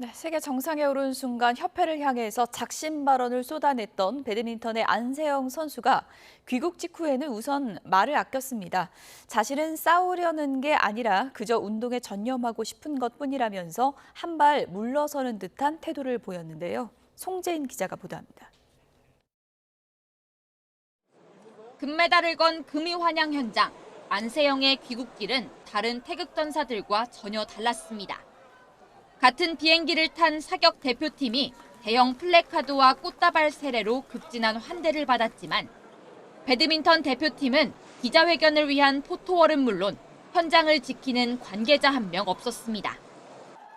네, 세계 정상에 오른 순간 협회를 향해서 작심 발언을 쏟아냈던 배드민턴의 안세영 선수가 귀국 직후에는 우선 말을 아꼈습니다. 자신은 싸우려는 게 아니라 그저 운동에 전념하고 싶은 것뿐이라면서 한 발 물러서는 듯한 태도를 보였는데요. 송재인 기자가 보도합니다. 금메달을 건 금이 환영 현장. 안세영의 귀국길은 다른 태극전사들과 전혀 달랐습니다. 같은 비행기를 탄 사격 대표팀이 대형 플래카드와 꽃다발 세례로 극진한 환대를 받았지만 배드민턴 대표팀은 기자회견을 위한 포토월은 물론 현장을 지키는 관계자 한 명 없었습니다.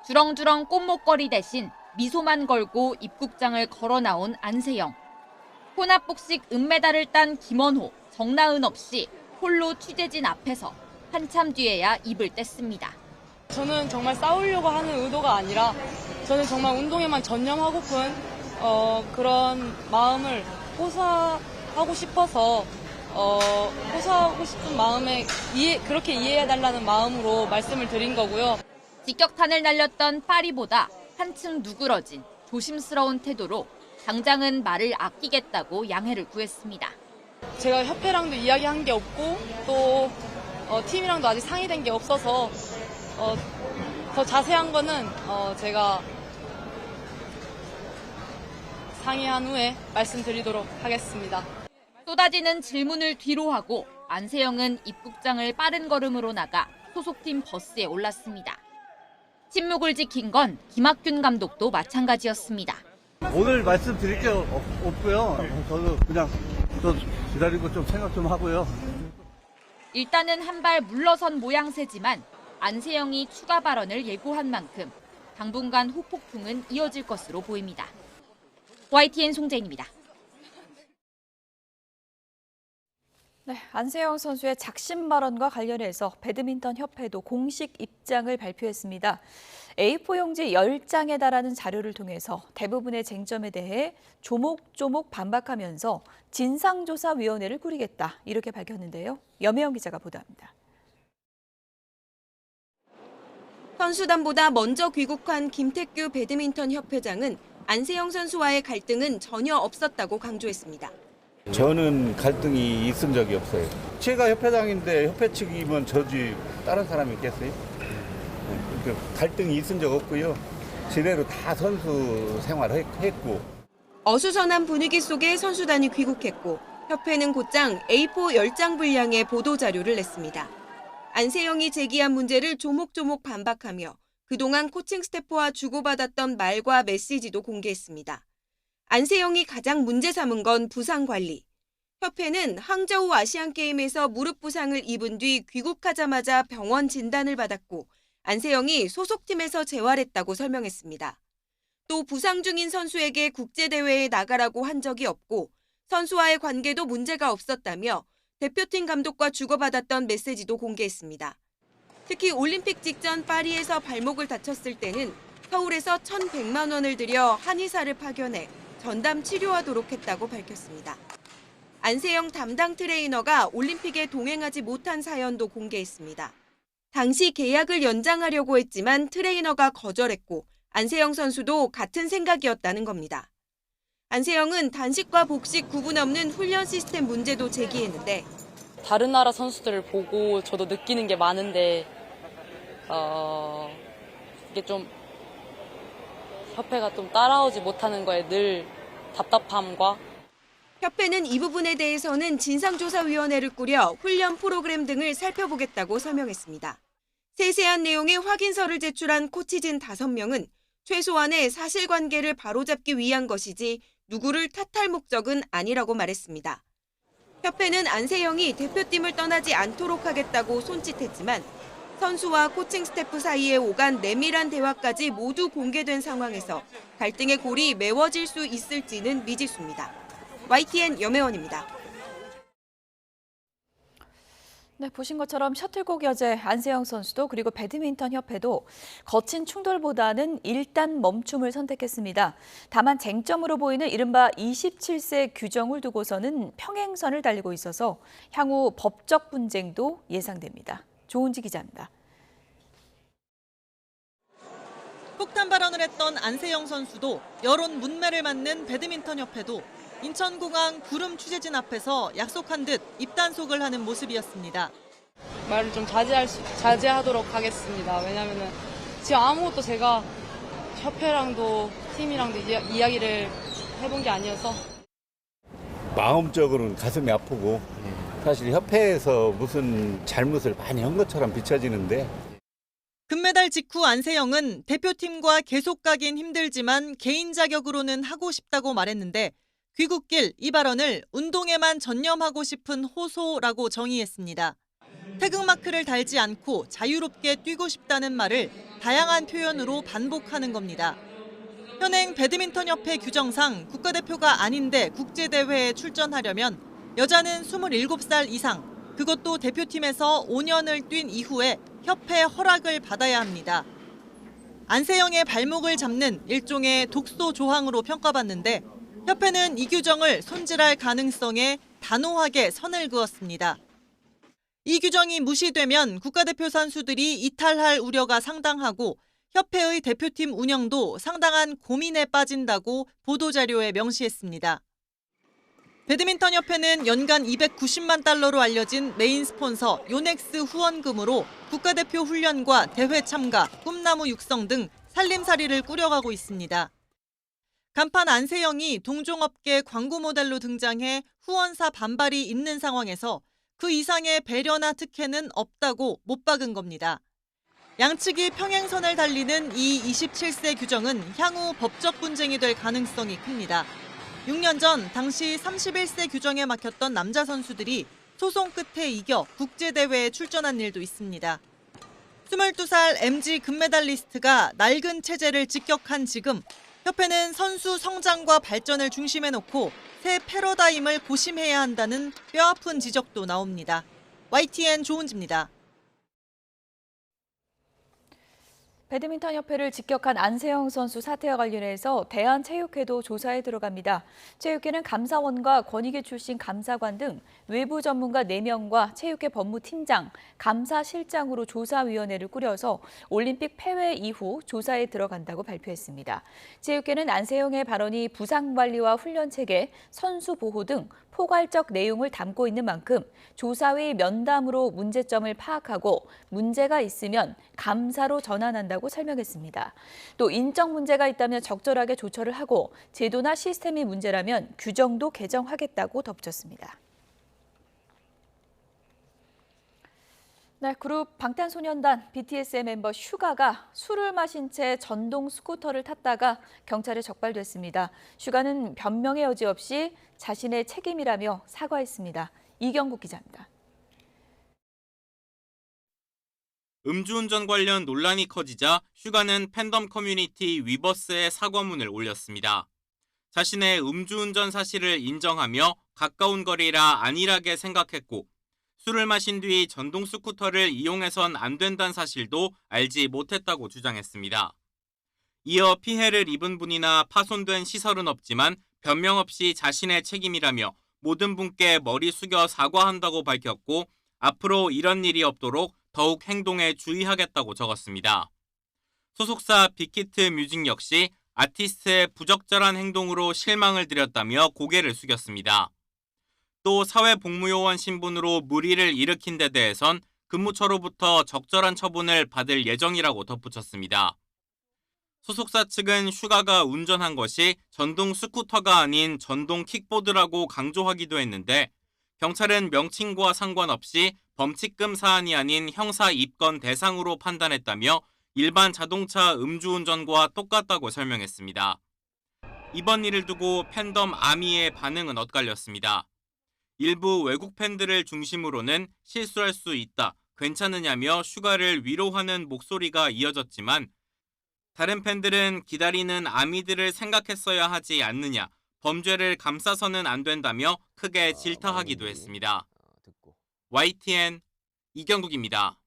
주렁주렁 꽃목걸이 대신 미소만 걸고 입국장을 걸어 나온 안세영. 혼합복식 은메달을 딴 김원호, 정나은 없이 홀로 취재진 앞에서 한참 뒤에야 입을 뗐습니다. 저는 정말 싸우려고 하는 의도가 아니라 저는 정말 운동에만 전념하고픈 그런 마음을 호소하고 싶어서 호소하고 싶은 마음에 그렇게 이해해달라는 마음으로 말씀을 드린 거고요. 직격탄을 날렸던 파리보다 한층 누그러진 조심스러운 태도로 당장은 말을 아끼겠다고 양해를 구했습니다. 제가 협회랑도 이야기한 게 없고 또 팀이랑도 아직 상의된 게 없어서 더 자세한 거는 제가 상의한 후에 말씀드리도록 하겠습니다. 쏟아지는 질문을 뒤로하고 안세영은 입국장을 빠른 걸음으로 나가 소속팀 버스에 올랐습니다. 침묵을 지킨 건 김학균 감독도 마찬가지였습니다. 오늘 말씀드릴 게 없고요. 저도 그냥 또 기다리고 좀 생각 좀 하고요. 일단은 한 발 물러선 모양새지만 안세영이 추가 발언을 예고한 만큼 당분간 후폭풍은 이어질 것으로 보입니다. YTN 송재인입니다. 네, 안세영 선수의 작심 발언과 관련해서 배드민턴 협회도 공식 입장을 발표했습니다. A4 용지 10장에 달하는 자료를 통해서 대부분의 쟁점에 대해 조목조목 반박하면서 진상조사위원회를 꾸리겠다 이렇게 밝혔는데요. 염혜영 기자가 보도합니다. 선수단보다 먼저 귀국한 김태규 배드민턴 협회장은 안세영 선수와의 갈등은 전혀 없었다고 강조했습니다. 저는 갈등이 있은 적이 없어요. 제가 협회장인데 협회 측이면 저지 다른 사람이 있겠어요? 갈등이 있은 적 없고요. 제대로 다 선수 생활했고. 어수선한 분위기 속에 선수단이 귀국했고 협회는 곧장 A4 10장 분량의 보도자료를 냈습니다. 안세영이 제기한 문제를 조목조목 반박하며 그동안 코칭 스태프와 주고받았던 말과 메시지도 공개했습니다. 안세영이 가장 문제 삼은 건 부상 관리. 협회는 항저우 아시안게임에서 무릎 부상을 입은 뒤 귀국하자마자 병원 진단을 받았고 안세영이 소속팀에서 재활했다고 설명했습니다. 또 부상 중인 선수에게 국제대회에 나가라고 한 적이 없고 선수와의 관계도 문제가 없었다며 대표팀 감독과 주고받았던 메시지도 공개했습니다. 특히 올림픽 직전 파리에서 발목을 다쳤을 때는 서울에서 1,100만 원을 들여 한의사를 파견해 전담 치료하도록 했다고 밝혔습니다. 안세영 담당 트레이너가 올림픽에 동행하지 못한 사연도 공개했습니다. 당시 계약을 연장하려고 했지만 트레이너가 거절했고 안세영 선수도 같은 생각이었다는 겁니다. 안세영은 단식과 복식 구분 없는 훈련 시스템 문제도 제기했는데 다른 나라 선수들을 보고 저도 느끼는 게 많은데 이게 좀 협회가 좀 따라오지 못하는 거에 늘 답답함과 협회는 이 부분에 대해서는 진상조사위원회를 꾸려 훈련 프로그램 등을 살펴보겠다고 설명했습니다. 세세한 내용의 확인서를 제출한 코치진 5명은 최소한의 사실관계를 바로잡기 위한 것이지 누구를 탓할 목적은 아니라고 말했습니다. 협회는 안세영이 대표팀을 떠나지 않도록 하겠다고 손짓했지만 선수와 코칭 스태프 사이에 오간 내밀한 대화까지 모두 공개된 상황에서 갈등의 골이 메워질 수 있을지는 미지수입니다. YTN 염혜원입니다. 네, 보신 것처럼 셔틀콕 여제 안세영 선수도 그리고 배드민턴 협회도 거친 충돌보다는 일단 멈춤을 선택했습니다. 다만 쟁점으로 보이는 이른바 27세 규정을 두고서는 평행선을 달리고 있어서 향후 법적 분쟁도 예상됩니다. 조은지 기자입니다. 폭탄 발언을 했던 안세영 선수도 여론 문매를 맞는 배드민턴협회도 인천공항 구름 취재진 앞에서 약속한 듯 입단속을 하는 모습이었습니다. 말을 좀 자제하도록 하겠습니다. 왜냐면은 지금 아무것도 제가 협회랑도 팀이랑도 이야기를 해본 게 아니어서. 마음적으로는 가슴이 아프고 사실 협회에서 무슨 잘못을 많이 한 것처럼 비춰지는데 금메달 직후 안세영은 대표팀과 계속 가긴 힘들지만 개인 자격으로는 하고 싶다고 말했는데 귀국길 이 발언을 운동에만 전념하고 싶은 호소라고 정의했습니다. 태극마크를 달지 않고 자유롭게 뛰고 싶다는 말을 다양한 표현으로 반복하는 겁니다. 현행 배드민턴협회 규정상 국가대표가 아닌데 국제대회에 출전하려면 여자는 27살 이상, 그것도 대표팀에서 5년을 뛴 이후에 협회 허락을 받아야 합니다. 안세영의 발목을 잡는 일종의 독소 조항으로 평가받는데 협회는 이 규정을 손질할 가능성에 단호하게 선을 그었습니다. 이 규정이 무시되면 국가대표 선수들이 이탈할 우려가 상당하고 협회의 대표팀 운영도 상당한 고민에 빠진다고 보도자료에 명시했습니다. 배드민턴협회는 연간 290만 달러로 알려진 메인 스폰서 요넥스 후원금으로 국가대표 훈련과 대회 참가, 꿈나무 육성 등 살림살이를 꾸려가고 있습니다. 간판 안세영이 동종업계 광고 모델로 등장해 후원사 반발이 있는 상황에서 그 이상의 배려나 특혜는 없다고 못 박은 겁니다. 양측이 평행선을 달리는 이 27세 규정은 향후 법적 분쟁이 될 가능성이 큽니다. 6년 전 당시 31세 규정에 막혔던 남자 선수들이 소송 끝에 이겨 국제대회에 출전한 일도 있습니다. 22살 MG 금메달리스트가 낡은 체제를 직격한 지금 협회는 선수 성장과 발전을 중심에 놓고 새 패러다임을 고심해야 한다는 뼈아픈 지적도 나옵니다. YTN 조은지입니다. 배드민턴협회를 직격한 안세영 선수 사태와 관련해서 대한체육회도 조사에 들어갑니다. 체육회는 감사원과 권익위 출신 감사관 등 외부 전문가 4명과 체육회 법무팀장, 감사실장으로 조사위원회를 꾸려서 올림픽 폐회 이후 조사에 들어간다고 발표했습니다. 체육회는 안세영의 발언이 부상관리와 훈련체계, 선수 보호 등 포괄적 내용을 담고 있는 만큼 조사회의 면담으로 문제점을 파악하고 문제가 있으면 감사로 전환한다고 설명했습니다. 또 인적 문제가 있다면 적절하게 조처를 하고 제도나 시스템이 문제라면 규정도 개정하겠다고 덧붙였습니다. 네, 그룹 방탄소년단 BTS의 멤버 슈가가 술을 마신 채 전동 스쿠터를 탔다가 경찰에 적발됐습니다. 슈가는 변명의 여지 없이 자신의 책임이라며 사과했습니다. 이경국 기자입니다. 음주운전 관련 논란이 커지자 슈가는 팬덤 커뮤니티 위버스에 사과문을 올렸습니다. 자신의 음주운전 사실을 인정하며 가까운 거리라 안일하게 생각했고 술을 마신 뒤 전동 스쿠터를 이용해선 안 된다는 사실도 알지 못했다고 주장했습니다. 이어 피해를 입은 분이나 파손된 시설은 없지만 변명 없이 자신의 책임이라며 모든 분께 머리 숙여 사과한다고 밝혔고 앞으로 이런 일이 없도록 더욱 행동에 주의하겠다고 적었습니다. 소속사 빅히트 뮤직 역시 아티스트의 부적절한 행동으로 실망을 드렸다며 고개를 숙였습니다. 또 사회복무요원 신분으로 물의를 일으킨 데 대해선 근무처로부터 적절한 처분을 받을 예정이라고 덧붙였습니다. 소속사 측은 슈가가 운전한 것이 전동 스쿠터가 아닌 전동 킥보드라고 강조하기도 했는데 경찰은 명칭과 상관없이 범칙금 사안이 아닌 형사 입건 대상으로 판단했다며 일반 자동차 음주운전과 똑같다고 설명했습니다. 이번 일을 두고 팬덤 아미의 반응은 엇갈렸습니다. 일부 외국 팬들을 중심으로는 실수할 수 있다, 괜찮으냐며 슈가를 위로하는 목소리가 이어졌지만 다른 팬들은 기다리는 아미들을 생각했어야 하지 않느냐, 범죄를 감싸서는 안 된다며 크게 질타하기도 했습니다. YTN 이경국입니다.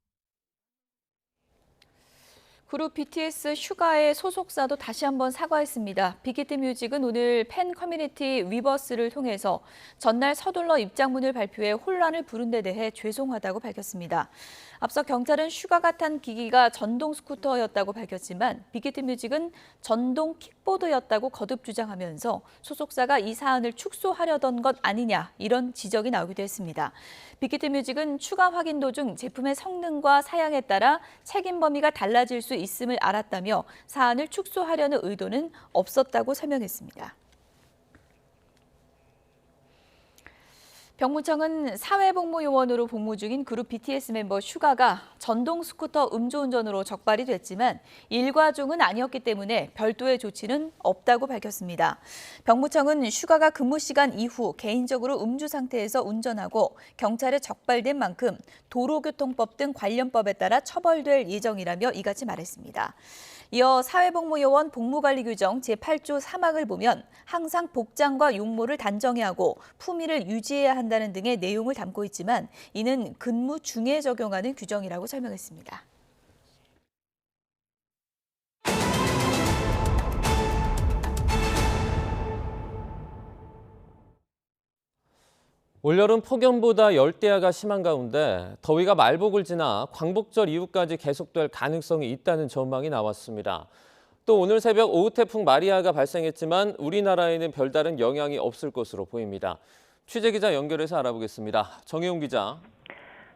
그룹 BTS 슈가의 소속사도 다시 한번 사과했습니다. 빅히트 뮤직은 오늘 팬 커뮤니티 위버스를 통해서 전날 서둘러 입장문을 발표해 혼란을 부른 데 대해 죄송하다고 밝혔습니다. 앞서 경찰은 슈가가 탄 기기가 전동 스쿠터였다고 밝혔지만 빅히트 뮤직은 전동 킥보드였다고 거듭 주장하면서 소속사가 이 사안을 축소하려던 것 아니냐 이런 지적이 나오기도 했습니다. 빅히트 뮤직은 추가 확인 도중 제품의 성능과 사양에 따라 책임 범위가 달라질 수 있음을 알았다며 사안을 축소하려는 의도는 없었다고 설명했습니다. 병무청은 사회복무요원으로 복무 중인 그룹 BTS 멤버 슈가가 전동 스쿠터 음주운전으로 적발이 됐지만 일과 중은 아니었기 때문에 별도의 조치는 없다고 밝혔습니다. 병무청은 슈가가 근무 시간 이후 개인적으로 음주 상태에서 운전하고 경찰에 적발된 만큼 도로교통법 등 관련 법에 따라 처벌될 예정이라며 이같이 말했습니다. 이어 사회복무요원 복무관리규정 제8조 3항을 보면 항상 복장과 용모를 단정해야 하고 품위를 유지해야 한다는 등의 내용을 담고 있지만 이는 근무 중에 적용하는 규정이라고 설명했습니다. 올여름 폭염보다 열대야가 심한 가운데 더위가 말복을 지나 광복절 이후까지 계속될 가능성이 있다는 전망이 나왔습니다. 또 오늘 새벽 오후 태풍 마리아가 발생했지만 우리나라에는 별다른 영향이 없을 것으로 보입니다. 취재기자 연결해서 알아보겠습니다. 정혜용 기자.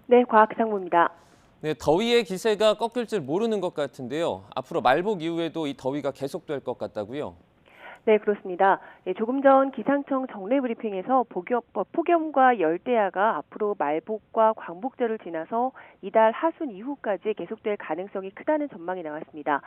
네, 과학기상부입니다. 네, 더위의 기세가 꺾일 줄 모르는 것 같은데요. 앞으로 말복 이후에도 이 더위가 계속될 것 같다고요? 네, 그렇습니다. 조금 전 기상청 정례 브리핑에서 폭염과 열대야가 앞으로 말복과 광복절을 지나서 이달 하순 이후까지 계속될 가능성이 크다는 전망이 나왔습니다.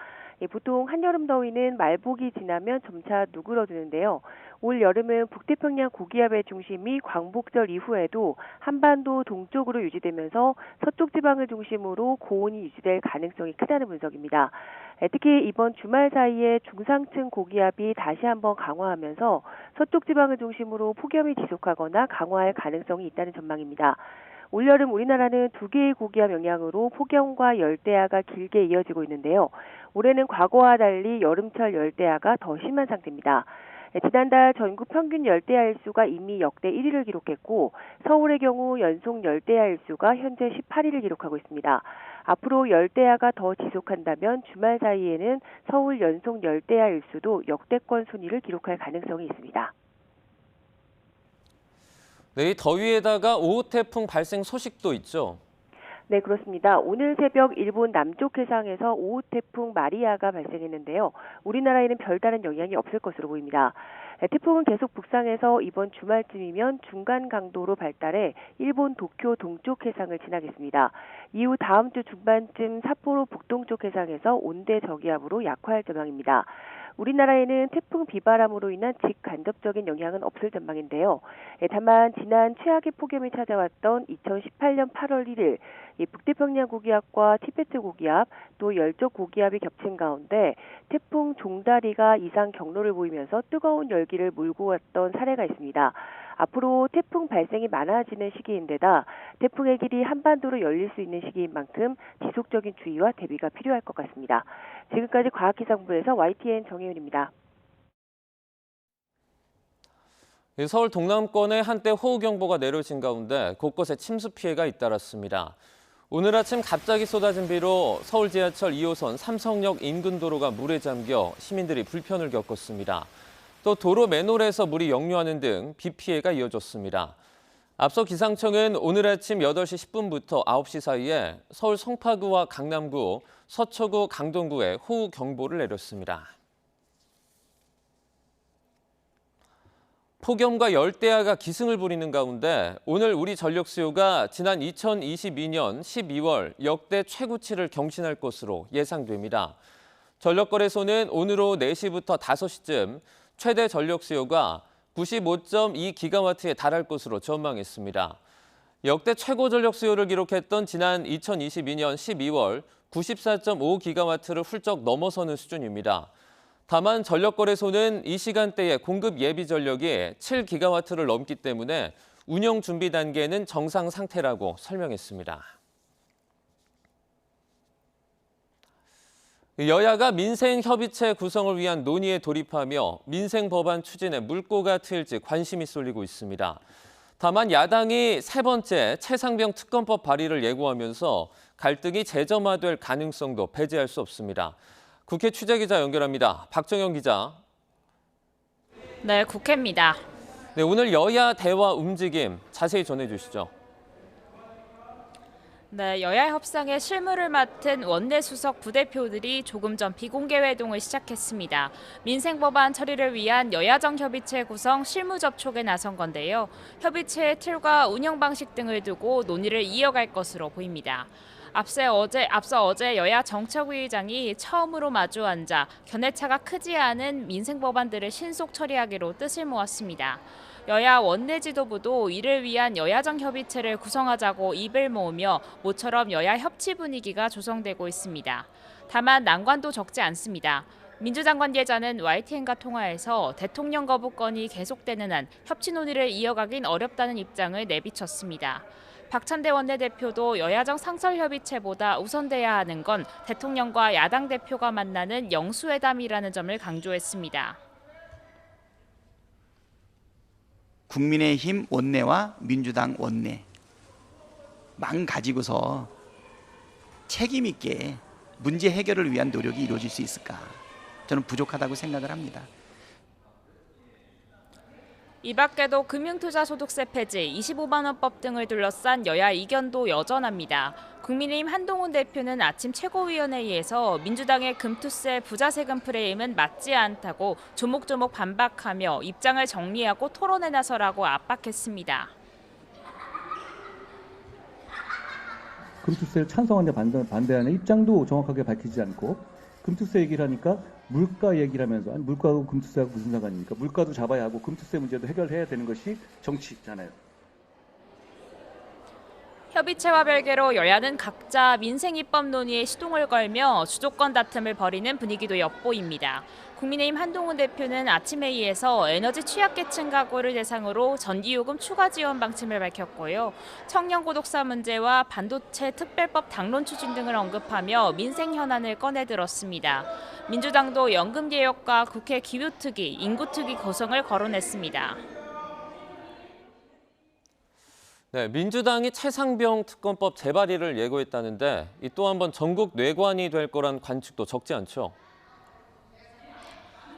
보통 한여름 더위는 말복이 지나면 점차 누그러드는데요. 올 여름은 북태평양 고기압의 중심이 광복절 이후에도 한반도 동쪽으로 유지되면서 서쪽 지방을 중심으로 고온이 유지될 가능성이 크다는 분석입니다. 특히 이번 주말 사이에 중상층 고기압이 다시 한번 강화하면서 서쪽 지방을 중심으로 폭염이 지속하거나 강화할 가능성이 있다는 전망입니다. 올여름 우리나라는 두 개의 고기압 영향으로 폭염과 열대야가 길게 이어지고 있는데요. 올해는 과거와 달리 여름철 열대야가 더 심한 상태입니다. 지난달 전국 평균 열대야 일수가 이미 역대 1위를 기록했고 서울의 경우 연속 열대야 일수가 현재 18위를 기록하고 있습니다. 앞으로 열대야가 더 지속한다면 주말 사이에는 서울 연속 열대야 일수도 역대권 순위를 기록할 가능성이 있습니다. 네, 이 더위에다가 오후 태풍 발생 소식도 있죠? 네, 그렇습니다. 오늘 새벽 일본 남쪽 해상에서 오후 태풍 마리아가 발생했는데요. 우리나라에는 별다른 영향이 없을 것으로 보입니다. 태풍은 계속 북상해서 이번 주말쯤이면 중간 강도로 발달해 일본 도쿄 동쪽 해상을 지나겠습니다. 이후 다음 주 중반쯤 삿포로 북동쪽 해상에서 온대 저기압으로 약화할 전망입니다. 우리나라에는 태풍 비바람으로 인한 직간접적인 영향은 없을 전망인데요. 다만 지난 최악의 폭염이 찾아왔던 2018년 8월 1일 북태평양 고기압과 티베트 고기압 또 열적 고기압이 겹친 가운데 태풍 종다리가 이상 경로를 보이면서 뜨거운 열기를 몰고 왔던 사례가 있습니다. 앞으로 태풍 발생이 많아지는 시기인데다 태풍의 길이 한반도로 열릴 수 있는 시기인 만큼 지속적인 주의와 대비가 필요할 것 같습니다. 지금까지 과학기상부에서 YTN 정혜윤입니다. 서울 동남권에 한때 호우경보가 내려진 가운데 곳곳에 침수 피해가 잇따랐습니다. 오늘 아침 갑자기 쏟아진 비로 서울 지하철 2호선 삼성역 인근 도로가 물에 잠겨 시민들이 불편을 겪었습니다. 또 도로 맨홀에서 물이 역류하는 등 비 피해가 이어졌습니다. 앞서 기상청은 오늘 아침 8시 10분부터 9시 사이에 서울 송파구와 강남구, 서초구, 강동구에 호우 경보를 내렸습니다. 폭염과 열대야가 기승을 부리는 가운데 오늘 우리 전력 수요가 지난 2022년 12월 역대 최고치를 경신할 것으로 예상됩니다. 전력거래소는 오늘 오후 4시부터 5시쯤 최대 전력 수요가 95.2기가와트에 달할 것으로 전망했습니다. 역대 최고 전력 수요를 기록했던 지난 2022년 12월 94.5기가와트를 훌쩍 넘어서는 수준입니다. 다만 전력거래소는 이 시간대에 공급 예비 전력이 7기가와트를 넘기 때문에 운영 준비 단계는 정상 상태라고 설명했습니다. 여야가 민생협의체 구성을 위한 논의에 돌입하며 민생법안 추진에 물꼬가 트일지 관심이 쏠리고 있습니다. 다만 야당이 세 번째 최상병 특검법 발의를 예고하면서 갈등이 재점화될 가능성도 배제할 수 없습니다. 국회 취재기자 연결합니다. 박정영 기자. 네, 국회입니다. 네, 오늘 여야 대화 움직임 자세히 전해주시죠. 네, 여야 협상의 실무를 맡은 원내수석 부대표들이 조금 전 비공개 회동을 시작했습니다. 민생법안 처리를 위한 여야정 협의체 구성 실무 접촉에 나선 건데요. 협의체의 틀과 운영 방식 등을 두고 논의를 이어갈 것으로 보입니다. 앞서 어제 여야 정책위의장이 처음으로 마주 앉아 견해차가 크지 않은 민생법안들을 신속 처리하기로 뜻을 모았습니다. 여야 원내 지도부도 이를 위한 여야정 협의체를 구성하자고 입을 모으며 모처럼 여야 협치 분위기가 조성되고 있습니다. 다만 난관도 적지 않습니다. 민주당 관계자는 YTN과 통화에서 대통령 거부권이 계속되는 한 협치 논의를 이어가긴 어렵다는 입장을 내비쳤습니다. 박찬대 원내대표도 여야정 상설협의체보다 우선돼야 하는 건 대통령과 야당 대표가 만나는 영수회담이라는 점을 강조했습니다. 국민의힘 원내와 민주당 원내만 가지고서 책임 있게 문제 해결을 위한 노력이 이루어질 수 있을까? 저는 부족하다고 생각을 합니다. 이 밖에도 금융투자소득세 폐지, 25만 원법 등을 둘러싼 여야 이견도 여전합니다. 국민의힘 한동훈 대표는 아침 최고위원회의에서 민주당의 금투세 부자세금 프레임은 맞지 않다고 조목조목 반박하며 입장을 정리하고 토론에 나서라고 압박했습니다. 금투세를 찬성하는데 반대하는 입장도 정확하게 밝히지 않고 금투세 얘기를 하니까 물가 얘기를 하면서 아니 물가하고 금투세하고 무슨 상관입니까? 물가도 잡아야 하고 금투세 문제도 해결해야 되는 것이 정치잖아요. 협의체와 별개로 여야는 각자 민생 입법 논의에 시동을 걸며 주도권 다툼을 벌이는 분위기도 엿보입니다. 국민의힘 한동훈 대표는 아침 회의에서 에너지 취약계층 가구를 대상으로 전기요금 추가 지원 방침을 밝혔고요. 청년 고독사 문제와 반도체 특별법 당론 추진 등을 언급하며 민생 현안을 꺼내들었습니다. 민주당도 연금 개혁과 국회 기후특위, 인구특위 구성을 거론했습니다. 네, 민주당이 최상병 특검법 재발의를 예고했다는데 이 또 한 번 전국 뇌관이 될 거란 관측도 적지 않죠.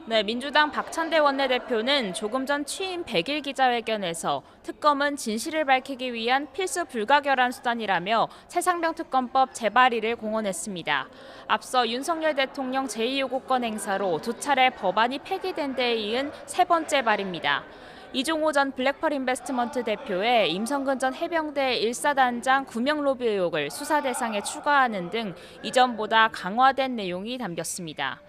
네, 민주당 박찬대 원내대표는 조금 전 취임 100일 기자회견에서 특검은 진실을 밝히기 위한 필수 불가결한 수단이라며 최상병 특검법 재발의를 공언했습니다. 앞서 윤석열 대통령 제2요구권 행사로 두 차례 법안이 폐기된 데에 이은 세 번째 발입니다. 이종호 전 블랙펄 인베스트먼트 대표의 임성근 전 해병대 1사단장 구명 로비 의혹을 수사 대상에 추가하는 등 이전보다 강화된 내용이 담겼습니다.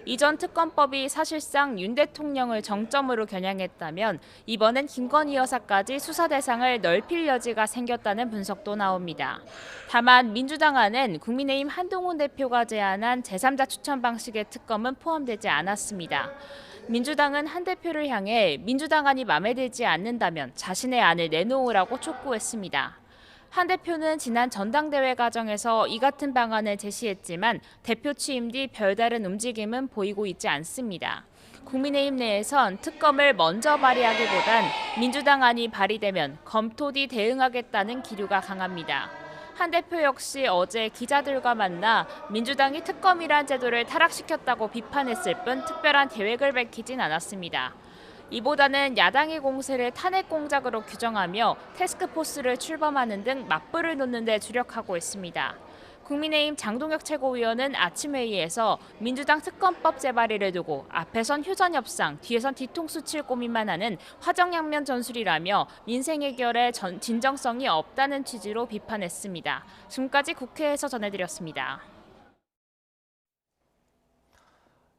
이전 특검법이 사실상 윤 대통령을 정점으로 겨냥했다면 이번엔 김건희 여사까지 수사 대상을 넓힐 여지가 생겼다는 분석도 나옵니다. 다만 민주당 안엔 국민의힘 한동훈 대표가 제안한 제3자 추천 방식의 특검은 포함되지 않았습니다. 민주당은 한 대표를 향해 민주당 안이 마음에 들지 않는다면 자신의 안을 내놓으라고 촉구했습니다. 한 대표는 지난 전당대회 과정에서 이 같은 방안을 제시했지만 대표 취임 뒤 별다른 움직임은 보이고 있지 않습니다. 국민의힘 내에선 특검을 먼저 발의하기보단 민주당 안이 발의되면 검토 뒤 대응하겠다는 기류가 강합니다. 한 대표 역시 어제 기자들과 만나 민주당이 특검이란 제도를 타락시켰다고 비판했을 뿐 특별한 계획을 밝히진 않았습니다. 이보다는 야당의 공세를 탄핵 공작으로 규정하며 태스크포스를 출범하는 등 맞불을 놓는 데 주력하고 있습니다. 국민의힘 장동혁 최고위원은 아침 회의에서 민주당 특검법 재발의를 두고 앞에선 휴전 협상, 뒤에선 뒤통수 칠 고민만 하는 화정양면 전술이라며 민생 해결에 진정성이 없다는 취지로 비판했습니다. 지금까지 국회에서 전해드렸습니다.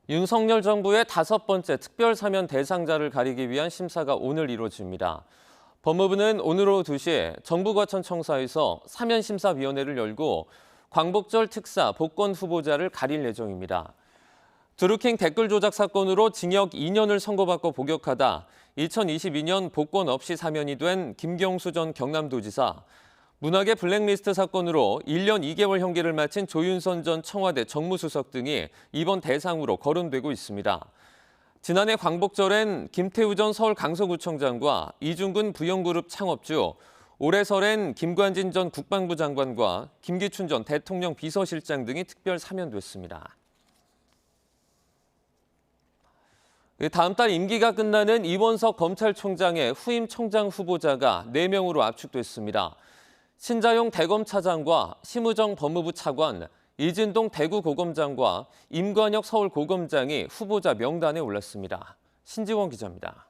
윤석열 정부의 5번째 특별사면 대상자를 가리기 위한 심사가 오늘 이루어집니다. 법무부는 오늘 오후 2시에 정부과천청사에서 사면심사위원회를 열고 광복절 특사 복권 후보자를 가릴 예정입니다. 드루킹 댓글 조작 사건으로 징역 2년을 선고받고 복역하다 2022년 복권 없이 사면이 된 김경수 전 경남도지사, 문학의 블랙리스트 사건으로 1년 2개월 형기를 마친 조윤선 전 청와대 정무수석 등이 이번 대상으로 거론되고 있습니다. 지난해 광복절엔 김태우 전 서울 강서구청장과 이중근 부영그룹 창업주, 올해 설엔 김관진 전 국방부 장관과 김기춘 전 대통령 비서실장 등이 특별 사면됐습니다. 다음 달 임기가 끝나는 이원석 검찰총장의 후임 청장 후보자가 4명으로 압축됐습니다. 신자용 대검차장과 심우정 법무부 차관, 이진동 대구고검장과 임관혁 서울고검장이 후보자 명단에 올랐습니다. 신지원 기자입니다.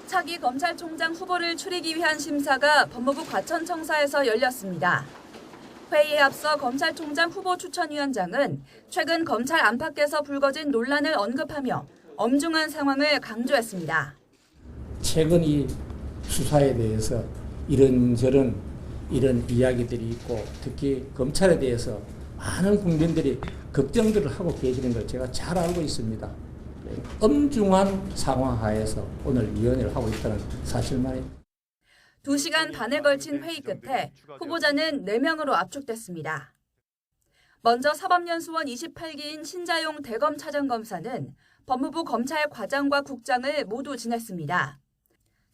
차기 검찰총장 후보를 추리기 위한 심사가 법무부 과천청사에서 열렸습니다. 회의에 앞서 검찰총장 후보 추천위원장은 최근 검찰 안팎에서 불거진 논란을 언급하며 엄중한 상황을 강조했습니다. 최근 이 수사에 대해서 이런저런 이런 이야기들이 있고 특히 검찰에 대해서 많은 국민들이 걱정들을 하고 계시는 걸 제가 잘 알고 있습니다. 엄중한 상황 하에서 오늘 위원회를 하고 있다는 사실만입니다. 2시간 반에 걸친 회의 끝에 후보자는 4명으로 압축됐습니다. 먼저 사법연수원 28기인 신자용 대검 차장검사는 법무부 검찰 과장과 국장을 모두 지냈습니다.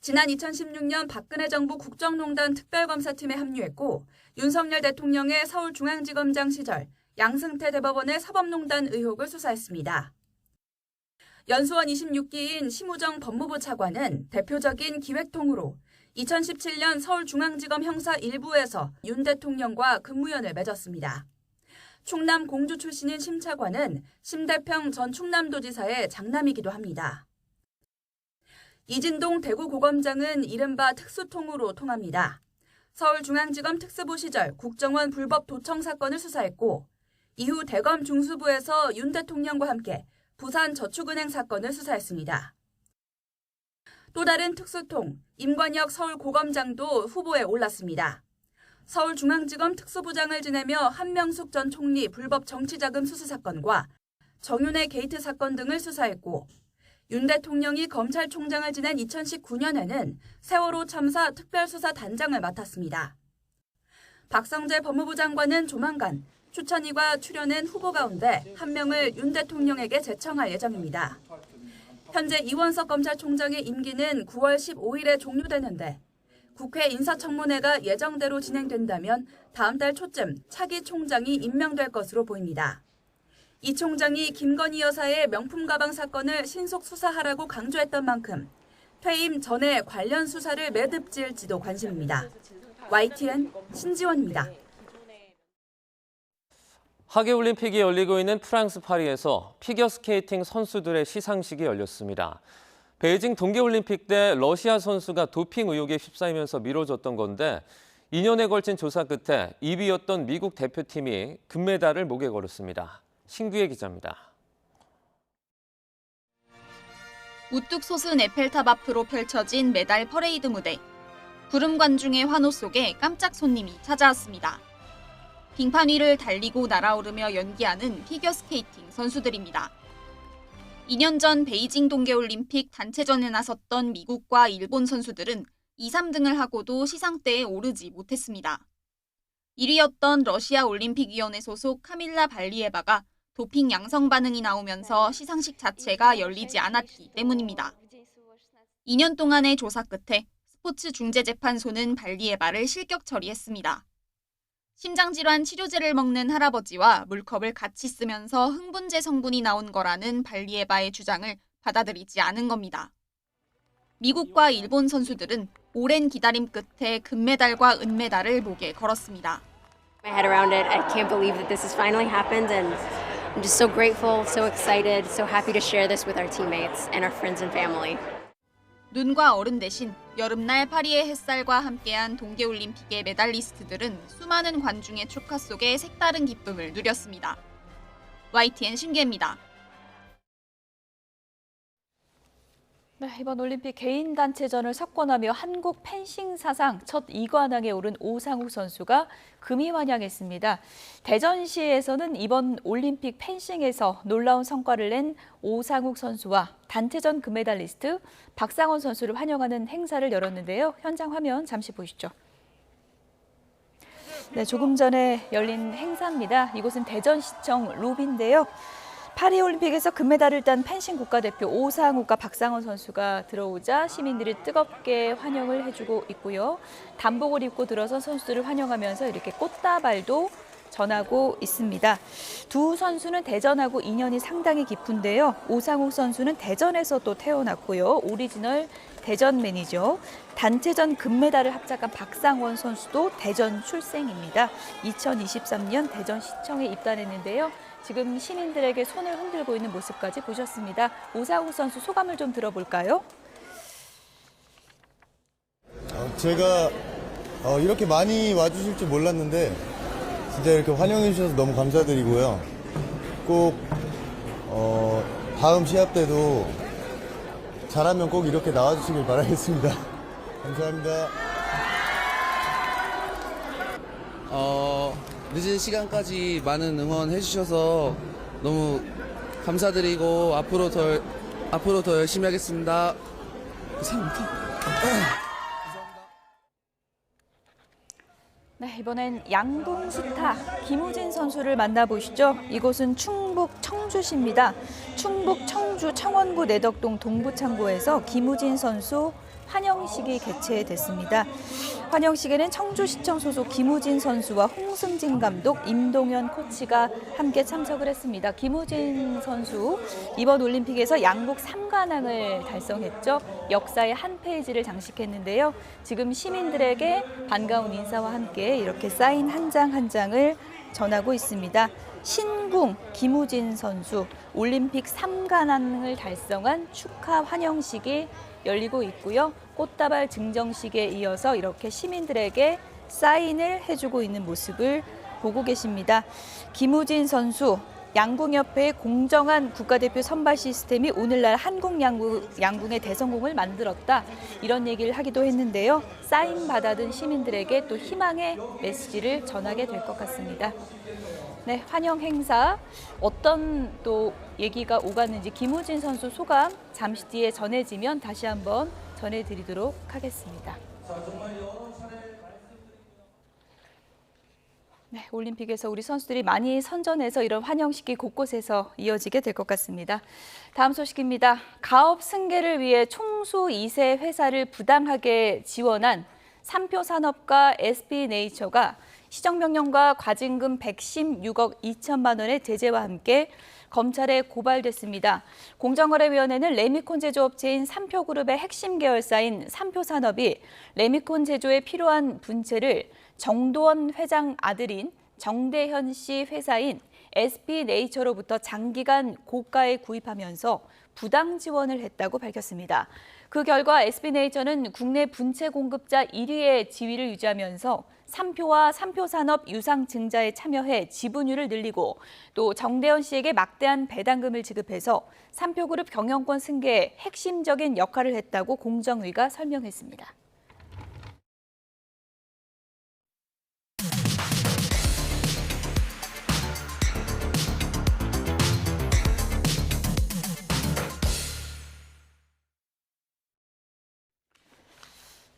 지난 2016년 박근혜 정부 국정농단 특별검사팀에 합류했고 윤석열 대통령의 서울중앙지검장 시절 양승태 대법원의 사법농단 의혹을 수사했습니다. 연수원 26기인 심우정 법무부 차관은 대표적인 기획통으로 2017년 서울중앙지검 형사 1부에서 윤 대통령과 근무연을 맺었습니다. 충남 공주 출신인 심 차관은 심대평 전 충남도지사의 장남이기도 합니다. 이진동 대구고검장은 이른바 특수통으로 통합니다. 서울중앙지검 특수부 시절 국정원 불법 도청 사건을 수사했고 이후 대검 중수부에서 윤 대통령과 함께 부산저축은행 사건을 수사했습니다. 또 다른 특수통 임관혁 서울고검장도 후보에 올랐습니다. 서울중앙지검 특수부장을 지내며 한명숙 전 총리 불법 정치자금 수수 사건과 정윤회 게이트 사건 등을 수사했고 윤 대통령이 검찰총장을 지낸 2019년에는 세월호 참사 특별수사단장을 맡았습니다. 박성재 법무부 장관은 조만간 추천위가 출연한 후보 가운데 1명을 윤 대통령에게 제청할 예정입니다. 현재 이원석 검찰총장의 임기는 9월 15일에 종료되는데 국회 인사청문회가 예정대로 진행된다면 다음 달 초쯤 차기 총장이 임명될 것으로 보입니다. 이 총장이 김건희 여사의 명품 가방 사건을 신속 수사하라고 강조했던 만큼 퇴임 전에 관련 수사를 매듭지을지도 관심입니다. YTN 신지원입니다. 하계올림픽이 열리고 있는 프랑스 파리에서 피겨스케이팅 선수들의 시상식이 열렸습니다. 베이징 동계올림픽 때 러시아 선수가 도핑 의혹에 휩싸이면서 미뤄졌던 건데 2년에 걸친 조사 끝에 2위였던 미국 대표팀이 금메달을 목에 걸었습니다. 신규혜 기자입니다. 우뚝 솟은 에펠탑 앞으로 펼쳐진 메달 퍼레이드 무대. 구름 관중의 환호 속에 깜짝 손님이 찾아왔습니다. 빙판 위를 달리고 날아오르며 연기하는 피겨스케이팅 선수들입니다. 2년 전 베이징 동계올림픽 단체전에 나섰던 미국과 일본 선수들은 2, 3등을 하고도 시상대에 오르지 못했습니다. 1위였던 러시아 올림픽위원회 소속 카밀라 발리에바가 도핑 양성 반응이 나오면서 시상식 자체가 열리지 않았기 때문입니다. 2년 동안의 조사 끝에 스포츠중재재판소는 발리에바를 실격 처리했습니다. 심장질환 치료제를 먹는 할아버지와 물컵을 같이 쓰면서 흥분제 성분이 나온 거라는 발리에바의 주장을 받아들이지 않은 겁니다. 미국과 일본 선수들은 오랜 기다림 끝에 금메달과 은메달을 목에 걸었습니다. My head around it. I can't believe that this has finally happened and I'm just so grateful, so excited, so happy to share this with our teammates and our friends and family. 눈과 얼음 대신 여름날 파리의 햇살과 함께한 동계올림픽의 메달리스트들은 수많은 관중의 축하 속에 색다른 기쁨을 누렸습니다. YTN 신기혜입니다. 네, 이번 올림픽 개인 단체전을 석권하며 한국 펜싱 사상 첫 2관왕에 오른 오상욱 선수가 금이 환영했습니다. 대전시에서는 이번 올림픽 펜싱에서 놀라운 성과를 낸 오상욱 선수와 단체전 금메달리스트 박상원 선수를 환영하는 행사를 열었는데요. 현장 화면 잠시 보시죠. 네, 조금 전에 열린 행사입니다. 이곳은 대전시청 로비인데요. 파리올림픽에서 금메달을 딴 펜싱 국가대표 오상욱과 박상원 선수가 들어오자 시민들이 뜨겁게 환영을 해주고 있고요. 단복을 입고 들어선 선수들을 환영하면서 이렇게 꽃다발도 전하고 있습니다. 두 선수는 대전하고 인연이 상당히 깊은데요. 오상욱 선수는 대전에서 또 태어났고요. 오리지널 대전맨이죠. 단체전 금메달을 합작한 박상원 선수도 대전 출생입니다. 2023년 대전시청에 입단했는데요. 지금 시민들에게 손을 흔들고 있는 모습까지 보셨습니다. 오상욱 선수 소감을 좀 들어볼까요? 제가 이렇게 많이 와주실 줄 몰랐는데 진짜 이렇게 환영해 주셔서 너무 감사드리고요. 꼭 다음 시합 때도 잘하면 꼭 이렇게 나와주시길 바라겠습니다. 감사합니다. 늦은 시간까지 많은 응원해 주셔서 너무 감사드리고 앞으로 더 열심히 하겠습니다. 감사합니다. 네, 이번엔 양궁 스타 김우진 선수를 만나보시죠. 이곳은 충북 청주시입니다. 충북 청주 청원구 내덕동 동부창고에서 김우진 선수 환영식이 개최됐습니다. 환영식에는 청주시청 소속 김우진 선수와 홍승진 감독, 임동현 코치가 함께 참석을 했습니다. 김우진 선수 이번 올림픽에서 양국 3관왕을 달성했죠. 역사의 한 페이지를 장식했는데요. 지금 시민들에게 반가운 인사와 함께 이렇게 사인 한 장 한 장을 전하고 있습니다. 신궁 김우진 선수 올림픽 3관왕을 달성한 축하 환영식이 열리고 있고요. 꽃다발 증정식에 이어서 이렇게 시민들에게 사인을 해주고 있는 모습을 보고 계십니다. 김우진 선수, 양궁협회의 공정한 국가대표 선발 시스템이 오늘날 한국 양궁의 대성공을 만들었다. 이런 얘기를 하기도 했는데요. 사인 받아든 시민들에게 또 희망의 메시지를 전하게 될 것 같습니다. 네, 환영 행사 어떤 또 얘기가 오갔는지 김우진 선수 소감 잠시 뒤에 전해지면 다시 한번 전해드리도록 하겠습니다. 네, 올림픽에서 우리 선수들이 많이 선전해서 이런 환영식이 곳곳에서 이어지게 될 것 같습니다. 다음 소식입니다. 가업 승계를 위해 총수 2세 회사를 부당하게 지원한 삼표산업과 SB네이처가 시정명령과 과징금 116억 2천만 원의 제재와 함께 검찰에 고발됐습니다. 공정거래위원회는 레미콘 제조업체인 삼표그룹의 핵심 계열사인 삼표산업이 레미콘 제조에 필요한 분체를 정도원 회장 아들인 정대현 씨 회사인 SB네이처로부터 장기간 고가에 구입하면서 부당 지원을 했다고 밝혔습니다. 그 결과 SB네이처는 국내 분체 공급자 1위의 지위를 유지하면서 삼표와 삼표산업 유상 증자에 참여해 지분율을 늘리고 또 정대현 씨에게 막대한 배당금을 지급해서 삼표그룹 경영권 승계에 핵심적인 역할을 했다고 공정위가 설명했습니다.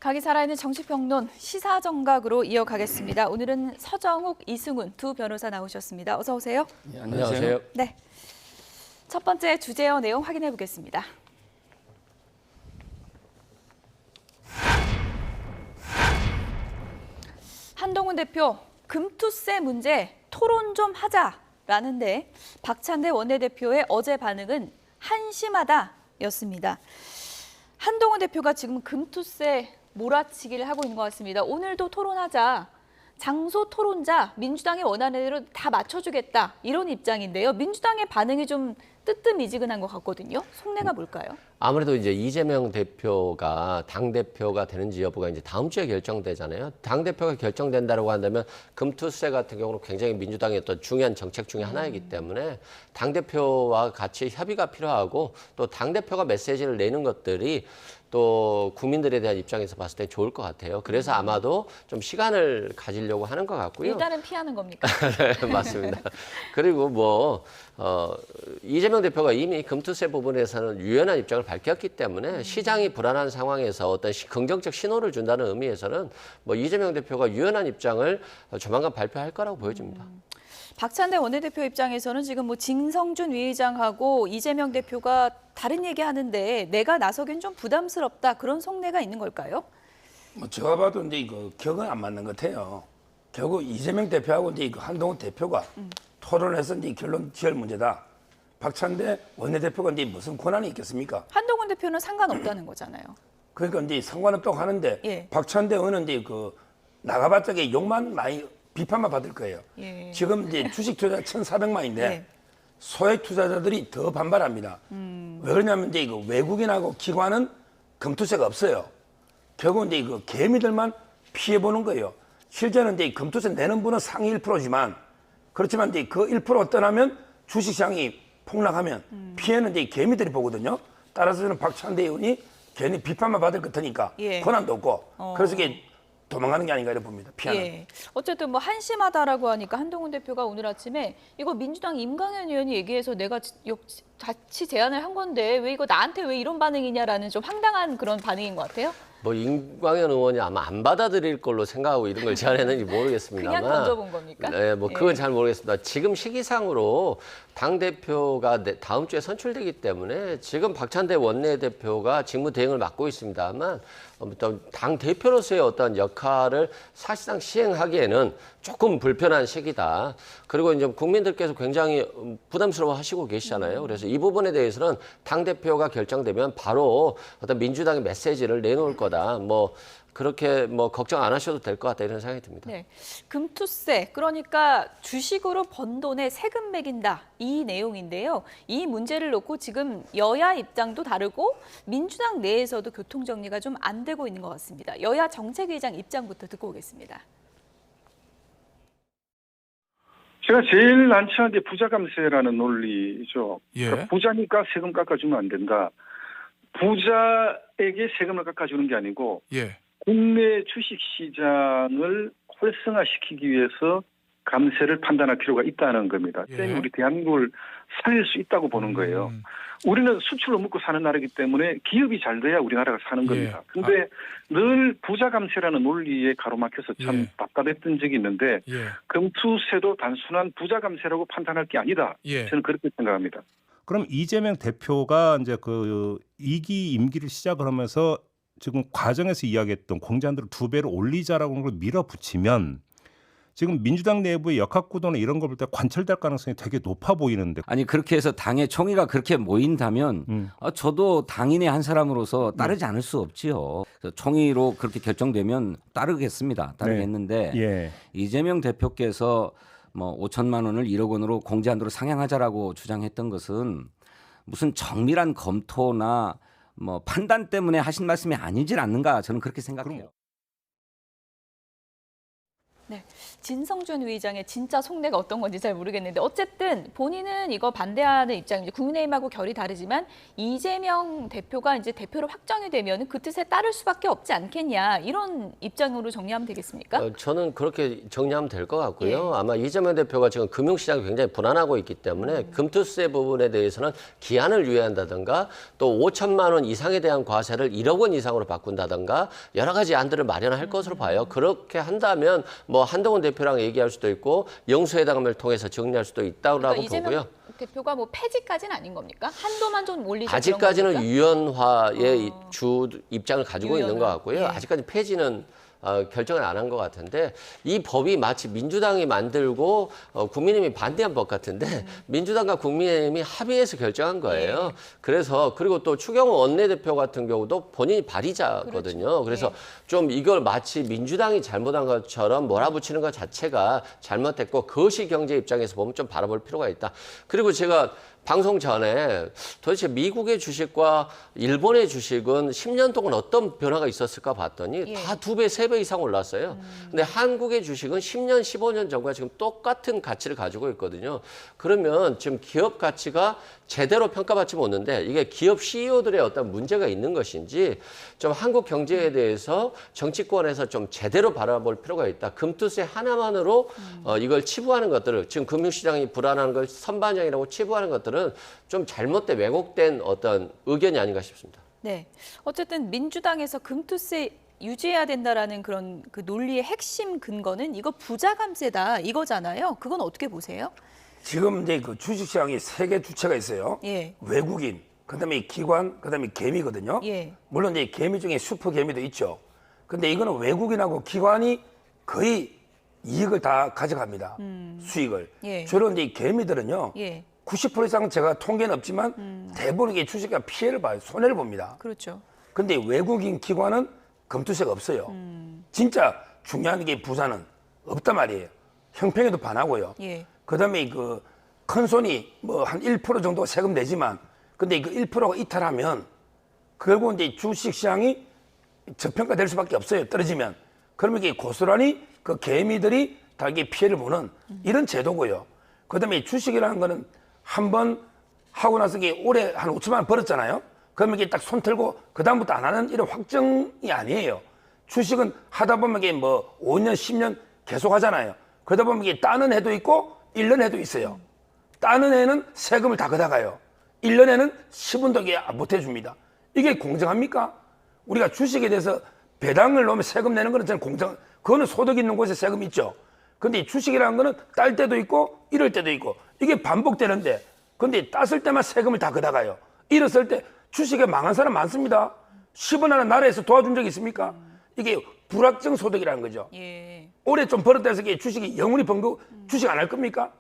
각이 살아있는 정치평론 시사정각으로 이어가겠습니다. 오늘은 서정욱, 이승훈 두 변호사 나오셨습니다. 어서 오세요. 네, 안녕하세요. 네, 첫 번째 주제어 내용 확인해 보겠습니다. 한동훈 대표, 금투세 문제 토론 좀 하자라는데 박찬대 원내대표의 어제 반응은 한심하다였습니다. 한동훈 대표가 지금 금투세 몰아치기를 하고 있는 것 같습니다. 오늘도 토론하자. 장소 토론자 민주당이 원하는 대로 다 맞춰주겠다. 이런 입장인데요. 민주당의 반응이 좀 뜨뜻미지근한 것 같거든요. 속내가 뭘까요? 아무래도 이제 이재명 대표가 당대표가 되는지 여부가 이제 다음 주에 결정되잖아요. 당대표가 결정된다고 한다면 금투세 같은 경우는 굉장히 민주당의 어떤 중요한 정책 중에 하나이기 때문에 당대표와 같이 협의가 필요하고 또 당대표가 메시지를 내는 것들이 또 국민들에 대한 입장에서 봤을 때 좋을 것 같아요. 그래서 아마도 좀 시간을 가지려고 하는 것 같고요. 일단은 피하는 겁니까? 네, 맞습니다. 그리고 뭐 이재명 대표가 이미 금투세 부분에서는 유연한 입장을 밝혔기 때문에 시장이 불안한 상황에서 어떤 긍정적 신호를 준다는 의미에서는 뭐 이재명 대표가 유연한 입장을 조만간 발표할 거라고 보여집니다. 박찬대 원내대표 입장에서는 지금 뭐 진성준 위의장하고 이재명 대표가 다른 얘기하는데 내가 나서긴 좀 부담스럽다 그런 속내가 있는 걸까요? 뭐 제가 봐도 이제 이거 격은 안 맞는 것 같아요. 결국 이재명 대표하고 이제 한동훈 대표가 토론해서 이제 결론 지을 문제다. 박찬대 원내대표가 이제 무슨 권한이 있겠습니까? 한동훈 대표는 상관없다는 거잖아요. 그러니까 이제 상관없다고 하는데 예. 박찬대 의원은 이제 그 나가봤자 욕만 많이 비판만 받을 거예요. 예. 지금 이제 주식 투자 1,400만인데 예. 소액 투자자들이 더 반발합니다. 왜 그러냐면 이제 이거 외국인하고 기관은 금투세가 없어요. 결국 이제 그 개미들만 피해 보는 거예요. 실제는 이제 금투세 내는 분은 상위 1%지만 그렇지만 이제 그 1% 떠나면 주식시장이 폭락하면 피해는 이제 개미들이 보거든요. 따라서 저는 박찬대 의원이 괜히 비판만 받을 것 같으니까 예. 권한도 없고 그래서 이게 도망가는 게 아닌가 이렇게 봅니다. 피하는. 예. 어쨌든 뭐 한심하다라고 하니까 한동훈 대표가 오늘 아침에 이거 민주당 임강현 의원이 얘기해서 내가 같이 제안을 한 건데 왜 이거 나한테 왜 이런 반응이냐라는 좀 황당한 그런 반응인 것 같아요. 뭐 임광현 의원이 아마 안 받아들일 걸로 생각하고 이런 걸 제안했는지 모르겠습니다만 그냥 던져본 겁니까? 네, 뭐 그건 예. 잘 모르겠습니다. 지금 시기상으로 당대표가 다음 주에 선출되기 때문에 지금 박찬대 원내대표가 직무대행을 맡고 있습니다만 어떤 당대표로서의 어떤 역할을 사실상 시행하기에는 조금 불편한 시기다. 그리고 이제 국민들께서 굉장히 부담스러워 하시고 계시잖아요. 그래서 이 부분에 대해서는 당대표가 결정되면 바로 어떤 민주당의 메시지를 내놓을 거다. 뭐 그렇게 뭐 걱정 안 하셔도 될 것 같다 이런 생각이 듭니다. 네. 금투세, 그러니까 주식으로 번 돈에 세금 매긴다. 이 내용인데요. 이 문제를 놓고 지금 여야 입장도 다르고 민주당 내에서도 교통정리가 좀 안 되고 있는 것 같습니다. 여야 정책위의장 입장부터 듣고 오겠습니다. 제가 제일 안 치는 게 부자 감세라는 논리죠. 예. 그러니까 부자니까 세금 깎아주면 안 된다. 부자에게 세금을 깎아주는 게 아니고 예. 국내 주식시장을 활성화시키기 위해서 감세를 판단할 필요가 있다는 겁니다. 예. 때문에 우리 대한민국을 살릴 수 있다고 보는 거예요. 우리는 수출로 먹고 사는 나라이기 때문에 기업이 잘 돼야 우리나라가 사는 겁니다. 그런데 늘 부자 감세라는 논리에 가로막혀서 참 답답했던 적이 있는데 예. 금투세도 단순한 부자 감세라고 판단할 게 아니다. 예. 저는 그렇게 생각합니다. 그럼 이재명 대표가 이제 그 2기 임기를 시작을 하면서 지금 과정에서 이야기했던 공제한도를 2배로 올리자라고 하는 걸 밀어붙이면 지금 민주당 내부의 역학구도나 이런 걸 볼 때 관철될 가능성이 되게 높아 보이는데. 아니 그렇게 해서 당의 총의가 그렇게 모인다면 저도 당인의 한 사람으로서 따르지 않을 수 없지요. 그래서 총의로 그렇게 결정되면 따르겠습니다. 따르겠는데 예. 이재명 대표께서 뭐 5천만 원을 1억 원으로 공제한도로 상향하자라고 주장했던 것은 무슨 정밀한 검토나 뭐 판단 때문에 하신 말씀이 아니질 않는가 저는 그렇게 생각해요. 네, 진성준 위의장의 진짜 속내가 어떤 건지 잘 모르겠는데 어쨌든 본인은 이거 반대하는 입장이죠. 국민의힘하고 결이 다르지만 이재명 대표가 이제 대표로 확정이 되면 그 뜻에 따를 수밖에 없지 않겠냐 이런 입장으로 정리하면 되겠습니까? 저는 그렇게 정리하면 될 것 같고요. 아마 이재명 대표가 지금 금융시장이 굉장히 불안하고 있기 때문에 금투세 부분에 대해서는 기한을 유예한다든가 또 5천만 원 이상에 대한 과세를 1억 원 이상으로 바꾼다든가 여러 가지 안들을 마련할 것으로 봐요. 그렇게 한다면 뭐 한동훈 대표랑 얘기할 수도 있고 영수회담을 통해서 정리할 수도 있다고 그러니까 보고요. 이재명 대표가 뭐 폐지까지는 아닌 겁니까? 한도만 좀 올리자. 아직까지는 유연화의 주 입장을 가지고 있는 것 같고요. 예. 아직까지 폐지는 결정을 안 한 것 같은데 이 법이 마치 민주당이 만들고 국민의힘이 반대한 법 같은데 민주당과 국민의힘이 합의해서 결정한 거예요. 그래서 그리고 또 추경호 원내대표 같은 경우도 본인이 발의자거든요. 그래서 좀 이걸 마치 민주당이 잘못한 것처럼 몰아붙이는 것 자체가 잘못됐고 거시 경제 입장에서 보면 좀 바라볼 필요가 있다. 그리고 제가 방송 전에 도대체 미국의 주식과 일본의 주식은 10년 동안 어떤 변화가 있었을까 봤더니 다 2배, 3배 이상 올랐어요. 근데 한국의 주식은 10년, 15년 전과 지금 똑같은 가치를 가지고 있거든요. 그러면 지금 기업 가치가 제대로 평가받지 못하는데 이게 기업 CEO들의 어떤 문제가 있는 것인지 좀 한국 경제에 대해서 정치권에서 좀 제대로 바라볼 필요가 있다. 금투세 하나만으로 이걸 치부하는 것들을 지금 금융시장이 불안한 걸 선반영이라고 치부하는 것들은 좀 잘못된 왜곡된 어떤 의견이 아닌가 싶습니다. 네, 어쨌든 민주당에서 금투세 유지해야 된다라는 그런 그 논리의 핵심 근거는 이거 부자 감세다 이거잖아요. 그건 어떻게 보세요? 지금 이제 그 주식시장에 3개 주체가 있어요. 예. 외국인, 그다음에 기관, 그다음에 개미거든요. 예. 물론 이제 개미 중에 슈퍼 개미도 있죠. 근데 이거는 외국인하고 기관이 거의 이익을 다 가져갑니다. 수익을. 예. 주로 이제 개미들은요. 예. 90% 이상은 제가 통계는 없지만 대부분 이게 주식가 피해를 봐요. 손해를 봅니다. 그렇죠. 근데 외국인 기관은 금투세가 없어요. 진짜 중요한 게 부자는 없단 말이에요. 형평에도 반하고요. 예. 그다음에 그 큰 손이 뭐 한 1% 정도 세금 내지만 근데 그 1%가 이탈하면 결국 이제 주식 시장이 저평가될 수밖에 없어요. 떨어지면. 그러면 이게 고스란히 그 개미들이 다 이게 피해를 보는 이런 제도고요. 그다음에 주식이라는 거는 한 번 하고 나서 이게 올해 한 5천만 원 벌었잖아요. 그러면 이게 딱 손 틀고 그다음부터 안 하는 이런 확정이 아니에요. 주식은 하다 보면 이게 뭐 5년, 10년 계속 하잖아요. 그러다 보면 이게 따는 해도 있고 1년 해도 있어요. 따는 해는 세금을 다 걷어가요. 1년에는 10원도 이게 못 해줍니다. 이게 공정합니까? 우리가 주식에 대해서 배당을 넣으면 세금 내는 거는 저는 공정, 그거는 소득 있는 곳에 세금 있죠. 근데 주식이라는 거는 딸 때도 있고 잃을 때도 있고 이게 반복되는데 근데 땄을 때만 세금을 다 걷어가요. 잃었을 때 주식에 망한 사람 많습니다. 10원 하나 나라에서 도와준 적이 있습니까? 이게 불확정 소득이라는 거죠. 예. 올해 좀 벌었다 해서 이게 주식이 영원히 번 거 주식 안 할 겁니까?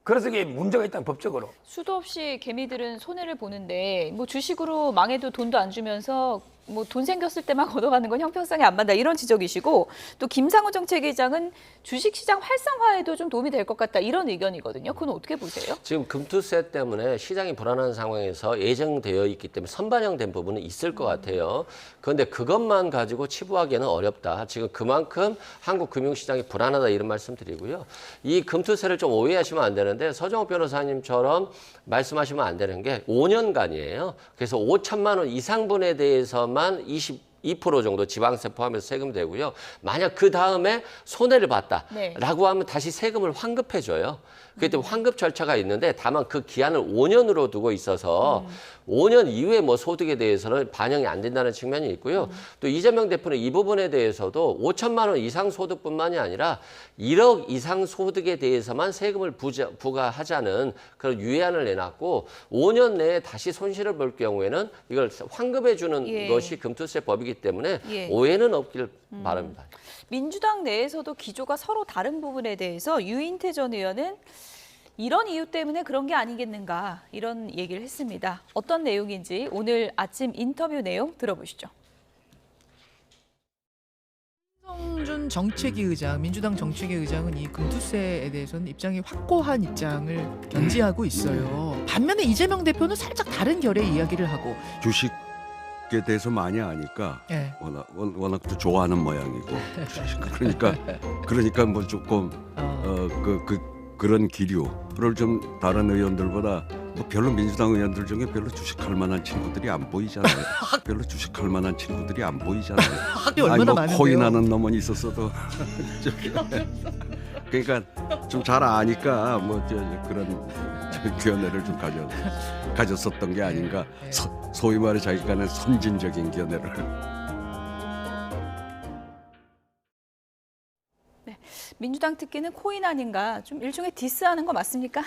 그래서 이게 문제가 있다는 법적으로. 수도 없이 개미들은 손해를 보는데 뭐 주식으로 망해도 돈도 안 주면서 뭐 돈 생겼을 때만 걷어가는 건 형평성이 안 맞다 이런 지적이시고 또 김상우 정책위장은 주식시장 활성화에도 좀 도움이 될 것 같다 이런 의견이거든요. 그건 어떻게 보세요? 지금 금투세 때문에 시장이 불안한 상황에서 예정되어 있기 때문에 선반영된 부분은 있을 것 같아요. 그런데 그것만 가지고 치부하기에는 어렵다. 지금 그만큼 한국 금융시장이 불안하다 이런 말씀 드리고요. 이 금투세를 좀 오해하시면 안 되는데 서정욱 변호사님처럼 말씀하시면 안 되는 게 5년간이에요. 그래서 5천만 원 이상분에 대해서만 22% 정도 지방세 포함해서 세금 되고요. 만약 그 다음에 손해를 봤다라고 하면 다시 세금을 환급해줘요. 그렇기 때문에 환급 절차가 있는데 다만 그 기한을 5년으로 두고 있어서 5년 이후에 뭐 소득에 대해서는 반영이 안 된다는 측면이 있고요. 또 이재명 대표는 이 부분에 대해서도 5천만 원 이상 소득뿐만이 아니라 1억 이상 소득에 대해서만 세금을 부과하자는 그런 유예안을 내놨고 5년 내에 다시 손실을 볼 경우에는 이걸 환급해 주는 것이 금투세법이기 때문에 오해는 없길 바랍니다. 민주당 내에서도 기조가 서로 다른 부분에 대해서 유인태 전 의원은 이런 이유 때문에 그런 게 아니겠는가 이런 얘기를 했습니다. 어떤 내용인지 오늘 아침 인터뷰 내용 들어보시죠. 한성준 정책위 의장, 민주당 정책위 의장은 이 금투세에 대해서는 입장이 확고한 입장을 견지하고 있어요. 반면에 이재명 대표는 살짝 다른 결의 이야기를 하고 주식에 대해서 많이 아니까 예. 워낙 또 좋아하는 모양이고 그러니까 뭐 조금 그런 기류를 좀 다른 의원들보다 뭐 별로 민주당 의원들 중에 별로 주식할 만한 친구들이 안 보이잖아요. 별로 주식할 만한 친구들이 안 보이잖아요. 얼마나 뭐 많은데요? 코인하는 놈은 있었어도 그러니까 좀 잘 아니까 뭐 그런 견해를 좀 가졌었던 게 아닌가. 소위 말해 자기간의 선진적인 견해를. 민주당 특기는 코인 아닌가 좀 일종의 디스하는 거 맞습니까?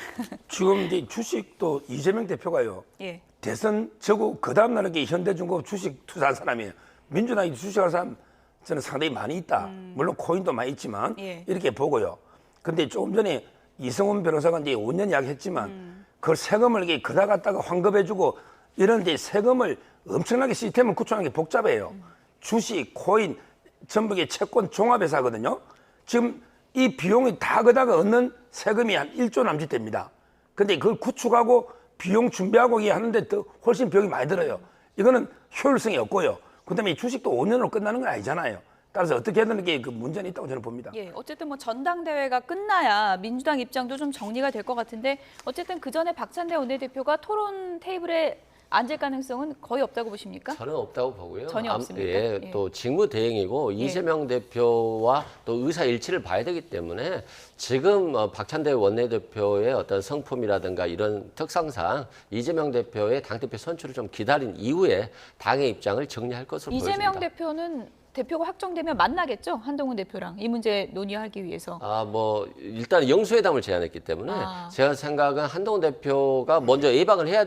지금 이제 주식도 이재명 대표가요. 예. 대선 저고 그 다음 날에 현대중공업 주식 투자한 사람이에요. 민주당이 주식하는 사람 저는 상당히 많이 있다. 물론 코인도 많이 있지만 이렇게 보고요. 근데 조금 전에 이성훈 변호사가 이제 5년 이야기했지만 그걸 세금을 이렇게 그다 갖다가 환급해주고 이런 이제 세금을 엄청나게 시스템을 구축하는 게 복잡해요. 주식, 코인, 전부 게 채권 종합해서 하거든요. 지금 이 비용이 다 그다가 얻는 세금이 한 1조 남짓 됩니다. 근데 그걸 구축하고 비용 준비하고 이게 하는데 더 훨씬 비용이 많이 들어요. 이거는 효율성이 없고요. 그다음에 이 주식도 5년으로 끝나는 건 아니잖아요. 따라서 어떻게 해야 되는 게 그 문제는 있다고 저는 봅니다. 예, 어쨌든 뭐 전당대회가 끝나야 민주당 입장도 좀 정리가 될 것 같은데 어쨌든 그 전에 박찬대 원내대표가 토론 테이블에 앉을 가능성은 거의 없다고 보십니까? 저는 없다고 보고요. 전혀 없습니까? 예, 또 직무대행이고 이재명 대표와 또 의사 일치를 봐야 되기 때문에 지금 박찬대 원내대표의 어떤 성품이라든가 이런 특성상 이재명 대표의 당대표 선출을 좀 기다린 이후에 당의 입장을 정리할 것으로 보여집니다. 이재명 대표는 대표가 확정되면 만나겠죠? 한동훈 대표랑 이 문제 논의하기 위해서. 뭐 일단 영수회담을 제안했기 때문에 제가 생각은 한동훈 대표가 먼저 예방을 해야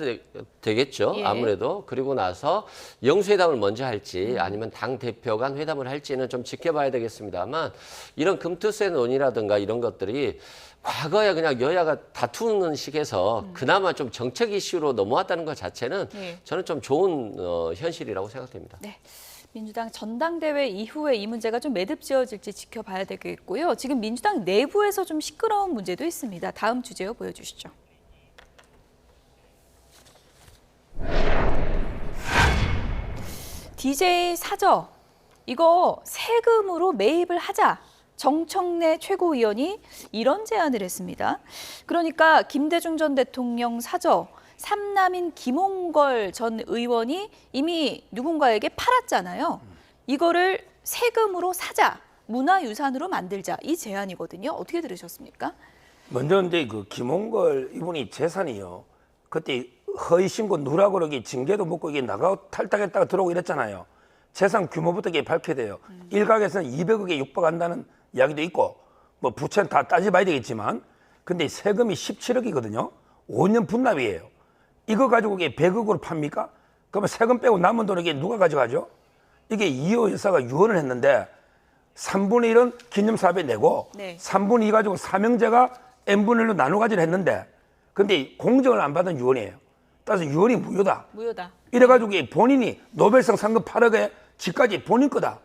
되겠죠. 예. 아무래도. 그리고 나서 영수회담을 먼저 할지 아니면 당 대표 간 회담을 할지는 좀 지켜봐야 되겠습니다만 이런 금투세 논의라든가 이런 것들이 과거에 그냥 여야가 다투는 식에서 그나마 좀 정책 이슈로 넘어왔다는 것 자체는 저는 좀 좋은 현실이라고 생각됩니다. 네. 민주당 전당대회 이후에 이 문제가 좀 매듭지어질지 지켜봐야 되겠고요. 지금 민주당 내부에서 좀 시끄러운 문제도 있습니다. 다음 주제요 보여주시죠. DJ 사저, 이거 세금으로 매입을 하자. 정청래 최고위원이 이런 제안을 했습니다. 그러니까 김대중 전 대통령 사저, 삼남인 김홍걸 전 의원이 이미 누군가에게 팔았잖아요. 이거를 세금으로 사자, 문화유산으로 만들자, 이 제안이거든요. 어떻게 들으셨습니까? 먼저 이제 그 김홍걸 이분이 재산이요. 그때 허위 신고 누락으로 그러기 징계도 묻고 이게 나가고 탈당했다가 들어오고 이랬잖아요. 재산 규모부터 이게 밝혀야 돼요. 일각에서는 200억에 육박한다는 이야기도 있고 뭐 부채는 다 따져봐야 되겠지만 근데 세금이 17억이거든요. 5년 분납이에요. 이거 가지고 이게 100억으로 팝니까? 그러면 세금 빼고 남은 돈 이게 누가 가져가죠? 이게 이호 여사가 유언을 했는데 3분의 1은 기념사업에 내고 3분의 2 가지고 삼형제가 n분의 1로 나눠 가지를 했는데 근데 공정을 안 받은 유언이에요. 따라서 유언이 무효다. 무효다. 이래가지고 본인이 노벨상 상금 8억에 집까지 본인 거다.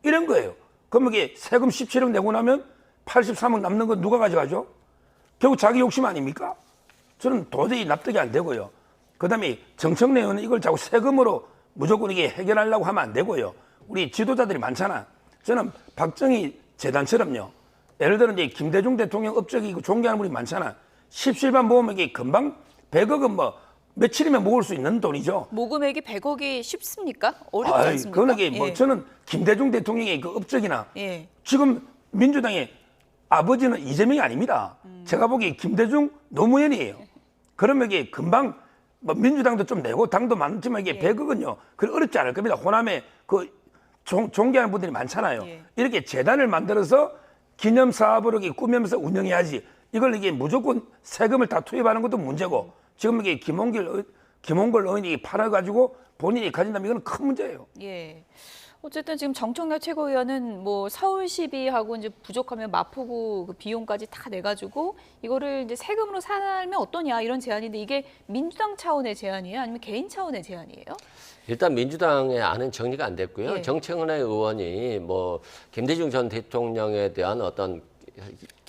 이런 거예요. 그러면 이게 세금 17억 내고 나면 83억 남는 건 누가 가져가죠? 결국 자기 욕심 아닙니까? 저는 도저히 납득이 안 되고요. 그다음에 정청래 의원은 이걸 자꾸 세금으로 무조건 이게 해결하려고 하면 안 되고요. 우리 지도자들이 많잖아. 저는 박정희 재단처럼요. 예를 들어 이제 김대중 대통령 업적이고 존경하는 분이 많잖아. 십실반 모으면 이게 금방 100억은 뭐 며칠이면 모을 수 있는 돈이죠. 모금액이 100억이 쉽습니까? 어렵지 않습니까? 그건 이게 뭐 저는 김대중 대통령의 그 업적이나 지금 민주당의 아버지는 이재명이 아닙니다. 제가 보기에 김대중 노무현이에요. 그러면 이게 금방 뭐 민주당도 좀 내고 당도 많지만 이게 100억은요. 그래 어렵지 않을 겁니다. 호남에 그 존경하는 분들이 많잖아요. 이렇게 재단을 만들어서 기념 사업으로 꾸면서 운영해야지. 이걸 이게 무조건 세금을 다 투입하는 것도 문제고 지금 이게 김홍걸 의원이 팔아가지고 본인이 가진다면 이건 큰 문제예요. 예. 어쨌든 지금 정청래 최고위원은 뭐 서울시비하고 이제 부족하면 마포구 그 비용까지 다 내가지고 이거를 이제 세금으로 살면 어떠냐 이런 제안인데 이게 민주당 차원의 제안이에요? 아니면 개인 차원의 제안이에요? 일단 민주당의 안은 정리가 안 됐고요. 정청래 의원이 뭐 김대중 전 대통령에 대한 어떤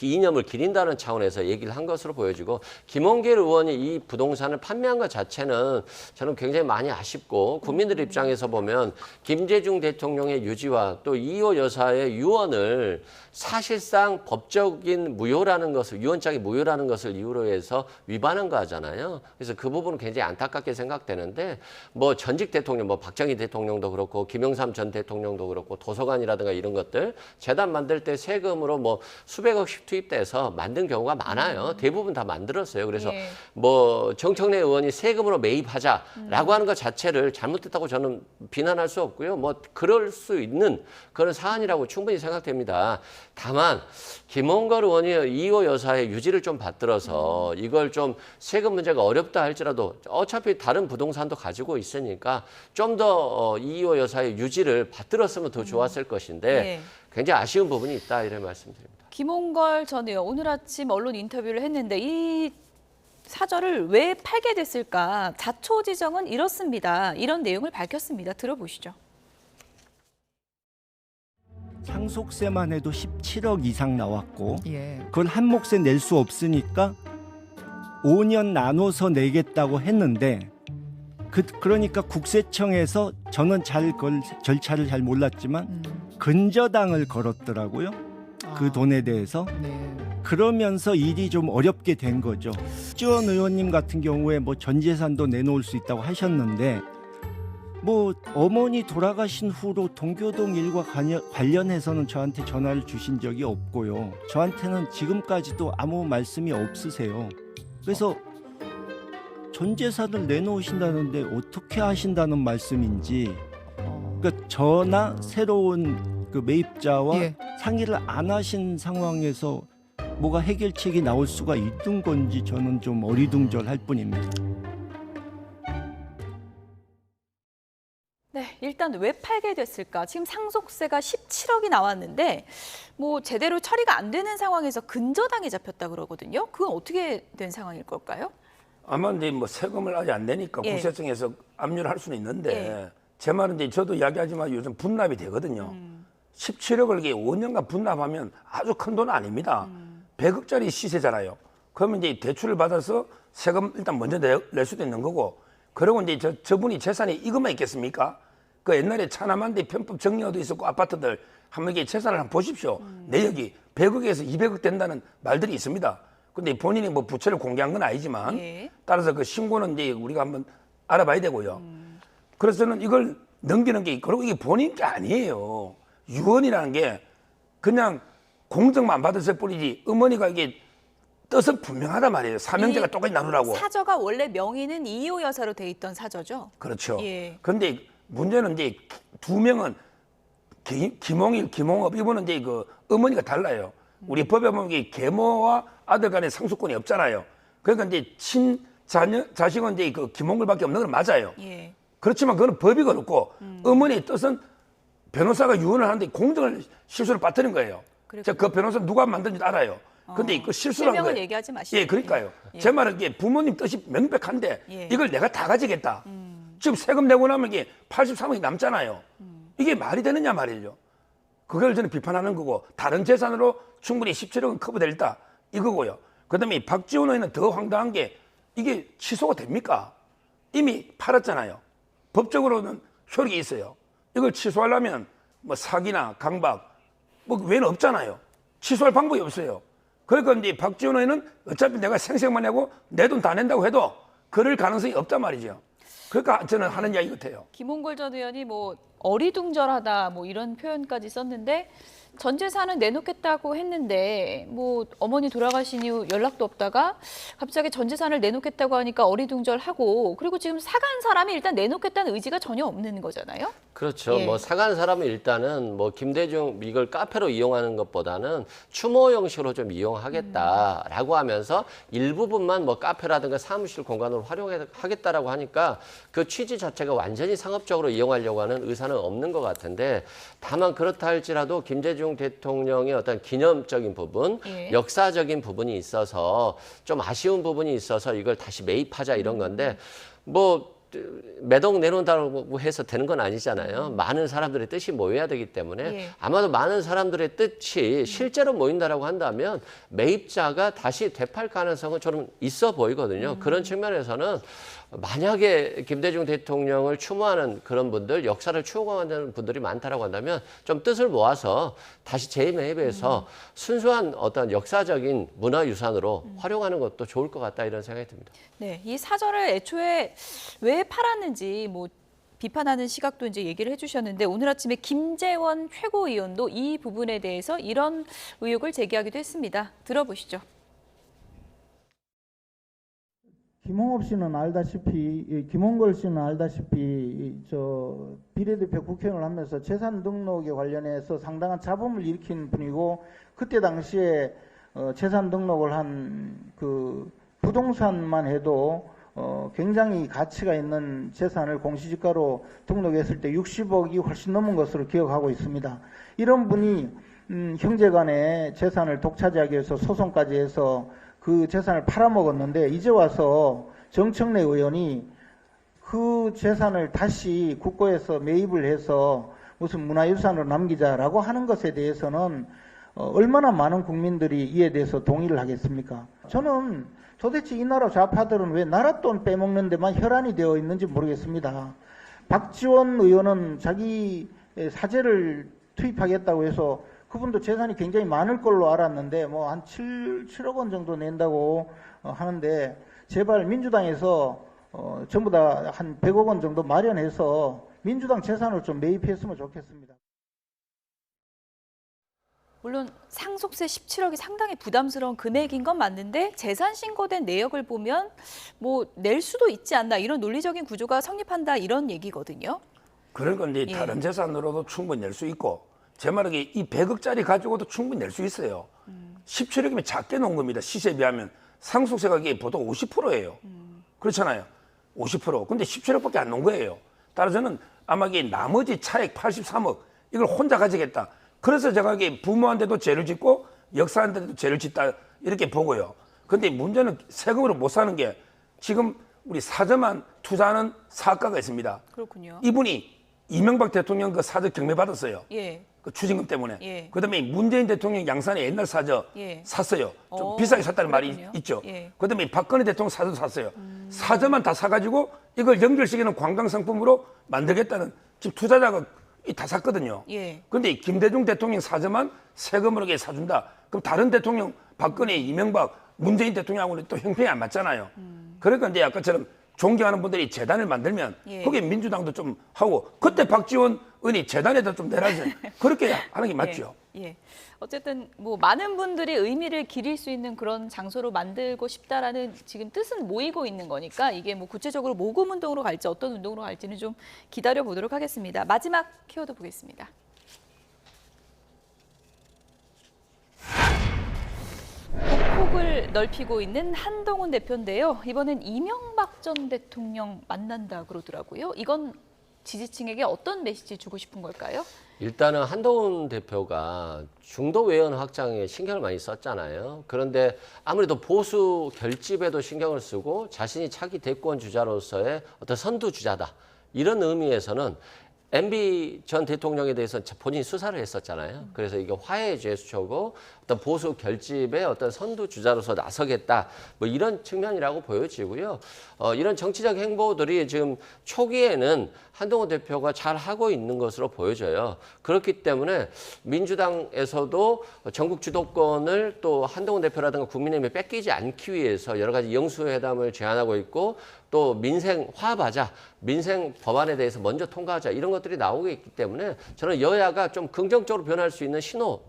이념을 기린다는 차원에서 얘기를 한 것으로 보여지고 김홍길 의원이 이 부동산을 판매한 것 자체는 저는 굉장히 많이 아쉽고 국민들 입장에서 보면 김대중 대통령의 유지와 또 이호 여사의 유언을 사실상 법적인 무효라는 것을 유언장이 무효라는 것을 이유로 해서 위반한 거잖아요. 그래서 그 부분은 굉장히 안타깝게 생각되는데 뭐 전직 대통령 뭐 박정희 대통령도 그렇고 김영삼 전 대통령도 그렇고 도서관이라든가 이런 것들 재단 만들 때 세금으로 뭐 수백억씩 투입돼서 만든 경우가 많아요. 대부분 다 만들었어요. 그래서 뭐 정청래 의원이 세금으로 매입하자라고 하는 것 자체를 잘못됐다고 저는 비난할 수 없고요. 뭐 그럴 수 있는 그런 사안이라고 충분히 생각됩니다. 다만 김홍걸 의원이 이호 여사의 유지를 좀 받들어서 이걸 좀 세금 문제가 어렵다 할지라도 어차피 다른 부동산도 가지고 있으니까 좀 더 이호 여사의 유지를 받들었으면 더 좋았을 것인데 굉장히 아쉬운 부분이 있다 이런 말씀드립니다. 김홍걸 전 의원 오늘 아침 언론 인터뷰를 했는데 이 사저를 왜 팔게 됐을까? 자초지정은 이렇습니다. 이런 내용을 밝혔습니다. 들어보시죠. 상속세만 해도 17억 이상 나왔고 그걸 한 몫에 낼 수 없으니까 5년 나눠서 내겠다고 했는데 그러니까 국세청에서 저는 그 절차를 잘 몰랐지만 근저당을 걸었더라고요. 그 돈에 대해서. 그러면서 일이 좀 어렵게 된 거죠. 박지원 의원님 같은 경우에 뭐 전 재산도 내놓을 수 있다고 하셨는데 뭐 어머니 돌아가신 후로 동교동 일과 관련해서는 저한테 전화를 주신 적이 없고요. 저한테는 지금까지도 아무 말씀이 없으세요. 그래서 전 재산을 내놓으신다는데 어떻게 하신다는 말씀인지, 그러니까 저나 새로운 그 매입자와 상의를 안 하신 상황에서 뭐가 해결책이 나올 수가 있는 건지 저는 좀 어리둥절할 뿐입니다. 네, 일단 왜 팔게 됐을까? 지금 상속세가 17억이 나왔는데 뭐 제대로 처리가 안 되는 상황에서 근저당이 잡혔다 그러거든요. 그건 어떻게 된 상황일 걸까요? 아마 이제 뭐 세금을 아직 안 내니까 국세청에서 압류를 할 수는 있는데 제 말은 이제 저도 이야기하지만 요즘 분납이 되거든요. 17억을 이게 5년간 분납하면 아주 큰 돈은 아닙니다. 100억짜리 시세잖아요. 그러면 이제 대출을 받아서 세금 일단 먼저 낼 수도 있는 거고, 그리고 이제 저분이 재산이 이것만 있겠습니까? 그 옛날에 차남한데 편법 정리화도 있었고 아파트들 한번 이게 재산을 한번 보십시오. 내역이 100억에서 200억 된다는 말들이 있습니다. 근데 본인이 뭐 부채를 공개한 건 아니지만 따라서 그 신고는 이제 우리가 한번 알아봐야 되고요. 그래서 저는 이걸 넘기는 게, 그리고 이게 본인 게 아니에요. 유언이라는 게 그냥 공정만 받았을 뿐이지 어머니가 이게 뜻은 분명하단 말이에요. 사명제가 똑같이 나누라고. 사저가 원래 명의는 이호 여사로 돼 있던 사저죠. 그렇죠. 그런데 문제는 이제 두 명은 김홍일, 김홍업, 이분은 이제 그 어머니가 달라요. 우리 법에 보면 이게 계모와 아들 간의 상속권이 없잖아요. 그러니까 이제 자식은 이제 그 김홍일밖에 없는 건 맞아요. 그렇지만 그건 법이 그렇고 어머니의 뜻은 변호사가 유언을 하는데 공정을 실수를 빠뜨린 거예요. 그 변호사 누가 만든지 알아요. 근데 그 실수라는 거예요. 실명을 얘기하지 마시고. 그러니까요. 제 말은 이게 부모님 뜻이 명백한데 이걸 내가 다 가지겠다. 지금 세금 내고 나면 이게 83억이 남잖아요. 이게 말이 되느냐 말이죠. 그걸 저는 비판하는 거고, 다른 재산으로 충분히 17억은 커버될다 이거고요. 그다음에 박지원 의원은 더 황당한 게 이게 취소가 됩니까? 이미 팔았잖아요. 법적으로는 효력이 있어요. 이걸 취소하려면 뭐 사기나 강박 뭐 외에는 없잖아요. 취소할 방법이 없어요. 그러니까 이제 박지원 의원은 어차피 내가 생색만 내고 내 돈 다 낸다고 해도 그럴 가능성이 없단 말이죠. 그러니까 저는 하는 이야기 같아요. 김홍걸 전 의원이 뭐 어리둥절하다 뭐 이런 표현까지 썼는데, 전 재산은 내놓겠다고 했는데 뭐 어머니 돌아가신 이후 연락도 없다가 갑자기 전 재산을 내놓겠다고 하니까 어리둥절하고, 그리고 지금 사간 사람이 일단 내놓겠다는 의지가 전혀 없는 거잖아요. 그렇죠. 뭐 사간 사람은 일단은 뭐 김대중 이걸 카페로 이용하는 것보다는 추모 형식으로 좀 이용하겠다라고 하면서 일부분만 뭐 카페라든가 사무실 공간으로 활용하겠다라고 하니까 그 취지 자체가 완전히 상업적으로 이용하려고 하는 의사는 없는 것 같은데, 다만 그렇다 할지라도 김대중 대통령의 어떤 기념적인 부분, 역사적인 부분이 있어서 좀 아쉬운 부분이 있어서 이걸 다시 매입하자 이런 건데, 뭐 매덕 내놓는다고 해서 되는 건 아니잖아요. 많은 사람들의 뜻이 모여야 되기 때문에 아마도 많은 사람들의 뜻이 실제로 모인다라고 한다면 매입자가 다시 되팔 가능성은 저는 있어 보이거든요. 그런 측면에서는 만약에 김대중 대통령을 추모하는 그런 분들, 역사를 추모하는 분들이 많다라고 한다면 좀 뜻을 모아서 다시 재매입해서 순수한 어떤 역사적인 문화유산으로 활용하는 것도 좋을 것 같다, 이런 생각이 듭니다. 네, 이 사저를 애초에 왜 팔았는지 뭐 비판하는 시각도 이제 얘기를 해주셨는데, 오늘 아침에 김재원 최고위원도 이 부분에 대해서 이런 의혹을 제기하기도 했습니다. 들어보시죠. 김홍업 씨는 알다시피, 김홍걸 씨는 알다시피 비례대표 국회의원을 하면서 재산 등록에 관련해서 상당한 잡음을 일으킨 분이고, 그때 당시에 재산 등록을 한 그 부동산만 해도 굉장히 가치가 있는 재산을 공시지가로 등록했을 때 60억이 훨씬 넘은 것으로 기억하고 있습니다. 이런 분이 형제간의 재산을 독차지하기 위해서 소송까지 해서 그 재산을 팔아먹었는데, 이제 와서 정청래 의원이 그 재산을 다시 국고에서 매입을 해서 무슨 문화유산으로 남기자라고 하는 것에 대해서는 얼마나 많은 국민들이 이에 대해서 동의를 하겠습니까? 저는 도대체 이 나라 좌파들은 왜 나라 돈 빼먹는 데만 혈안이 되어 있는지 모르겠습니다. 박지원 의원은 자기 사제를 투입하겠다고 해서 그분도 재산이 굉장히 많을 걸로 알았는데 뭐 한 7억 원 정도 낸다고 하는데 제발 민주당에서 전부 다 한 100억 원 정도 마련해서 민주당 재산을 좀 매입했으면 좋겠습니다. 물론 상속세 17억이 상당히 부담스러운 금액인 건 맞는데 재산 신고된 내역을 보면 뭐 낼 수도 있지 않나 이런 논리적인 구조가 성립한다 이런 얘기거든요. 그런 건 이제 다른 재산으로도 충분히 낼 수 있고 제 말은 이 100억짜리 가지고도 충분히 낼 수 있어요. 17억이면 작게 놓은 겁니다. 시세에 비하면 상속세가 이게 보통 50%예요. 그렇잖아요. 50%. 근데 17억밖에 안 놓은 거예요. 따라서는 아마 이게 나머지 차액 83억 이걸 혼자 가지겠다. 그래서 제가 이게 부모한테도 죄를 짓고 역사한테도 죄를 짓다 이렇게 보고요. 근데 문제는 세금으로 못 사는 게 지금 우리 사저만 투자하는 사업가가 있습니다. 그렇군요. 이분이 이명박 대통령 그 사저 경매 받았어요. 예. 그 추징금 때문에. 예. 그다음에 문재인 대통령 양산에 옛날 사저 예. 샀어요. 좀 비싸게 샀다는 그렇군요. 말이 있죠. 예. 그다음에 박근혜 대통령 사저 샀어요. 사저만 다 사가지고 이걸 연결시키는 관광 상품으로 만들겠다는 지금 투자자가 다 샀거든요. 예. 근데 김대중 대통령 사저만 세금으로 이렇게 사준다. 그럼 다른 대통령 박근혜, 이명박, 문재인 대통령하고는 또 형평이 안 맞잖아요. 그러니까 이제 아까처럼 존경하는 분들이 재단을 만들면 예. 거기에 민주당도 좀 하고 그때 박지원 의원이 재단에다 좀 내라서 그렇게 하는 게 맞죠. 예. 어쨌든 뭐 많은 분들이 의미를 기릴 수 있는 그런 장소로 만들고 싶다라는 지금 뜻은 모이고 있는 거니까 이게 뭐 구체적으로 모금 운동으로 갈지 어떤 운동으로 갈지는 좀 기다려 보도록 하겠습니다. 마지막 키워드 보겠습니다. 폭폭을 넓히고 있는 한동훈 대표인데요. 이번엔 이명박 전 대통령 만난다 그러더라고요. 이건 지지층에게 어떤 메시지 주고 싶은 걸까요? 일단은 한동훈 대표가 중도 외연 확장에 신경을 많이 썼잖아요. 그런데 아무래도 보수 결집에도 신경을 쓰고 자신이 차기 대권 주자로서의 어떤 선두 주자다. 이런 의미에서는 MB 전 대통령에 대해서 본인이 수사를 했었잖아요. 그래서 이게 화해의 제스처고 어떤 보수 결집의 어떤 선두 주자로서 나서겠다. 뭐 이런 측면이라고 보여지고요. 이런 정치적 행보들이 지금 초기에는 한동훈 대표가 잘 하고 있는 것으로 보여져요. 그렇기 때문에 민주당에서도 전국 주도권을 또 한동훈 대표라든가 국민의힘에 뺏기지 않기 위해서 여러 가지 영수회담을 제안하고 있고 또 민생 화합하자, 민생 법안에 대해서 먼저 통과하자 이런 것들이 나오고 있기 때문에 저는 여야가 좀 긍정적으로 변할 수 있는 신호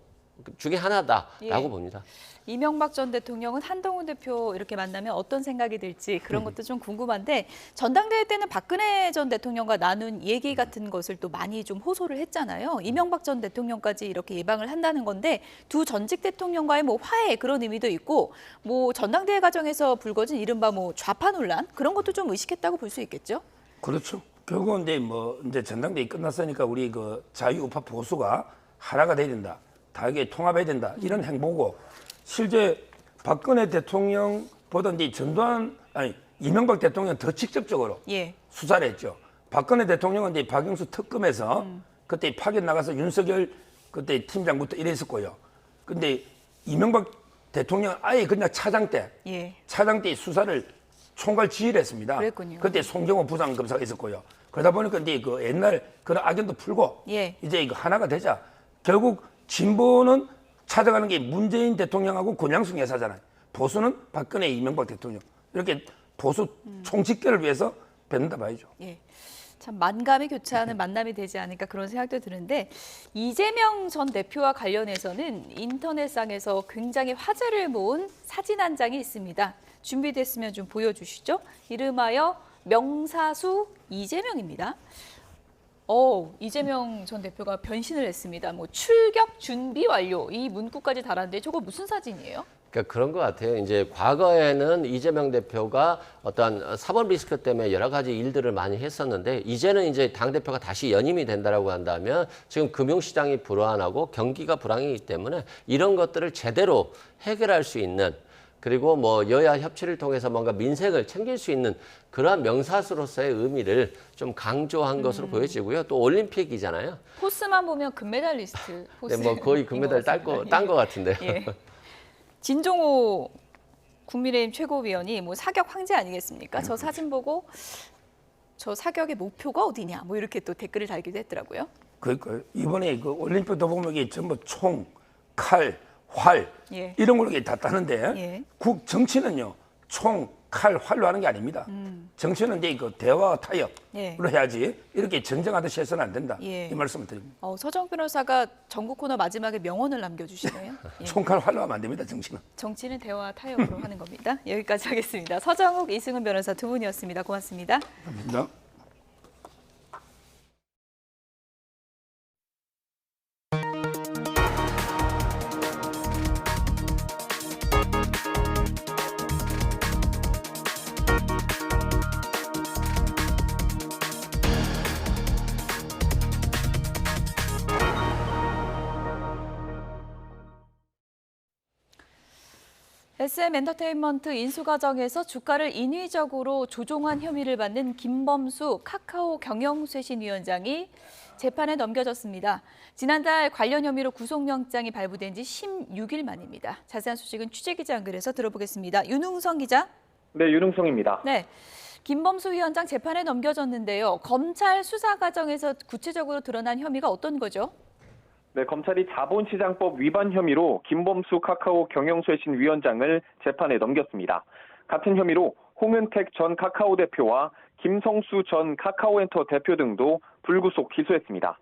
중에 하나다라고 봅니다. 이명박 전 대통령은 한동훈 대표 이렇게 만나면 어떤 생각이 들지 그런 것도 좀 궁금한데 전당대회 때는 박근혜 전 대통령과 나눈 얘기 같은 것을 또 많이 좀 호소를 했잖아요. 이명박 전 대통령까지 이렇게 예방을 한다는 건데 두 전직 대통령과의 뭐 화해 그런 의미도 있고 뭐 전당대회 과정에서 불거진 이른바 뭐 좌파 논란 그런 것도 좀 의식했다고 볼 수 있겠죠? 그렇죠. 결국은 이제 전당대회 끝났으니까 우리 그 자유우파 보수가 하나가 돼야 된다. 다르게 통합해야 된다. 이런 행보고 실제 박근혜 대통령보다 이제 이명박 대통령 더 직접적으로 수사를 했죠. 박근혜 대통령은 이제 박영수 특검에서 그때 파견 나가서 윤석열 그때 팀장부터 이랬었고요. 근데 이명박 대통령 아예 그냥 차장 때 수사를 총괄 지휘를 했습니다. 그랬군요. 그때 송경호 부장검사가 있었고요. 그러다 보니까 이제 그 옛날 그런 악연도 풀고 이제 이거 하나가 되자. 결국 진보는 찾아가는 게 문재인 대통령하고 권양숙 여사잖아요. 보수는 박근혜, 이명박 대통령. 이렇게 보수 총집계를 위해서 뵙는다 봐야죠. 예. 참 만감이 교차하는 만남이 되지 않을까 그런 생각도 드는데 이재명 전 대표와 관련해서는 인터넷상에서 굉장히 화제를 모은 사진 한 장이 있습니다. 준비됐으면 좀 보여주시죠. 이름하여 명사수 이재명입니다. 이재명 전 대표가 변신을 했습니다. 뭐 출격 준비 완료 이 문구까지 달았는데 저거 무슨 사진이에요? 그러니까 그런 것 같아요. 이제 과거에는 이재명 대표가 어떤 사법 리스크 때문에 여러 가지 일들을 많이 했었는데 이제는 이제 당 대표가 다시 연임이 된다라고 한다면 지금 금융시장이 불안하고 경기가 불황이기 때문에 이런 것들을 제대로 해결할 수 있는. 그리고 뭐 여야 협치를 통해서 뭔가 민생을 챙길 수 있는 그러한 명사수로서의 의미를 좀 강조한 것으로 보여지고요. 또 올림픽이잖아요. 포스만 보면 금메달리스트 포스. 네, 뭐 거의 금메달 딴 거 같은데요. 예. 진종호 국민의힘 최고위원이 뭐 사격 황제 아니겠습니까? 저 사진 보고 저 사격의 목표가 어디냐 뭐 이렇게 또 댓글을 달기도 했더라고요. 그러니까 이번에 그 올림픽도 보면 이게 전부 총, 칼, 활 예. 이런 걸로 다 따는데 예. 정치는요 총, 칼, 활로 하는 게 아닙니다. 정치는 이제 그 대화와 타협으로 예. 해야지 이렇게 전쟁하듯이 해서는 안 된다. 예. 이 말씀을 드립니다. 서정 변호사가 전국 코너 마지막에 명언을 남겨주시네요. 예. 총, 칼, 활로 하면 안 됩니다. 정치는. 정치는 대화 타협으로 하는 겁니다. 여기까지 하겠습니다. 서정욱, 이승훈 변호사 두 분이었습니다. 고맙습니다. 감사합니다. SM엔터테인먼트 인수 과정에서 주가를 인위적으로 조종한 혐의를 받는 김범수 카카오 경영쇄신위원장이 재판에 넘겨졌습니다. 지난달 관련 혐의로 구속영장이 발부된 지 16일 만입니다. 자세한 소식은 취재기자 연결해서 들어보겠습니다. 윤웅성 기자. 네, 윤웅성입니다. 네, 김범수 위원장 재판에 넘겨졌는데요. 검찰 수사 과정에서 구체적으로 드러난 혐의가 어떤 거죠? 네, 검찰이 자본시장법 위반 혐의로 김범수 카카오 경영쇄신위원장을 재판에 넘겼습니다. 같은 혐의로 홍은택 전 카카오 대표와 김성수 전 카카오엔터 대표 등도 불구속 기소했습니다.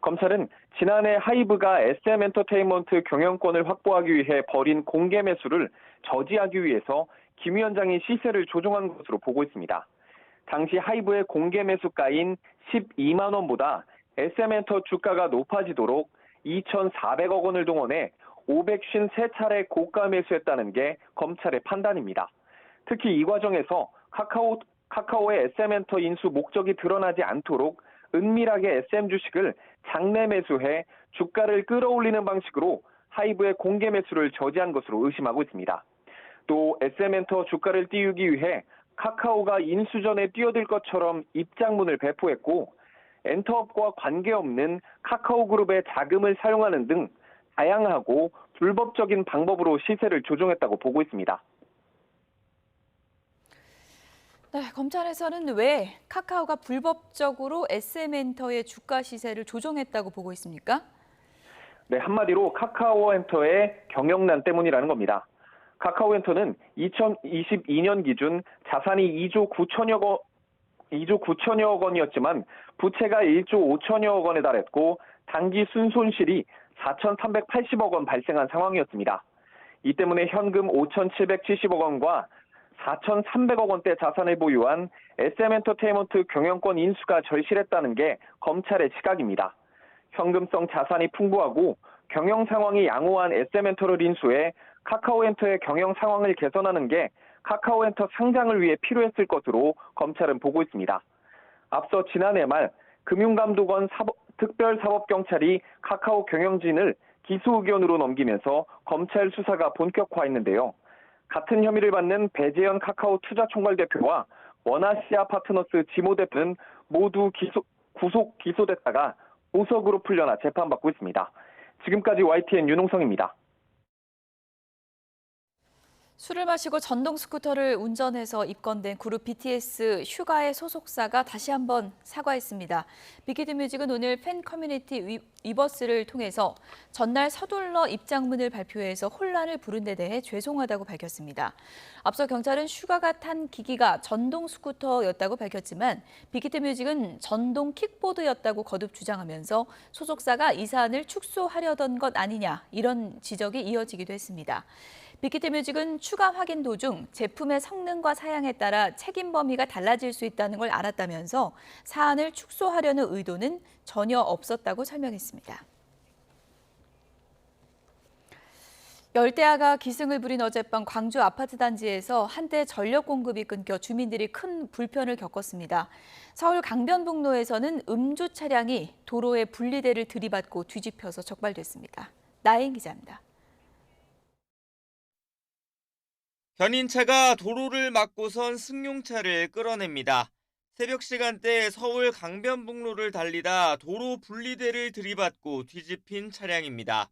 검찰은 지난해 하이브가 SM엔터테인먼트 경영권을 확보하기 위해 벌인 공개 매수를 저지하기 위해서 김 위원장이 시세를 조종한 것으로 보고 있습니다. 당시 하이브의 공개 매수가인 12만 원보다 SM엔터 주가가 높아지도록 2,400억 원을 동원해 553차례 고가 매수했다는 게 검찰의 판단입니다. 특히 이 과정에서 카카오의 SM엔터 인수 목적이 드러나지 않도록 은밀하게 SM 주식을 장내 매수해 주가를 끌어올리는 방식으로 하이브의 공개 매수를 저지한 것으로 의심하고 있습니다. 또 SM엔터 주가를 띄우기 위해 카카오가 인수 전에 뛰어들 것처럼 입장문을 배포했고 엔터업과 관계없는 카카오그룹의 자금을 사용하는 등 다양하고 불법적인 방법으로 시세를 조종했다고 보고 있습니다. 네, 검찰에서는 왜 카카오가 불법적으로 SM엔터의 주가 시세를 조종했다고 보고 있습니까? 네, 한마디로 카카오엔터의 경영난 때문이라는 겁니다. 카카오엔터는 2022년 기준 자산이 2조 9천여억 원이었지만 부채가 1조 5천여억 원에 달했고 당기 순손실이 4,380억 원 발생한 상황이었습니다. 이 때문에 현금 5,770억 원과 4,300억 원대 자산을 보유한 SM엔터테인먼트 경영권 인수가 절실했다는 게 검찰의 시각입니다. 현금성 자산이 풍부하고 경영 상황이 양호한 SM엔터를 인수해 카카오엔터의 경영 상황을 개선하는 게 카카오엔터 상장을 위해 필요했을 것으로 검찰은 보고 있습니다. 앞서 지난해 말 금융감독원 특별사법경찰이 카카오 경영진을 기소 의견으로 넘기면서 검찰 수사가 본격화했는데요. 같은 혐의를 받는 배재현 카카오 투자총괄 대표와 원아시아 파트너스 지모 대표는 모두 구속 기소됐다가 보석으로 풀려나 재판받고 있습니다. 지금까지 YTN 윤홍성입니다. 술을 마시고 전동 스쿠터를 운전해서 입건된 그룹 BTS 슈가의 소속사가 다시 한번 사과했습니다. 빅히트뮤직은 오늘 팬 커뮤니티 위버스를 통해서 전날 서둘러 입장문을 발표해서 혼란을 부른 데 대해 죄송하다고 밝혔습니다. 앞서 경찰은 슈가가 탄 기기가 전동 스쿠터였다고 밝혔지만 빅히트뮤직은 전동 킥보드였다고 거듭 주장하면서 소속사가 이 사안을 축소하려던 것 아니냐 이런 지적이 이어지기도 했습니다. 빅히트뮤직은 추가 확인 도중 제품의 성능과 사양에 따라 책임 범위가 달라질 수 있다는 걸 알았다면서 사안을 축소하려는 의도는 전혀 없었다고 설명했습니다. 열대야가 기승을 부린 어젯밤 광주 아파트 단지에서 한때 전력 공급이 끊겨 주민들이 큰 불편을 겪었습니다. 서울 강변북로에서는 음주 차량이 도로의 분리대를 들이받고 뒤집혀서 적발됐습니다. 나인 기자입니다. 견인차가 도로를 막고선 승용차를 끌어냅니다. 새벽 시간대 서울 강변북로를 달리다 도로 분리대를 들이받고 뒤집힌 차량입니다.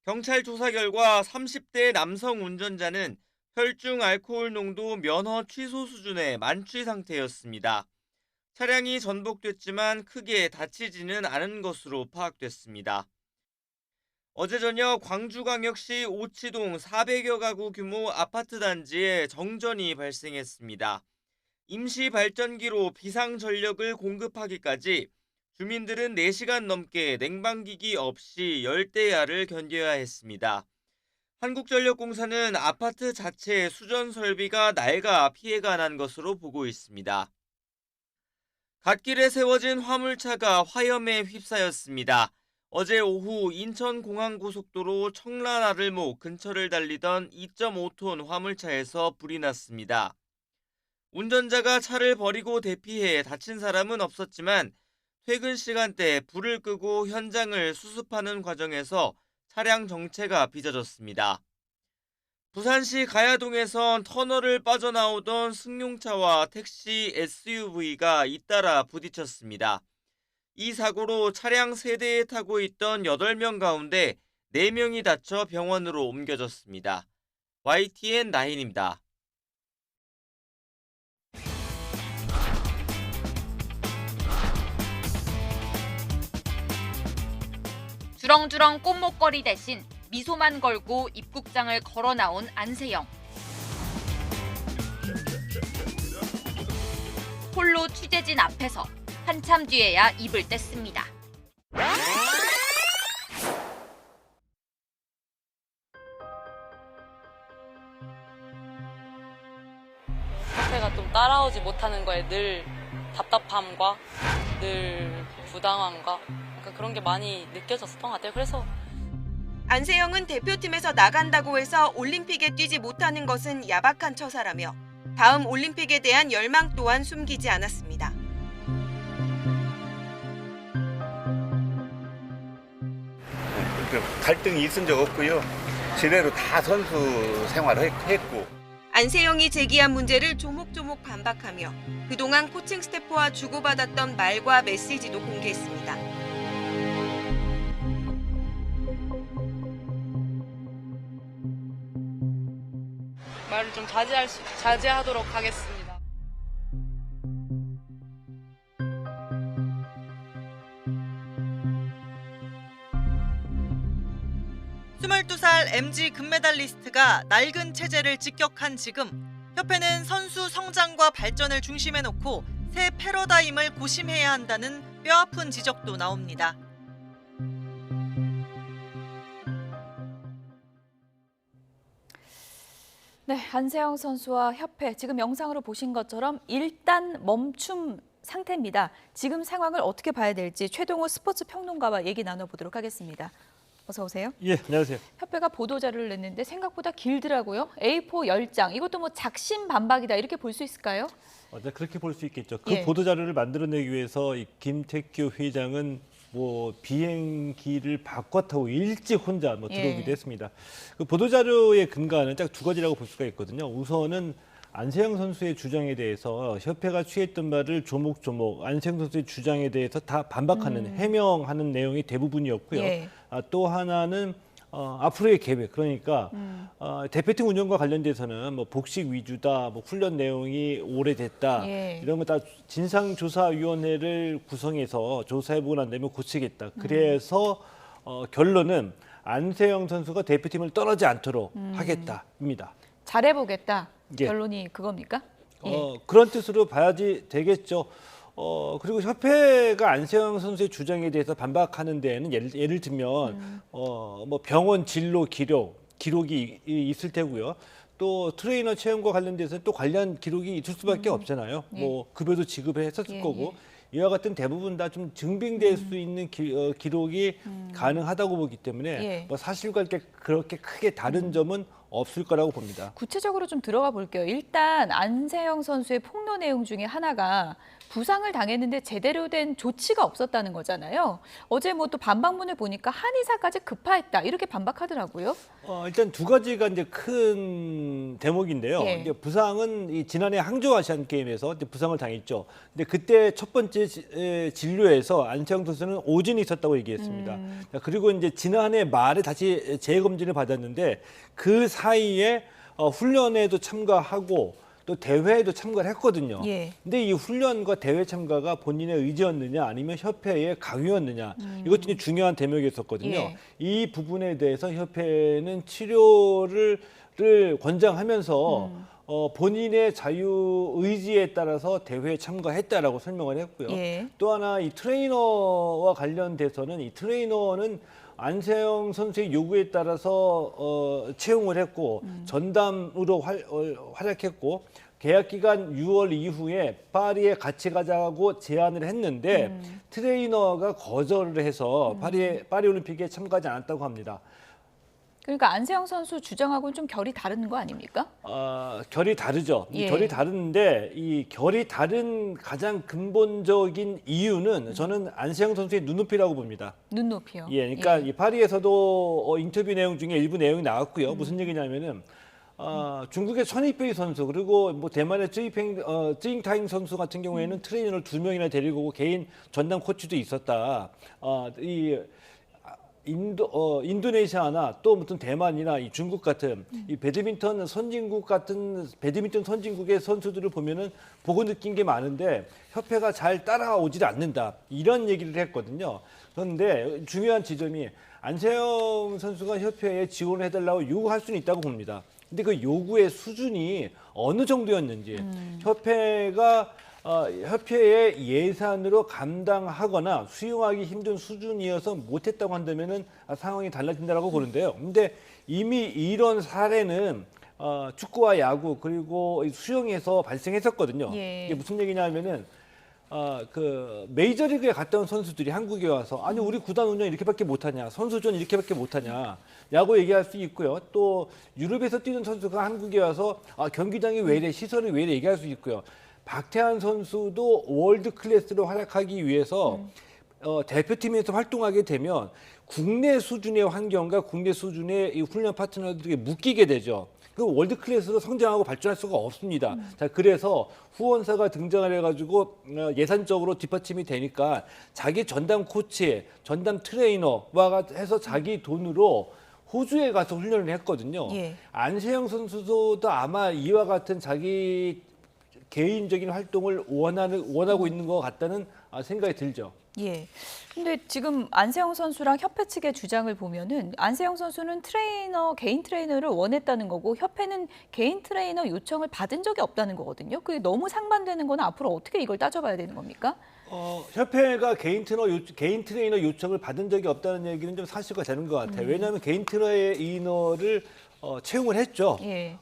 경찰 조사 결과 30대 남성 운전자는 혈중 알코올 농도 면허 취소 수준의 만취 상태였습니다. 차량이 전복됐지만 크게 다치지는 않은 것으로 파악됐습니다. 어제 저녁 광주광역시 오치동 400여 가구 규모 아파트 단지에 정전이 발생했습니다. 임시 발전기로 비상전력을 공급하기까지 주민들은 4시간 넘게 냉방기기 없이 열대야를 견뎌야 했습니다. 한국전력공사는 아파트 자체 수전 설비가 낡아 피해가 난 것으로 보고 있습니다. 갓길에 세워진 화물차가 화염에 휩싸였습니다. 어제 오후 인천공항고속도로 청라나들목 근처를 달리던 2.5톤 화물차에서 불이 났습니다. 운전자가 차를 버리고 대피해 다친 사람은 없었지만 퇴근 시간대 불을 끄고 현장을 수습하는 과정에서 차량 정체가 빚어졌습니다. 부산시 가야동에선 터널을 빠져나오던 승용차와 택시 SUV가 잇따라 부딪혔습니다. 이 사고로 차량 3대에 타고 있던 8명 가운데 4명이 다쳐 병원으로 옮겨졌습니다. YTN 9입니다. 주렁주렁 꽃목걸이 대신 미소만 걸고 입국장을 걸어 나온 안세영. 홀로 취재진 앞에서 한참 뒤에야 입을 뗐습니다. 협회가 좀 따라오지 못하는 거에 늘 답답함과 늘 부당함과 그런 게 많이 느껴졌었던 것 같아요. 그래서 안세영은 대표팀에서 나간다고 해서 올림픽에 뛰지 못하는 것은 야박한 처사라며 다음 올림픽에 대한 열망 또한 숨기지 않았습니다. 갈등이 있은 적 없고요. 제대로 다 선수 생활을 했고. 안세영이 제기한 문제를 조목조목 반박하며 그동안 코칭 스태프와 주고받았던 말과 메시지도 공개했습니다. 말을 좀 자제하도록 하겠습니다. (22살) MG 금메달리스트가 낡은 체제를 직격한 지금 협회는 선수 성장과 발전을 중심에 놓고 새 패러다임을 고심해야 한다는 뼈아픈 지적도 나옵니다. 네, 안세영 선수와 협회, 지금 영상으로 보신 것처럼 일단 멈춤 상태입니다. 지금 상황을 어떻게 봐야 될지 최동호 스포츠 평론가와 얘기 나눠보도록 하겠습니다. 어서 오세요. 예, 안녕하세요. 협회가 보도자료를 냈는데 생각보다 길더라고요. A4 10장, 이것도 뭐 작심반박이다 이렇게 볼 수 있을까요? 네, 그렇게 볼 수 있겠죠. 그 예. 보도자료를 만들어내기 위해서 이 김택규 회장은 뭐 비행기를 바꿔 타고 일찍 혼자 들어오기도 예. 했습니다. 그 보도자료의 근거는 딱 두 가지라고 볼 수가 있거든요. 우선은 안세영 선수의 주장에 대해서 협회가 취했던 말을 조목조목 안세영 선수의 주장에 대해서 다 반박하는 해명하는 내용이 대부분이었고요. 예. 또 하나는 앞으로의 계획, 그러니까 대표팀 운영과 관련돼서는 뭐 복식 위주다, 뭐 훈련 내용이 오래됐다, 예. 이런 거 다 진상조사위원회를 구성해서 조사해보고 난 다음에 고치겠다. 그래서 결론은 안세영 선수가 대표팀을 떠나지 않도록 하겠다입니다. 잘해보겠다. 예. 결론이 그겁니까? 예. 그런 뜻으로 봐야지 되겠죠. 그리고 협회가 안세영 선수의 주장에 대해서 반박하는 데에는 예를 들면 뭐 병원 진로 기록이 있을 테고요. 또 트레이너 채용과 관련돼서 또 관련 기록이 있을 수밖에 없잖아요. 예. 뭐 급여도 지급했었을 예, 거고. 이와 같은 대부분 다 좀 증빙될 수 있는 기록이 가능하다고 보기 때문에 예. 뭐 사실과 그렇게 크게 다른 점은 없을 거라고 봅니다. 구체적으로 좀 들어가 볼게요. 일단 안세영 선수의 폭로 내용 중에 하나가 부상을 당했는데 제대로 된 조치가 없었다는 거잖아요. 어제 뭐 또 반박문을 보니까 한의사까지 급파했다 이렇게 반박하더라고요. 일단 두 가지가 이제 큰 대목인데요. 예. 이제 부상은 이 지난해 항저우 아시안 게임에서 이제 부상을 당했죠. 근데 그때 첫 번째 진료에서 안세영 선수는 오진이 있었다고 얘기했습니다. 그리고 이제 지난해 말에 다시 재검진을 받았는데 그 사이에 훈련에도 참가하고 또 대회에도 참가를 했거든요. 예. 근데 이 훈련과 대회 참가가 본인의 의지였느냐 아니면 협회의 강요였느냐 이것도 이제 중요한 대목이었었거든요. 예. 이 부분에 대해서 협회는 치료를 권장하면서 본인의 자유 의지에 따라서 대회에 참가했다라고 설명을 했고요. 예. 또 하나 이 트레이너와 관련돼서는 이 트레이너는 안세영 선수의 요구에 따라서 채용을 했고 전담으로 활약했고 계약 기간 6월 이후에 파리에 같이 가자고 제안을 했는데 트레이너가 거절을 해서 파리 올림픽에 참가하지 않았다고 합니다. 그러니까 안세영 선수 주장하고는 좀 결이 다른 거 아닙니까? 결이 다르죠. 예. 결이 다른데 이 결이 다른 가장 근본적인 이유는 저는 안세영 선수의 눈높이라고 봅니다. 눈높이요. 예, 그러니까 이 파리에서도 인터뷰 내용 중에 일부 내용이 나왔고요. 무슨 얘기냐면은 중국의 천이페이 선수 그리고 뭐 대만의 쯔잉타잉 선수 같은 경우에는 트레이너를 2명이나 데리고 오고 개인 전담 코치도 있었다. 인도네시아나 또 무슨 대만이나 이 중국 같은 이 배드민턴 선진국의 선수들을 보면은 보고 느낀 게 많은데 협회가 잘 따라오질 않는다 이런 얘기를 했거든요. 그런데 중요한 지점이 안세영 선수가 협회에 지원을 해달라고 요구할 수는 있다고 봅니다. 근데 그 요구의 수준이 어느 정도였는지 협회의 예산으로 감당하거나 수용하기 힘든 수준이어서 못했다고 한다면은 상황이 달라진다라고 보는데요. 근데 이미 이런 사례는 축구와 야구 그리고 수영에서 발생했었거든요. 예. 이게 무슨 얘기냐면은 그 메이저리그에 갔다 온 선수들이 한국에 와서 아니 우리 구단 운영 이렇게밖에 못하냐 선수전 이렇게밖에 못하냐 라고 얘기할 수 있고요. 또 유럽에서 뛰는 선수가 한국에 와서 경기장이 왜 이래 시설이 왜 이래 얘기할 수 있고요. 박태환 선수도 월드 클래스로 활약하기 위해서 대표팀에서 활동하게 되면 국내 수준의 환경과 국내 수준의 이 훈련 파트너들에게 묶이게 되죠. 그 월드 클래스로 성장하고 발전할 수가 없습니다. 자, 그래서 후원사가 등장을 해가지고 예산적으로 뒷받침이 되니까 자기 전담 코치, 전담 트레이너와 해서 자기 돈으로 호주에 가서 훈련을 했거든요. 예. 안세영 선수도 아마 이와 같은 자기 개인적인 활동을 원하고 있는 것 같다는 생각이 들죠. 예. 근데 지금 안세영 선수랑 협회 측의 주장을 보면은 안세영 선수는 개인 트레이너를 원했다는 거고 협회는 개인 트레이너 요청을 받은 적이 없다는 거거든요. 그게 너무 상반되는 건 앞으로 어떻게 이걸 따져봐야 되는 겁니까? 협회가 개인 트레이너 요청을 받은 적이 없다는 얘기는 좀 사실과 다른 것 같아요. 왜냐하면 개인 트레이너를 채용을 했죠. 예.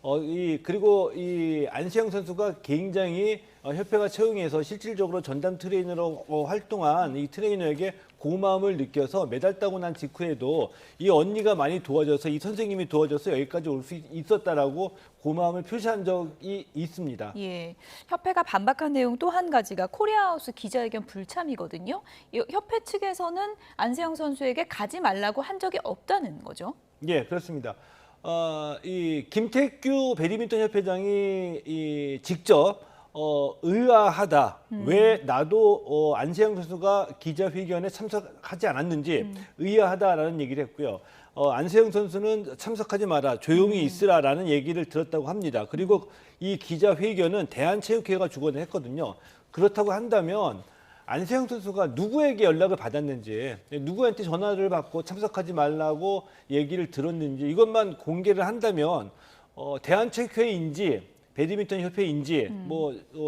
그리고 이 안세영 선수가 굉장히 협회가 채용해서 실질적으로 전담 트레이너로 활동한 이 트레이너에게 고마움을 느껴서 메달 따고 난 직후에도 이 언니가 많이 도와줘서 이 선생님이 도와줘서 여기까지 올 수 있었다라고 고마움을 표시한 적이 있습니다. 예. 협회가 반박한 내용 또 한 가지가 코리아하우스 기자회견 불참이거든요. 협회 측에서는 안세영 선수에게 가지 말라고 한 적이 없다는 거죠. 예, 그렇습니다. 이 김태규 배드민턴 협회장이 직접 의아하다. 왜 나도 안세영 선수가 기자회견에 참석하지 않았는지 의아하다라는 얘기를 했고요. 안세영 선수는 참석하지 마라. 조용히 있으라라는 얘기를 들었다고 합니다. 그리고 이 기자회견은 대한체육회가 주관을 했거든요. 그렇다고 한다면 안세영 선수가 누구에게 연락을 받았는지, 누구한테 전화를 받고 참석하지 말라고 얘기를 들었는지 이것만 공개를 한다면 대한체육회인지 배드민턴 협회인지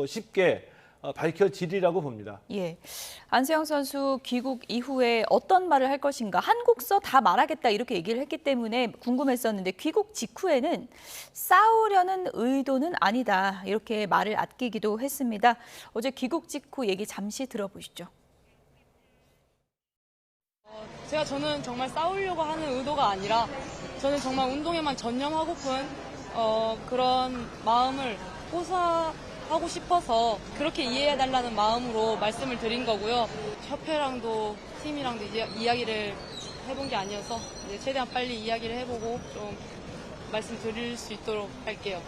쉽게 밝혀지리라고 봅니다. 예, 안세영 선수 귀국 이후에 어떤 말을 할 것인가 한국서 다 말하겠다 이렇게 얘기를 했기 때문에 궁금했었는데 귀국 직후에는 싸우려는 의도는 아니다 이렇게 말을 아끼기도 했습니다. 어제 귀국 직후 얘기 잠시 들어보시죠. 저는 정말 싸우려고 하는 의도가 아니라 저는 정말 운동에만 전념하고픈 그런 마음을 호소하고 싶어서 그렇게 이해해달라는 마음으로 말씀을 드린 거고요. 협회랑도 팀이랑도 이야기를 해본 게 아니어서 최대한 빨리 이야기를 해보고 좀 말씀드릴 수 있도록 할게요.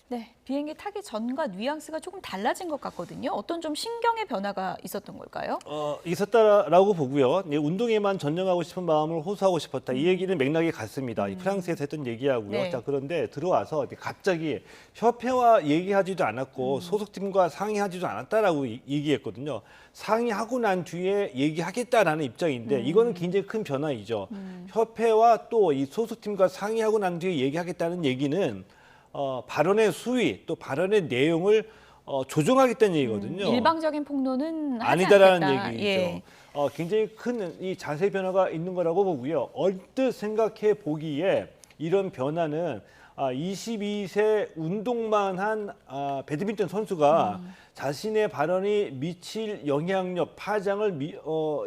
네, 비행기 타기 전과 뉘앙스가 조금 달라진 것 같거든요. 어떤 좀 신경의 변화가 있었던 걸까요? 있었다라고 보고요. 운동에만 전념하고 싶은 마음을 호소하고 싶었다. 이 얘기는 맥락이 같습니다. 이 프랑스에서 했던 얘기하고요. 네. 자, 그런데 들어와서 갑자기 협회와 얘기하지도 않았고 소속팀과 상의하지도 않았다라고 얘기했거든요. 상의하고 난 뒤에 얘기하겠다라는 입장인데 이거는 굉장히 큰 변화이죠. 협회와 또 이 소속팀과 상의하고 난 뒤에 얘기하겠다는 얘기는 발언의 수위 또 발언의 내용을 조정하겠다는 얘기거든요. 일방적인 폭로는 하지 아니다라는 않겠다. 얘기죠. 예. 굉장히 큰 이 자세 변화가 있는 거라고 보고요. 얼뜻 생각해 보기에 이런 변화는 22세 운동만 한 배드민턴 선수가 자신의 발언이 미칠 영향력, 파장을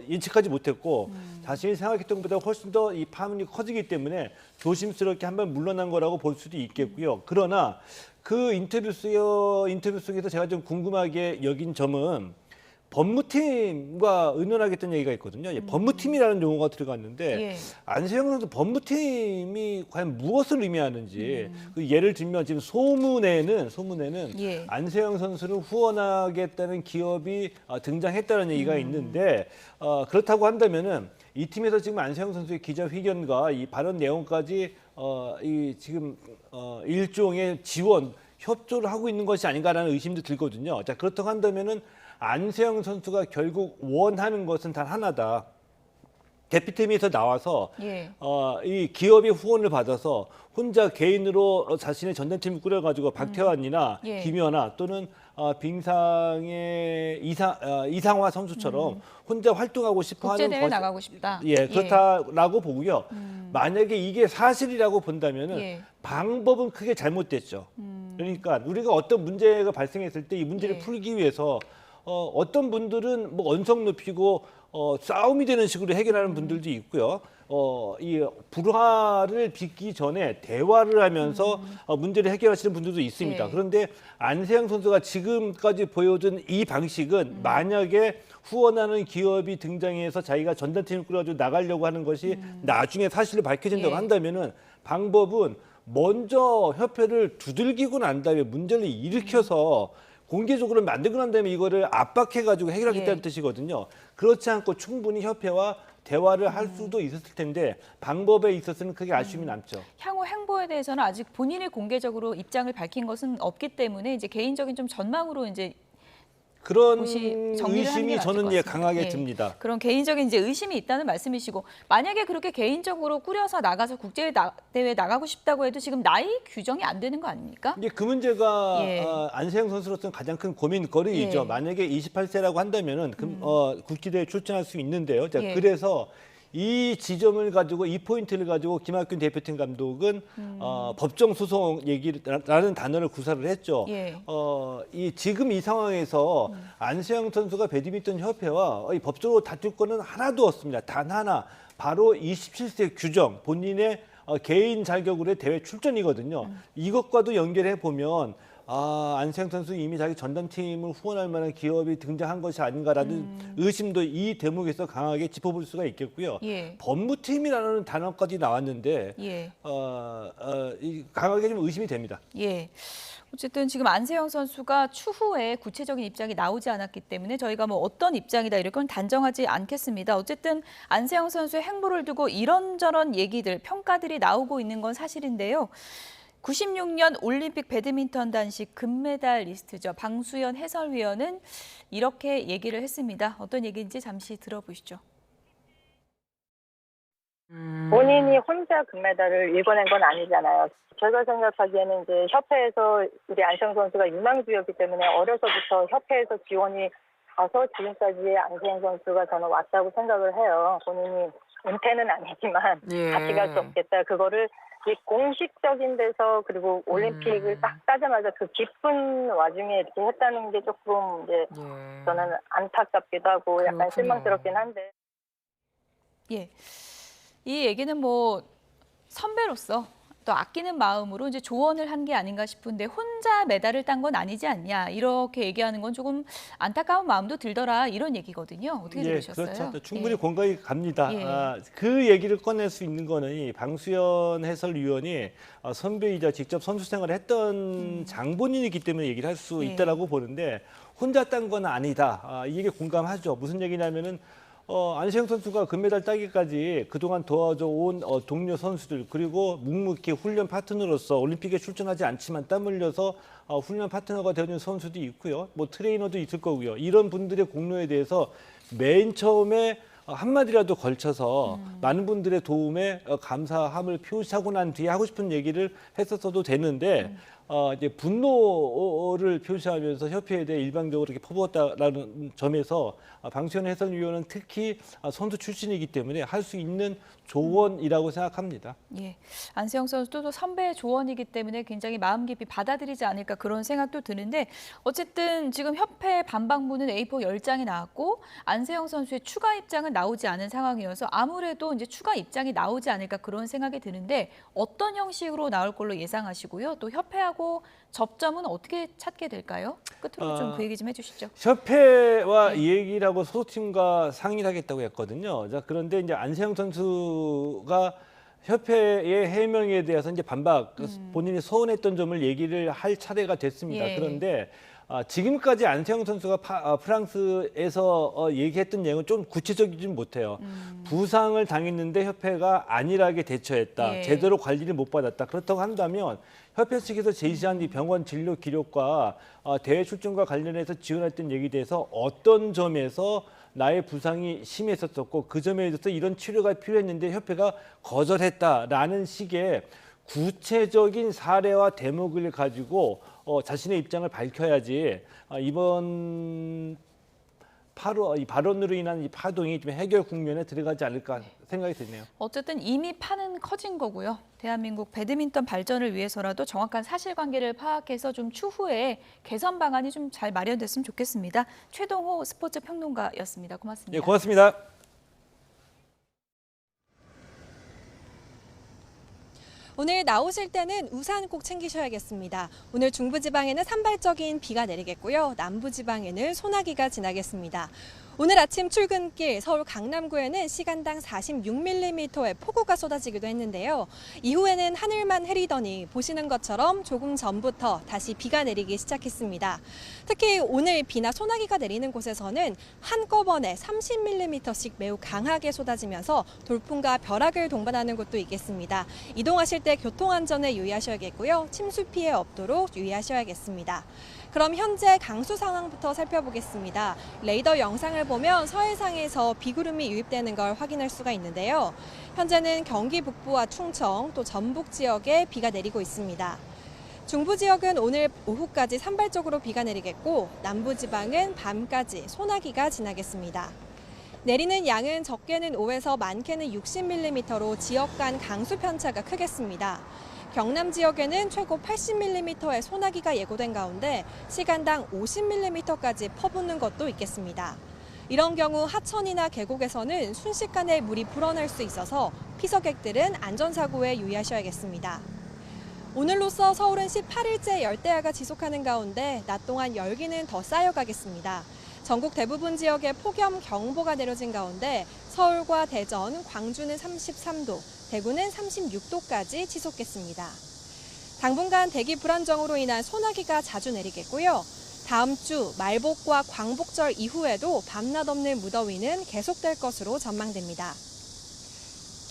예측하지 못했고 자신이 생각했던 것보다 훨씬 더 이 파문이 커지기 때문에 조심스럽게 한번 물러난 거라고 볼 수도 있겠고요. 그러나 그 인터뷰 속에서 제가 좀 궁금하게 여긴 점은 법무팀과 의논하겠다는 얘기가 있거든요. 법무팀이라는 용어가 들어갔는데 예. 안세영 선수 법무팀이 과연 무엇을 의미하는지 그 예를 들면 지금 소문에는 예. 안세영 선수를 후원하겠다는 기업이 등장했다는 얘기가 있는데 그렇다고 한다면은 이 팀에서 지금 안세영 선수의 기자회견과 이 발언 내용까지 이 지금 일종의 지원 협조를 하고 있는 것이 아닌가라는 의심도 들거든요. 자, 그렇다고 한다면은 안세영 선수가 결국 원하는 것은 단 하나다. 대표팀에서 나와서 예. 이 기업의 후원을 받아서 혼자 개인으로 자신의 전담팀을 꾸려가지고 박태환이나 예. 김연아 또는 빙상의 이상화 선수처럼 혼자 활동하고 싶어하는 국제대회 나가고 싶다. 예, 그렇다라고 보고요. 만약에 이게 사실이라고 본다면은 예. 방법은 크게 잘못됐죠. 그러니까 우리가 어떤 문제가 발생했을 때 이 문제를 예. 풀기 위해서 어떤 분들은 뭐 언성 높이고 싸움이 되는 식으로 해결하는 분들도 있고요. 이 불화를 빚기 전에 대화를 하면서 문제를 해결하시는 분들도 있습니다. 예. 그런데 안세영 선수가 지금까지 보여준 이 방식은 만약에 후원하는 기업이 등장해서 자기가 전담팀을 꾸려가지고 나가려고 하는 것이 나중에 사실로 밝혀진다고 예. 한다면은 방법은 먼저 협회를 두들기고 난 다음에 문제를 일으켜서 공개적으로 만들고 난 다음에 이거를 압박해가지고 해결하겠다는 예. 뜻이거든요. 그렇지 않고 충분히 협회와 대화를 할 수도 있었을 텐데 방법에 있어서는 크게 아쉬움이 남죠. 향후 행보에 대해서는 아직 본인이 공개적으로 입장을 밝힌 것은 없기 때문에 이제 개인적인 좀 전망으로 이제 그런 정리를 하는 게 의심이 맞을 저는 것 예, 같습니다. 강하게 예. 듭니다. 그런 개인적인 이제 의심이 있다는 말씀이시고 만약에 그렇게 개인적으로 꾸려서 나가서 국제대회 나가고 싶다고 해도 지금 나이 규정이 안 되는 거 아닙니까? 이제 그 문제가 예. 안세영 선수로서는 가장 큰 고민거리이죠. 예. 만약에 28세라고 한다면은 국제대회 출전할 수 있는데요. 자, 예. 그래서 이 지점을 가지고 이 포인트를 가지고 김학균 대표팀 감독은 법정 소송 얘기라는 단어를 구사를 했죠. 예. 지금 이 상황에서 안세영 선수가 배드민턴 협회와 이 법적으로 다툴 거는 하나도 없습니다. 단 하나, 바로 27세 규정, 본인의 개인 자격으로의 대회 출전이거든요. 이것과도 연결해 보면 안세영 선수 이미 자기 전담팀을 후원할 만한 기업이 등장한 것이 아닌가라는 의심도 이 대목에서 강하게 짚어볼 수가 있겠고요. 예. 법무팀이라는 단어까지 나왔는데 예. 강하게 좀 의심이 됩니다. 예. 어쨌든 지금 안세영 선수가 추후에 구체적인 입장이 나오지 않았기 때문에 저희가 뭐 어떤 입장이다 이런 건 단정하지 않겠습니다. 어쨌든 안세영 선수의 행보를 두고 이런저런 얘기들, 평가들이 나오고 있는 건 사실인데요. 96년 올림픽 배드민턴 단식 금메달리스트죠. 방수연 해설위원은 이렇게 얘기를 했습니다. 어떤 얘기인지 잠시 들어보시죠. 본인이 혼자 금메달을 일궈낸 건 아니잖아요. 제가 생각하기에는 이제 협회에서 우리 안세영 선수가 유망주였기 때문에 어려서부터 협회에서 지원이 가서 지금까지 안세영 선수가 저는 왔다고 생각을 해요. 본인이 은퇴는 아니지만 같이 갈 수 없겠다. 그거를 이 공식적인 데서 그리고 올림픽을 딱 따자마자 그 기쁜 와중에 이렇게 했다는 게 조금 이제 저는 안타깝기도 하고 약간 실망스럽긴 한데. 예. 이 얘기는 뭐 선배로서 또 아끼는 마음으로 이제 조언을 한 게 아닌가 싶은데 혼자 메달을 딴 건 아니지 않냐 이렇게 얘기하는 건 조금 안타까운 마음도 들더라 이런 얘기거든요. 어떻게 들으셨어요? 그렇죠. 충분히 공감이 갑니다. 예. 그 얘기를 꺼낼 수 있는 거는 이 방수현 해설위원이 선배이자 직접 선수 생활을 했던 장본인이기 때문에 얘기를 할 수 예. 있다라고 보는데 혼자 딴 건 아니다. 이 얘기 공감하죠. 무슨 얘기냐면은 안세영 선수가 금메달 따기까지 그동안 도와줘 온 동료 선수들 그리고 묵묵히 훈련 파트너로서 올림픽에 출전하지 않지만 땀 흘려서 훈련 파트너가 되는 선수도 있고요. 뭐 트레이너도 있을 거고요. 이런 분들의 공로에 대해서 맨 처음에 한마디라도 걸쳐서 많은 분들의 도움에 감사함을 표시하고 난 뒤에 하고 싶은 얘기를 했었어도 되는데 이제 분노를 표시하면서 협회에 대해 일방적으로 이렇게 퍼부었다라는 점에서 방수현 해설위원은 특히 선수 출신이기 때문에 할 수 있는 조언이라고 생각합니다. 예, 안세영 선수도 선배의 조언이기 때문에 굉장히 마음 깊이 받아들이지 않을까 그런 생각도 드는데 어쨌든 지금 협회 반박문은 A4 10장이 나왔고 안세영 선수의 추가 입장은 나오지 않은 상황이어서 아무래도 이제 추가 입장이 나오지 않을까 그런 생각이 드는데 어떤 형식으로 나올 걸로 예상하시고요. 또 협회하고 접점은 어떻게 찾게 될까요? 끝으로 좀 그 얘기 좀 해주시죠. 협회와 이 얘기를 하고 소속팀과 상의를 하겠다고 했거든요. 자, 그런데 이제 안세영 선수가 협회의 해명에 대해서 이제 반박, 본인이 서운했던 점을 얘기를 할 차례가 됐습니다. 예. 그런데 지금까지 안세영 선수가 프랑스에서 얘기했던 내용은 좀 구체적이지 못해요. 부상을 당했는데 협회가 안일하게 대처했다. 예. 제대로 관리를 못 받았다. 그렇다고 한다면 협회 측에서 제시한 이 병원 진료 기록과 대회 출전과 관련해서 지원했던 얘기에 대해서 어떤 점에서 나의 부상이 심했었고 그 점에 대해서 이런 치료가 필요했는데 협회가 거절했다라는 식의 구체적인 사례와 대목을 가지고 자신의 입장을 밝혀야지 이번 이 발언으로 인한 이 파동이 좀 해결 국면에 들어가지 않을까 생각이 드네요. 어쨌든 이미 판은 커진 거고요. 대한민국 배드민턴 발전을 위해서라도 정확한 사실관계를 파악해서 좀 추후에 개선 방안이 좀 잘 마련됐으면 좋겠습니다. 최동호 스포츠 평론가였습니다. 고맙습니다. 네, 고맙습니다. 오늘 나오실 때는 우산 꼭 챙기셔야겠습니다. 오늘 중부지방에는 산발적인 비가 내리겠고요. 남부지방에는 소나기가 지나겠습니다. 오늘 아침 출근길 서울 강남구에는 시간당 46mm의 폭우가 쏟아지기도 했는데요. 이후에는 하늘만 흐리더니 보시는 것처럼 조금 전부터 다시 비가 내리기 시작했습니다. 특히 오늘 비나 소나기가 내리는 곳에서는 한꺼번에 30mm씩 매우 강하게 쏟아지면서 돌풍과 벼락을 동반하는 곳도 있겠습니다. 이동하실 때 교통안전에 유의하셔야겠고요. 침수 피해 없도록 유의하셔야겠습니다. 그럼 현재 강수 상황부터 살펴보겠습니다. 레이더 영상을 보면 서해상에서 비구름이 유입되는 걸 확인할 수가 있는데요. 현재는 경기 북부와 충청 또 전북 지역에 비가 내리고 있습니다. 중부 지역은 오늘 오후까지 산발적으로 비가 내리겠고 남부 지방은 밤까지 소나기가 지나겠습니다. 내리는 양은 적게는 5에서 많게는 60mm로 지역 간 강수 편차가 크겠습니다. 경남 지역에는 최고 80mm의 소나기가 예고된 가운데 시간당 50mm까지 퍼붓는 것도 있겠습니다. 이런 경우 하천이나 계곡에서는 순식간에 물이 불어날 수 있어서 피서객들은 안전사고에 유의하셔야겠습니다. 오늘로써 서울은 18일째 열대야가 지속하는 가운데 낮 동안 열기는 더 쌓여가겠습니다. 전국 대부분 지역에 폭염경보가 내려진 가운데 서울과 대전, 광주는 33도, 대구는 36도까지 치솟겠습니다. 당분간 대기 불안정으로 인한 소나기가 자주 내리겠고요. 다음 주 말복과 광복절 이후에도 밤낮 없는 무더위는 계속될 것으로 전망됩니다.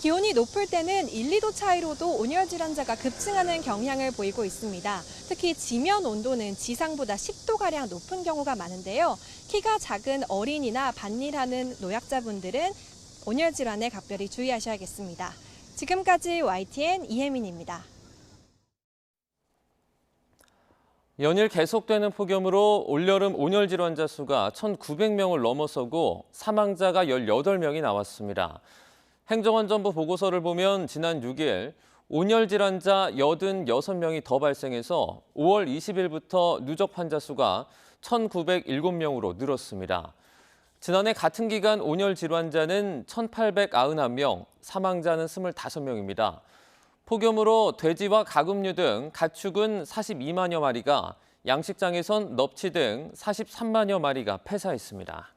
기온이 높을 때는 1, 2도 차이로도 온열 질환자가 급증하는 경향을 보이고 있습니다. 특히 지면 온도는 지상보다 10도가량 높은 경우가 많은데요. 키가 작은 어린이나 밭일하는 노약자분들은 온열 질환에 각별히 주의하셔야겠습니다. 지금까지 YTN 이혜민입니다. 연일 계속되는 폭염으로 올여름 온열 질환자 수가 1,900명을 넘어서고 사망자가 18명이 나왔습니다. 행정안전부 보고서를 보면 지난 6일 온열 질환자 86명이 더 발생해서 5월 20일부터 누적 환자 수가 1,907명으로 늘었습니다. 지난해 같은 기간 온열 질환자는 1,891명, 사망자는 25명입니다. 폭염으로 돼지와 가금류 등 가축은 42만여 마리가, 양식장에선 넙치 등 43만여 마리가 폐사했습니다.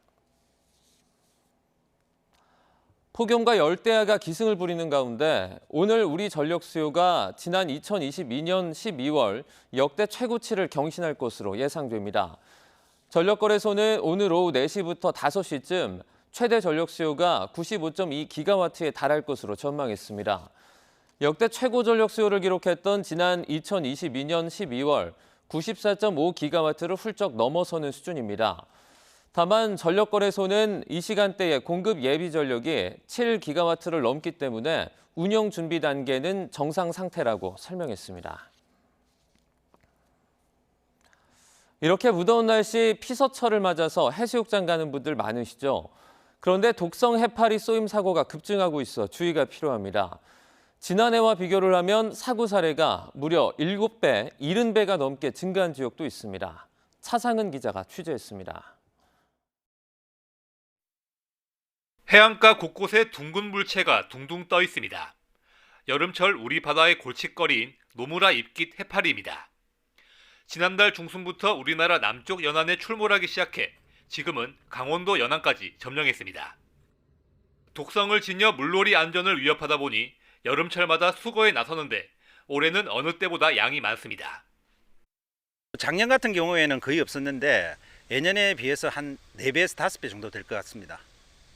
폭염과 열대야가 기승을 부리는 가운데 오늘 우리 전력 수요가 지난 2022년 12월 역대 최고치를 경신할 것으로 예상됩니다. 전력거래소는 오늘 오후 4시부터 5시쯤 최대 전력 수요가 95.2기가와트에 달할 것으로 전망했습니다. 역대 최고 전력 수요를 기록했던 지난 2022년 12월 94.5기가와트를 훌쩍 넘어서는 수준입니다. 다만 전력거래소는 이 시간대에 공급 예비 전력이 7기가와트를 넘기 때문에 운영 준비 단계는 정상 상태라고 설명했습니다. 이렇게 무더운 날씨 피서철을 맞아서 해수욕장 가는 분들 많으시죠? 그런데 독성 해파리 쏘임 사고가 급증하고 있어 주의가 필요합니다. 지난해와 비교를 하면 사고 사례가 무려 7배, 70배가 넘게 증가한 지역도 있습니다. 차상은 기자가 취재했습니다. 해안가 곳곳에 둥근 물체가 둥둥 떠 있습니다. 여름철 우리 바다의 골칫거리인 노무라 입깃 해파리입니다. 지난달 중순부터 우리나라 남쪽 연안에 출몰하기 시작해 지금은 강원도 연안까지 점령했습니다. 독성을 지녀 물놀이 안전을 위협하다 보니 여름철마다 수거에 나서는데 올해는 어느 때보다 양이 많습니다. 작년 같은 경우에는 거의 없었는데 예년에 비해서 한 4배에서 5배 정도 될 것 같습니다.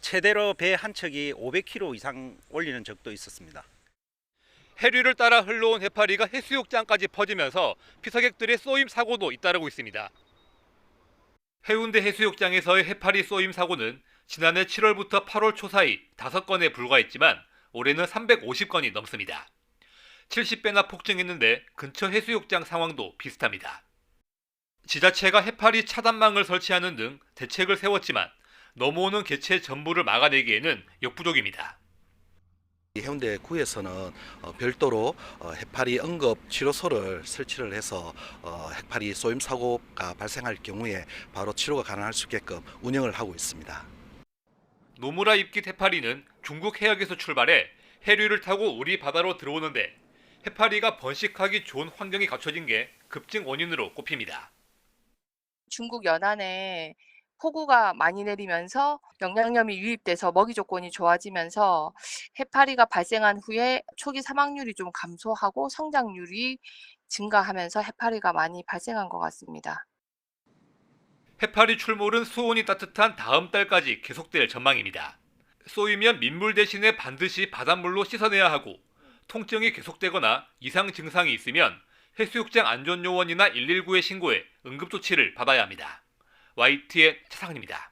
최대로 배 한 척이 500kg 이상 올리는 적도 있었습니다. 해류를 따라 흘러온 해파리가 해수욕장까지 퍼지면서 피서객들의 쏘임 사고도 잇따르고 있습니다. 해운대 해수욕장에서의 해파리 쏘임 사고는 지난해 7월부터 8월 초 사이 5건에 불과했지만 올해는 350건이 넘습니다. 70배나 폭증했는데 근처 해수욕장 상황도 비슷합니다. 지자체가 해파리 차단망을 설치하는 등 대책을 세웠지만 넘어오는 개체 전부를 막아내기에는 역부족입니다. 해운대 구에서는 별도로 해파리 응급 치료소를 설치를 해서 해파리 쏘임 사고가 발생할 경우에 바로 치료가 가능할 수 있게끔 운영을 하고 있습니다. 노무라 입깃 해파리는 중국 해역에서 출발해 해류를 타고 우리 바다로 들어오는데 해파리가 번식하기 좋은 환경이 갖춰진 게 급증 원인으로 꼽힙니다. 중국 연안에 폭우가 많이 내리면서 영양염이 유입돼서 먹이 조건이 좋아지면서 해파리가 발생한 후에 초기 사망률이 좀 감소하고 성장률이 증가하면서 해파리가 많이 발생한 것 같습니다. 해파리 출몰은 수온이 따뜻한 다음 달까지 계속될 전망입니다. 쏘이면 민물 대신에 반드시 바닷물로 씻어내야 하고 통증이 계속되거나 이상 증상이 있으면 해수욕장 안전요원이나 119에 신고해 응급조치를 받아야 합니다. YT의 차상입니다.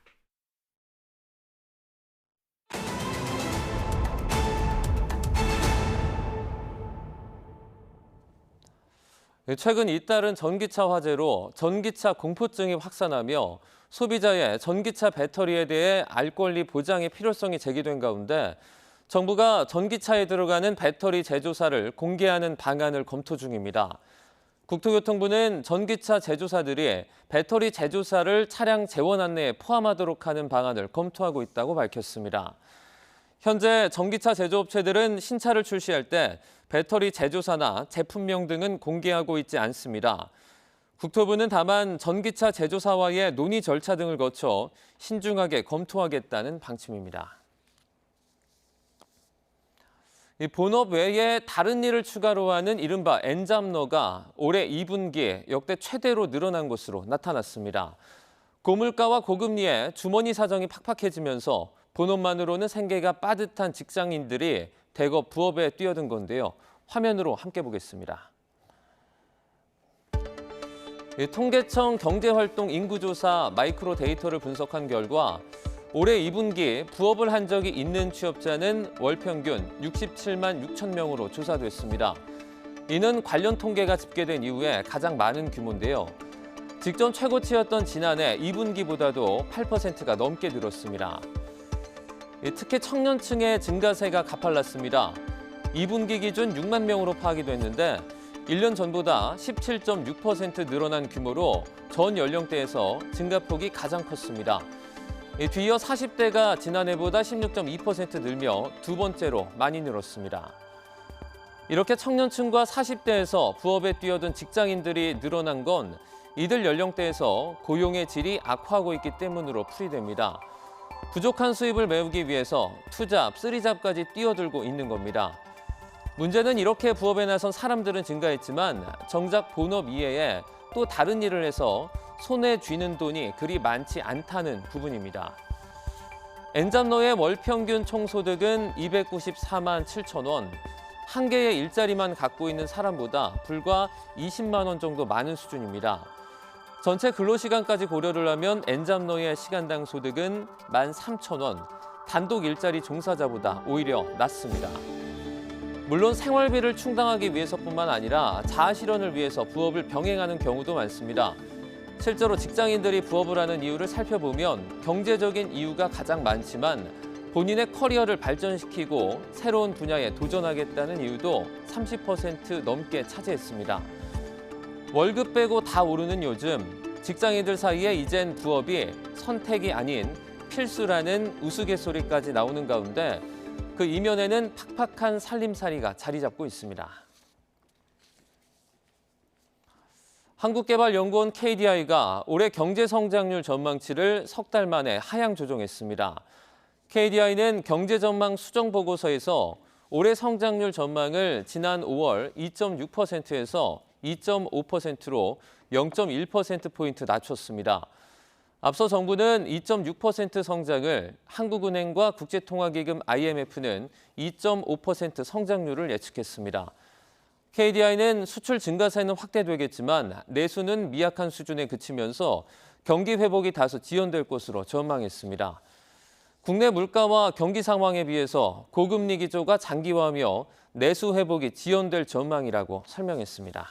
최근 잇따른 전기차 화재로 전기차 공포증이 확산하며 소비자의 전기차 배터리에 대해 알 권리 보장의 필요성이 제기된 가운데 정부가 전기차에 들어가는 배터리 제조사를 공개하는 방안을 검토 중입니다. 국토교통부는 전기차 제조사들이 배터리 제조사를 차량 재원 안내에 포함하도록 하는 방안을 검토하고 있다고 밝혔습니다. 현재 전기차 제조업체들은 신차를 출시할 때 배터리 제조사나 제품명 등은 공개하고 있지 않습니다. 국토부는 다만 전기차 제조사와의 논의 절차 등을 거쳐 신중하게 검토하겠다는 방침입니다. 본업 외에 다른 일을 추가로 하는 이른바 엔잡러가 올해 2분기에 역대 최대로 늘어난 것으로 나타났습니다. 고물가와 고금리에 주머니 사정이 팍팍해지면서 본업만으로는 생계가 빠듯한 직장인들이 대거 부업에 뛰어든 건데요. 화면으로 함께 보겠습니다. 통계청 경제활동 인구조사 마이크로 데이터를 분석한 결과 올해 2분기 부업을 한 적이 있는 취업자는 월 평균 67만 6천 명으로 조사됐습니다. 이는 관련 통계가 집계된 이후에 가장 많은 규모인데요. 직전 최고치였던 지난해 2분기보다도 8%가 넘게 늘었습니다. 특히 청년층의 증가세가 가팔랐습니다. 2분기 기준 6만 명으로 파악이 됐는데 1년 전보다 17.6% 늘어난 규모로 전 연령대에서 증가폭이 가장 컸습니다. 뒤이어 40대가 지난해보다 16.2% 늘며 두 번째로 많이 늘었습니다. 이렇게 청년층과 40대에서 부업에 뛰어든 직장인들이 늘어난 건 이들 연령대에서 고용의 질이 악화하고 있기 때문으로 풀이됩니다. 부족한 수입을 메우기 위해서 투잡, 쓰리잡까지 뛰어들고 있는 겁니다. 문제는 이렇게 부업에 나선 사람들은 증가했지만 정작 본업 이외에 또 다른 일을 해서 손에 쥐는 돈이 그리 많지 않다는 부분입니다. 엔잡러의 월 평균 총소득은 294만 7천 원, 한 개의 일자리만 갖고 있는 사람보다 불과 20만 원 정도 많은 수준입니다. 전체 근로시간까지 고려를 하면 엔잡러의 시간당 소득은 13,000원, 단독 일자리 종사자보다 오히려 낮습니다. 물론 생활비를 충당하기 위해서뿐만 아니라 자아실현을 위해서 부업을 병행하는 경우도 많습니다. 실제로 직장인들이 부업을 하는 이유를 살펴보면 경제적인 이유가 가장 많지만 본인의 커리어를 발전시키고 새로운 분야에 도전하겠다는 이유도 30% 넘게 차지했습니다. 월급 빼고 다 오르는 요즘 직장인들 사이에 이젠 부업이 선택이 아닌 필수라는 우스갯소리까지 나오는 가운데 그 이면에는 팍팍한 살림살이가 자리 잡고 있습니다. 한국개발연구원 KDI가 올해 경제성장률 전망치를 석 달 만에 하향 조정했습니다. KDI는 경제전망 수정보고서에서 올해 성장률 전망을 지난 5월 2.6%에서 2.5%로 0.1%포인트 낮췄습니다. 앞서 정부는 2.6% 성장을, 한국은행과 국제통화기금 IMF는 2.5% 성장률을 예측했습니다. KDI는 수출 증가세는 확대되겠지만 내수는 미약한 수준에 그치면서 경기 회복이 다소 지연될 것으로 전망했습니다. 국내 물가와 경기 상황에 비해서 고금리 기조가 장기화하며 내수 회복이 지연될 전망이라고 설명했습니다.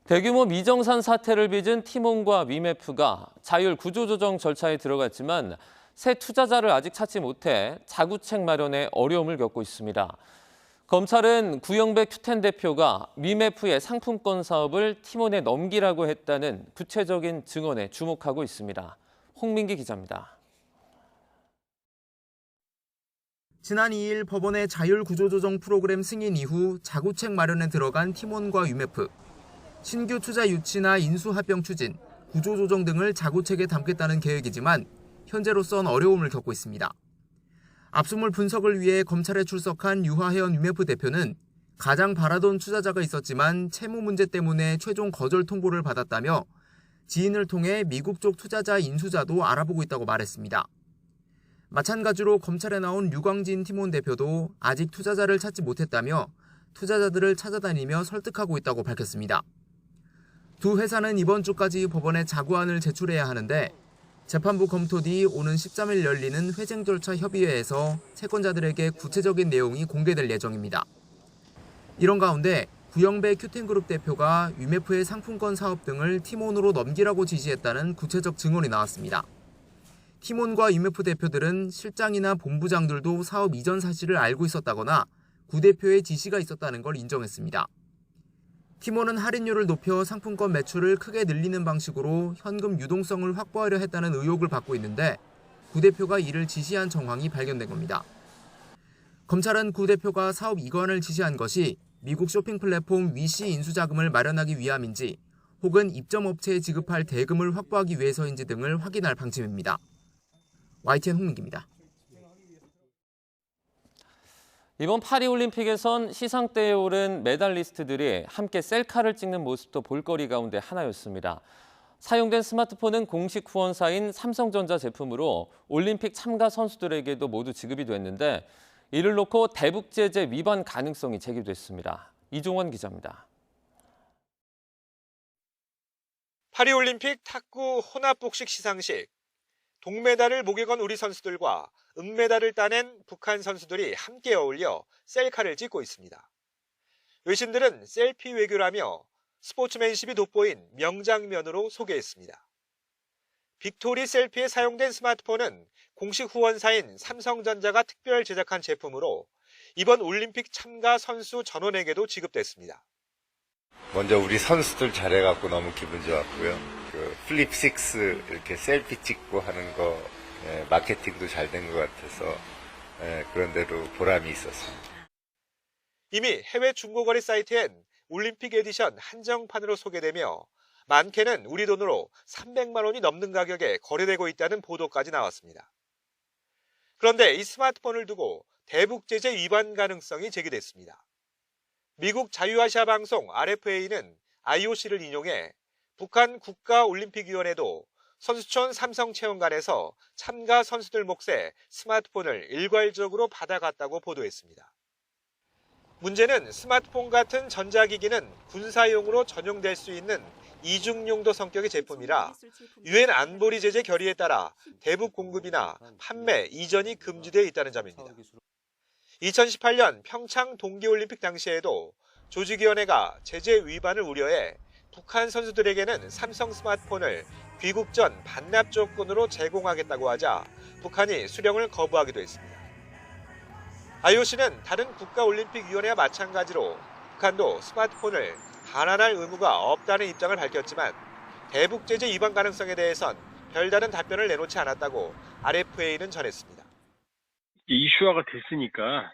대규모 미정산 사태를 빚은 티몬과 위메프가 자율 구조조정 절차에 들어갔지만 새 투자자를 아직 찾지 못해 자구책 마련에 어려움을 겪고 있습니다. 검찰은 구영배 큐텐 대표가 위메프의 상품권 사업을 티몬에 넘기라고 했다는 구체적인 증언에 주목하고 있습니다. 홍민기 기자입니다. 지난 2일 법원의 자율구조조정 프로그램 승인 이후 자구책 마련에 들어간 티몬과 위메프. 신규 투자 유치나 인수합병 추진, 구조조정 등을 자구책에 담겠다는 계획이지만 현재로선 어려움을 겪고 있습니다. 압수물 분석을 위해 검찰에 출석한 유하혜연 위메프 대표는 가장 바라던 투자자가 있었지만 채무 문제 때문에 최종 거절 통보를 받았다며 지인을 통해 미국 쪽 투자자 인수자도 알아보고 있다고 말했습니다. 마찬가지로 검찰에 나온 류광진 티몬 대표도 아직 투자자를 찾지 못했다며 투자자들을 찾아다니며 설득하고 있다고 밝혔습니다. 두 회사는 이번 주까지 법원에 자구안을 제출해야 하는데 재판부 검토 뒤 오는 13일 열리는 회쟁 절차 협의회에서 채권자들에게 구체적인 내용이 공개될 예정입니다. 이런 가운데 구영배 큐텐그룹 대표가 위메프의 상품권 사업 등을 티몬으로 넘기라고 지시했다는 구체적 증언이 나왔습니다. 티몬과 위메프 대표들은 실장이나 본부장들도 사업 이전 사실을 알고 있었다거나 구 대표의 지시가 있었다는 걸 인정했습니다. 티몬은 할인율을 높여 상품권 매출을 크게 늘리는 방식으로 현금 유동성을 확보하려 했다는 의혹을 받고 있는데 구 대표가 이를 지시한 정황이 발견된 겁니다. 검찰은 구 대표가 사업 이관을 지시한 것이 미국 쇼핑 플랫폼 위시 인수자금을 마련하기 위함인지 혹은 입점업체에 지급할 대금을 확보하기 위해서인지 등을 확인할 방침입니다. YTN 홍민기입니다. 이번 파리올림픽에선 시상대에 오른 메달리스트들이 함께 셀카를 찍는 모습도 볼거리 가운데 하나였습니다. 사용된 스마트폰은 공식 후원사인 삼성전자 제품으로 올림픽 참가 선수들에게도 모두 지급이 됐는데 이를 놓고 대북 제재 위반 가능성이 제기됐습니다. 이종원 기자입니다. 파리올림픽 탁구 혼합복식 시상식. 동메달을 목에 건 우리 선수들과 은메달을 따낸 북한 선수들이 함께 어울려 셀카를 찍고 있습니다. 외신들은 셀피 외교라며 스포츠맨십이 돋보인 명장면으로 소개했습니다. 빅토리 셀피에 사용된 스마트폰은 공식 후원사인 삼성전자가 특별 제작한 제품으로 이번 올림픽 참가 선수 전원에게도 지급됐습니다. 먼저 우리 선수들 잘해갖고 너무 기분 좋았고요. 그 플립 6 이렇게 셀피 찍고 하는 거 마케팅도 잘 된 것 같아서 그런 데도 보람이 있었습니다. 이미 해외 중고거래 사이트엔 올림픽 에디션 한정판으로 소개되며 많게는 우리 돈으로 300만 원이 넘는 가격에 거래되고 있다는 보도까지 나왔습니다. 그런데 이 스마트폰을 두고 대북 제재 위반 가능성이 제기됐습니다. 미국 자유아시아 방송 RFA는 IOC를 인용해 북한 국가올림픽위원회도 선수촌 삼성체험관에서 참가 선수들 몫의 스마트폰을 일괄적으로 받아갔다고 보도했습니다. 문제는 스마트폰 같은 전자기기는 군사용으로 전용될 수 있는 이중용도 성격의 제품이라 유엔 안보리 제재 결의에 따라 대북 공급이나 판매, 이전이 금지되어 있다는 점입니다. 2018년 평창 동계올림픽 당시에도 조직위원회가 제재 위반을 우려해 북한 선수들에게는 삼성 스마트폰을 귀국 전 반납 조건으로 제공하겠다고 하자 북한이 수령을 거부하기도 했습니다. IOC는 다른 국가올림픽위원회와 마찬가지로 북한도 스마트폰을 반환할 의무가 없다는 입장을 밝혔지만 대북 제재 위반 가능성에 대해선 별다른 답변을 내놓지 않았다고 RFA는 전했습니다. 이슈화가 됐으니까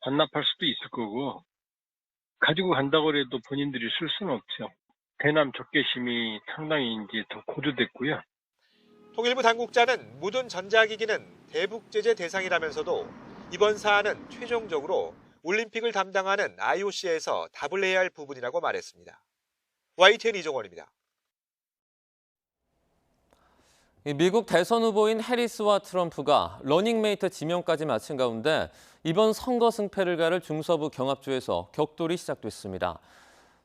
반납할 수도 있을 거고 가지고 간다고 해도 본인들이 쓸 수는 없죠. 대남 적개심이 상당히 이제 더 고조됐고요. 통일부 당국자는 모든 전자기기는 대북 제재 대상이라면서도 이번 사안은 최종적으로 올림픽을 담당하는 IOC에서 답을 내야 할 부분이라고 말했습니다. YTN 이종원입니다. 미국 대선 후보인 해리스와 트럼프가 러닝메이트 지명까지 마친 가운데 이번 선거 승패를 가를 중서부 경합주에서 격돌이 시작됐습니다.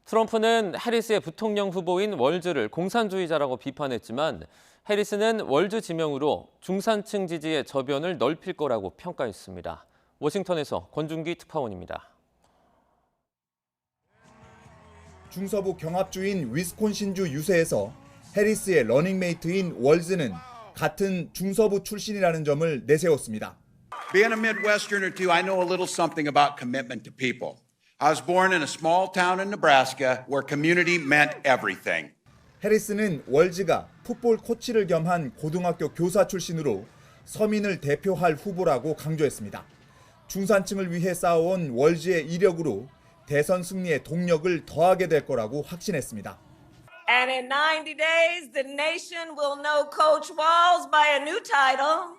트럼프는 해리스의 부통령 후보인 월즈를 공산주의자라고 비판했지만 해리스는 월즈 지명으로 중산층 지지의 저변을 넓힐 거라고 평가했습니다. 워싱턴에서 권준기 특파원입니다. 중서부 경합주인 위스콘신주 유세에서 해리스의 러닝메이트인 월즈는 같은 중서부 출신이라는 점을 내세웠습니다. Being a Midwesterner too, I know a little something about commitment to people. I was born in a small town in Nebraska where community meant everything. 해리스는 월즈가 풋볼 코치를 겸한 고등학교 교사 출신으로 서민을 대표할 후보라고 강조했습니다. 중산층을 위해 쌓아온 월즈의 이력으로 대선 승리에 동력을 더하게 될 거라고 확신했습니다. And in 90 days, the nation will know Coach Walz by a new title,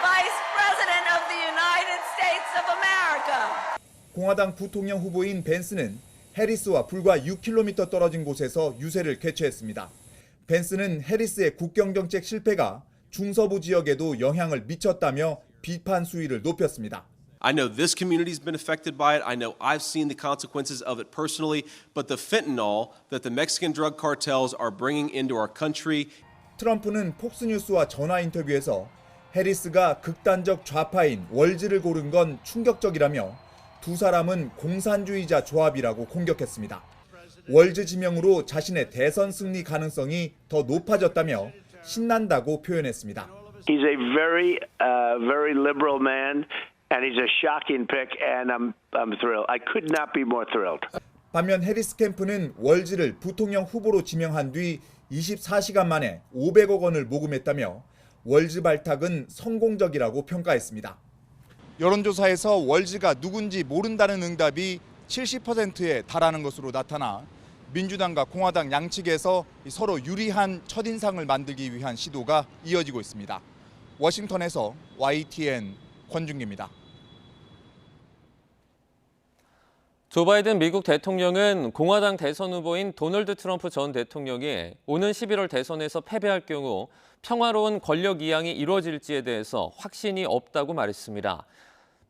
Vice President of the United States of America. 공화당 부통령 후보인 벤스는 해리스와 불과 6km 떨어진 곳에서 유세를 개최했습니다. 벤스는 해리스의 국경정책 실패가 중서부 지역에도 영향을 미쳤다며 비판 수위를 높였습니다. I know this community's been affected by it. I know I've seen the consequences of it personally. But the fentanyl that the Mexican drug cartels are bringing into our country. 트럼프는 폭스뉴스와 전화 인터뷰에서 해리스가 극단적 좌파인 월즈를 고른 건 충격적이라며 두 사람은 공산주의자 조합이라고 공격했습니다. 월즈 지명으로 자신의 대선 승리 가능성이 더 높아졌다며 신난다고 표현했습니다. He's a very liberal man. And he's a shocking pick, and I'm thrilled. I could not be more thrilled. 반면 해리스 캠프는 월즈를 부통령 후보로 지명한 뒤 24시간 만에 500억 원을 모금했다며 월즈 발탁은 성공적이라고 평가했습니다. 여론조사에서 월즈가 누군지 모른다는 응답이 70%에 달하는 것으로 나타나 민주당과 공화당 양측에서 서로 유리한 첫인상을 만들기 위한 시도가 이어지고 있습니다. 워싱턴에서 YTN 권준기입니다. 조 바이든 미국 대통령은 공화당 대선 후보인 도널드 트럼프 전 대통령이 오는 11월 대선에서 패배할 경우 평화로운 권력 이양이 이루어질지에 대해서 확신이 없다고 말했습니다.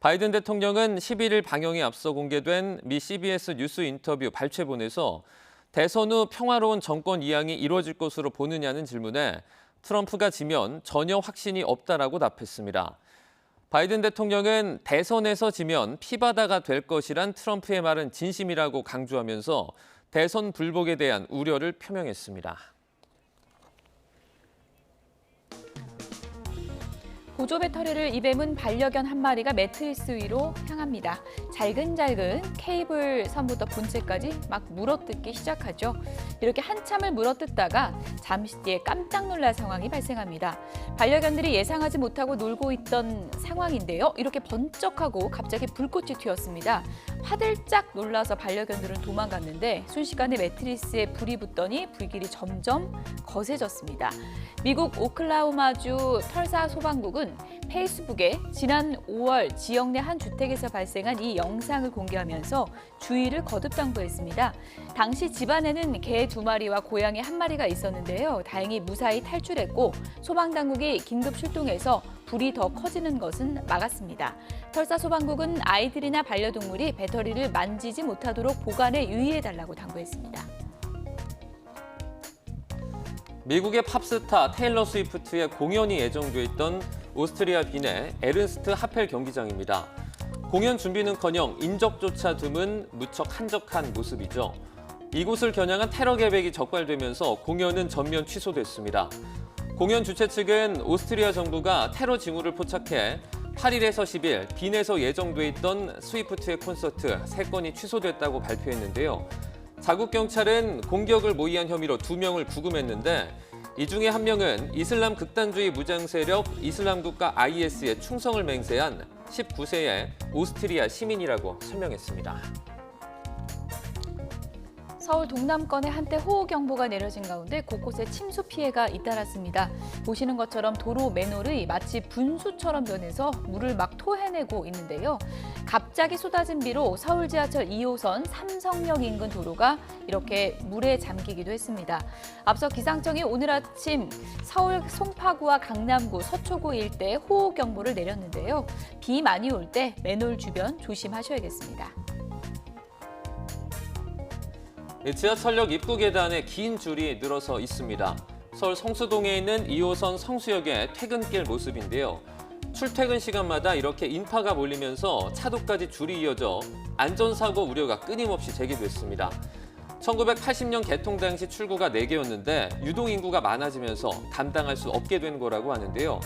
바이든 대통령은 11일 방영에 앞서 공개된 미 CBS 뉴스 인터뷰 발췌본에서 대선 후 평화로운 정권 이양이 이루어질 것으로 보느냐는 질문에 트럼프가 지면 전혀 확신이 없다라고 답했습니다. 바이든 대통령은 대선에서 지면 피바다가 될 것이란 트럼프의 말은 진심이라고 강조하면서 대선 불복에 대한 우려를 표명했습니다. 보조 배터리를 입에문 반려견 한 마리가 매트리스 위로 향합니다. 잘근잘근 케이블 선부터 본체까지 막 물어뜯기 시작하죠. 이렇게 한참을 물어뜯다가 잠시 뒤에 깜짝 놀랄 상황이 발생합니다. 반려견들이 예상하지 못하고 놀고 있던 상황인데요. 이렇게 번쩍하고 갑자기 불꽃이 튀었습니다. 화들짝 놀라서 반려견들은 도망갔는데 순식간에 매트리스에 불이 붙더니 불길이 점점 거세졌습니다. 미국 오클라호마주 털사 소방국은 페이스북에 지난 5월 지역 내 한 주택에서 발생한 이 영상을 공개하면서 주의를 거듭 당부했습니다. 당시 집안에는 개 2마리와 고양이 1마리가 있었는데요. 다행히 무사히 탈출했고 소방당국이 긴급 출동해서 불이 더 커지는 것은 막았습니다. 털사 소방국은 아이들이나 반려동물이 배터리를 만지지 못하도록 보관에 유의해달라고 당부했습니다. 미국의 팝스타 테일러 스위프트의 공연이 예정돼 있던 오스트리아 빈의 에른스트 하펠 경기장입니다. 공연 준비는커녕 인적조차 드문 무척 한적한 모습이죠. 이곳을 겨냥한 테러 계획이 적발되면서 공연은 전면 취소됐습니다. 공연 주최 측은 오스트리아 정부가 테러 징후를 포착해 8일에서 10일 빈에서 예정돼 있던 스위프트의 콘서트 3건이 취소됐다고 발표했는데요. 자국 경찰은 공격을 모의한 혐의로 2명을 구금했는데 이 중에 1명은 이슬람 극단주의 무장 세력 이슬람국가 IS에 충성을 맹세한 19세의 오스트리아 시민이라고 설명했습니다. 서울 동남권에 한때 호우경보가 내려진 가운데 곳곳에 침수 피해가 잇따랐습니다. 보시는 것처럼 도로 맨홀이 마치 분수처럼 변해서 물을 막 토해내고 있는데요. 갑자기 쏟아진 비로 서울 지하철 2호선 삼성역 인근 도로가 이렇게 물에 잠기기도 했습니다. 앞서 기상청이 오늘 아침 서울 송파구와 강남구, 서초구 일대에 호우경보를 내렸는데요. 비 많이 올 때 맨홀 주변 조심하셔야겠습니다. 지하철역 입구 계단에 긴 줄이 늘어서 있습니다. 서울 성수동에 있는 2호선 성수역의 퇴근길 모습인데요. 출퇴근 시간마다 이렇게 인파가 몰리면서 차도까지 줄이 이어져 안전사고 우려가 끊임없이 제기됐습니다. 1980년 개통 당시 출구가 4개였는데 유동인구가 많아지면서 감당할 수 없게 된 거라고 하는데요.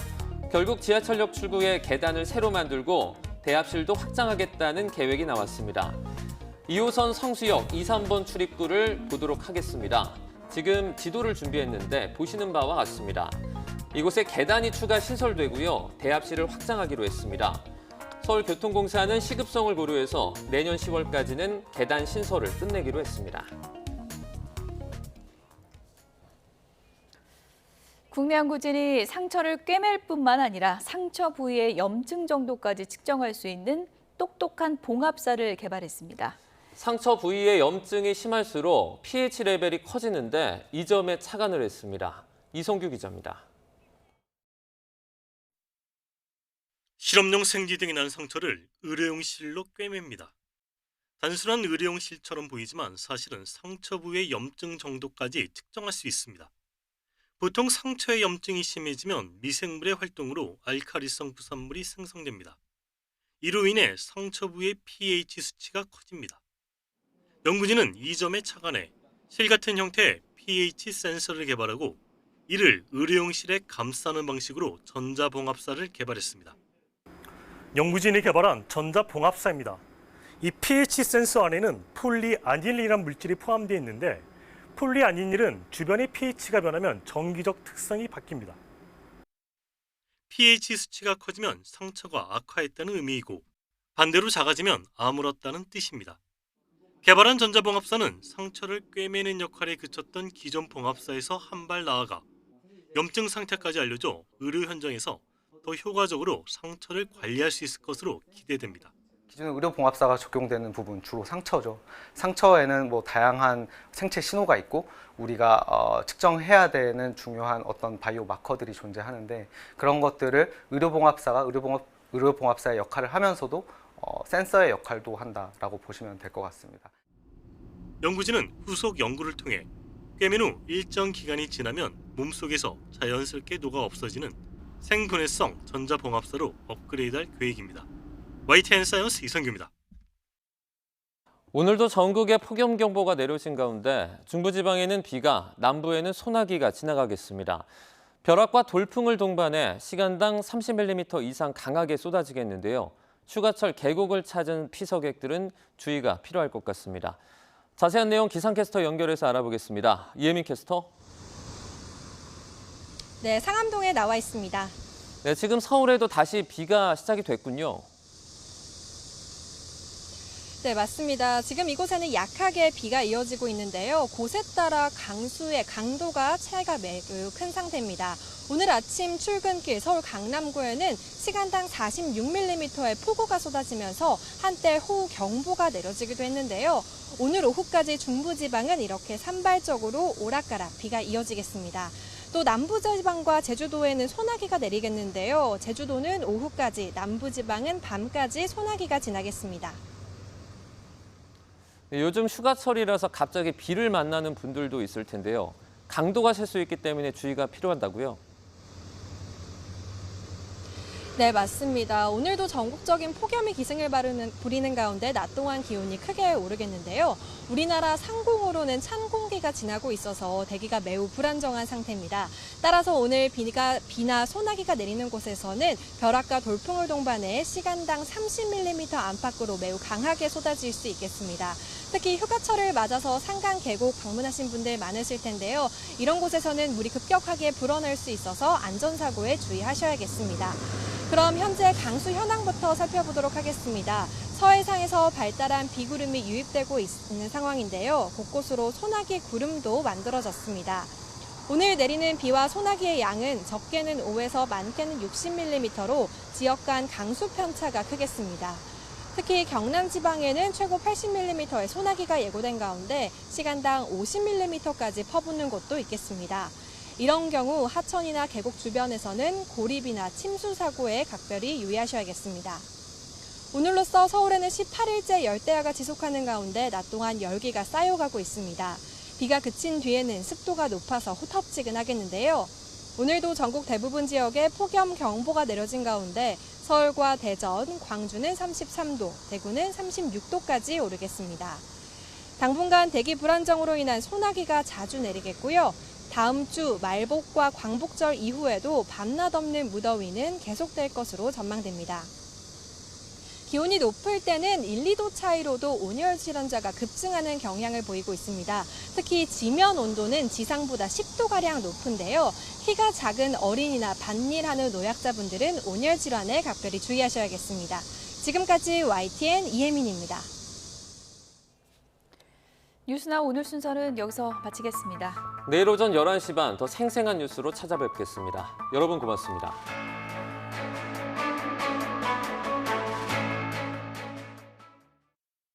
결국 지하철역 출구에 계단을 새로 만들고 대합실도 확장하겠다는 계획이 나왔습니다. 2호선 성수역 2, 3번 출입구를 보도록 하겠습니다. 지금 지도를 준비했는데 보시는 바와 같습니다. 이곳에 계단이 추가 신설되고요. 대합실을 확장하기로 했습니다. 서울교통공사는 시급성을 고려해서 내년 10월까지는 계단 신설을 끝내기로 했습니다. 국내연구진이 상처를 꿰맬 뿐만 아니라 상처 부위의 염증 정도까지 측정할 수 있는 똑똑한 봉합사를 개발했습니다. 상처 부위의 염증이 심할수록 pH 레벨이 커지는데 이 점에 착안을 했습니다. 이성규 기자입니다. 실험용 생쥐 등이 난 상처를 의료용 실로 꿰맵니다. 단순한 의료용 실처럼 보이지만 사실은 상처 부위의 염증 정도까지 측정할 수 있습니다. 보통 상처의 염증이 심해지면 미생물의 활동으로 알칼리성 부산물이 생성됩니다. 이로 인해 상처 부위의 pH 수치가 커집니다. 연구진은 이 점에 착안해 실 같은 형태의 pH 센서를 개발하고 이를 의료용 실에 감싸는 방식으로 전자봉합사를 개발했습니다. 연구진이 개발한 전자봉합사입니다. 이 pH 센서 안에는 폴리아닐이라는 물질이 포함되어 있는데 폴리아닐은 주변의 pH가 변하면 정기적 특성이 바뀝니다. pH 수치가 커지면 상처가 악화했다는 의미이고 반대로 작아지면 아물었다는 뜻입니다. 개발한 전자봉합사는 상처를 꿰매는 역할에 그쳤던 기존 봉합사에서 한 발 나아가 염증 상태까지 알려줘 의료 현장에서 더 효과적으로 상처를 관리할 수 있을 것으로 기대됩니다. 기존 의료봉합사가 적용되는 부분 주로 상처죠. 상처에는 다양한 생체 신호가 있고 우리가 측정해야 되는 중요한 어떤 바이오 마커들이 존재하는데 그런 것들을 의료봉합사가 의료봉합사의 역할을 하면서도 센서의 역할도 한다라고 보시면 될 것 같습니다. 연구진은 후속 연구를 통해 꿰맨 후 일정 기간이 지나면 몸속에서 자연스럽게 녹아 없어지는 생분해성 전자봉합사로 업그레이드할 계획입니다. YTN 사이언스 이성규입니다. 오늘도 전국에 폭염경보가 내려진 가운데 중부지방에는 비가, 남부에는 소나기가 지나가겠습니다. 벼락과 돌풍을 동반해 시간당 30mm 이상 강하게 쏟아지겠는데요. 휴가철 계곡을 찾은 피서객들은 주의가 필요할 것 같습니다. 자세한 내용 기상캐스터 연결해서 알아보겠습니다. 이혜민 캐스터. 네, 상암동에 나와 있습니다. 네, 지금 서울에도 다시 비가 시작이 됐군요. 네, 맞습니다. 지금 이곳에는 약하게 비가 이어지고 있는데요. 곳에 따라 강수의 강도가 차이가 매우 큰 상태입니다. 오늘 아침 출근길 서울 강남구에는 시간당 46mm의 폭우가 쏟아지면서 한때 호우경보가 내려지기도 했는데요. 오늘 오후까지 중부지방은 이렇게 산발적으로 오락가락 비가 이어지겠습니다. 또 남부지방과 제주도에는 소나기가 내리겠는데요. 제주도는 오후까지, 남부지방은 밤까지 소나기가 지나겠습니다. 요즘 휴가철이라서 갑자기 비를 만나는 분들도 있을 텐데요. 강도가 셀 수 있기 때문에 주의가 필요하다고요? 네, 맞습니다. 오늘도 전국적인 폭염이 기승을 부리는 가운데 낮 동안 기온이 크게 오르겠는데요. 우리나라 상공으로는 찬 공기가 지나고 있어서 대기가 매우 불안정한 상태입니다. 따라서 오늘 비나 소나기가 내리는 곳에서는 벼락과 돌풍을 동반해 시간당 30mm 안팎으로 매우 강하게 쏟아질 수 있겠습니다. 특히 휴가철을 맞아서 산간 계곡 방문하신 분들 많으실 텐데요. 이런 곳에서는 물이 급격하게 불어날 수 있어서 안전사고에 주의하셔야겠습니다. 그럼 현재 강수 현황부터 살펴보도록 하겠습니다. 서해상에서 발달한 비구름이 유입되고 있는 상황인데요. 곳곳으로 소나기 구름도 만들어졌습니다. 오늘 내리는 비와 소나기의 양은 적게는 5에서 많게는 60mm로 지역 간 강수 편차가 크겠습니다. 특히 경남 지방에는 최고 80mm의 소나기가 예고된 가운데 시간당 50mm까지 퍼붓는 곳도 있겠습니다. 이런 경우 하천이나 계곡 주변에서는 고립이나 침수 사고에 각별히 유의하셔야겠습니다. 오늘로써 서울에는 18일째 열대야가 지속하는 가운데 낮 동안 열기가 쌓여가고 있습니다. 비가 그친 뒤에는 습도가 높아서 후텁지근하겠는데요. 오늘도 전국 대부분 지역에 폭염 경보가 내려진 가운데 서울과 대전, 광주는 33도, 대구는 36도까지 오르겠습니다. 당분간 대기 불안정으로 인한 소나기가 자주 내리겠고요. 다음 주 말복과 광복절 이후에도 밤낮 없는 무더위는 계속될 것으로 전망됩니다. 기온이 높을 때는 1, 2도 차이로도 온열 질환자가 급증하는 경향을 보이고 있습니다. 특히 지면 온도는 지상보다 10도가량 높은데요. 키가 작은 어린이나 반일하는 노약자분들은 온열 질환에 각별히 주의하셔야겠습니다. 지금까지 YTN 이혜민입니다. 뉴스나우 오늘 순서는 여기서 마치겠습니다. 내일 오전 11시 반 더 생생한 뉴스로 찾아뵙겠습니다. 여러분 고맙습니다.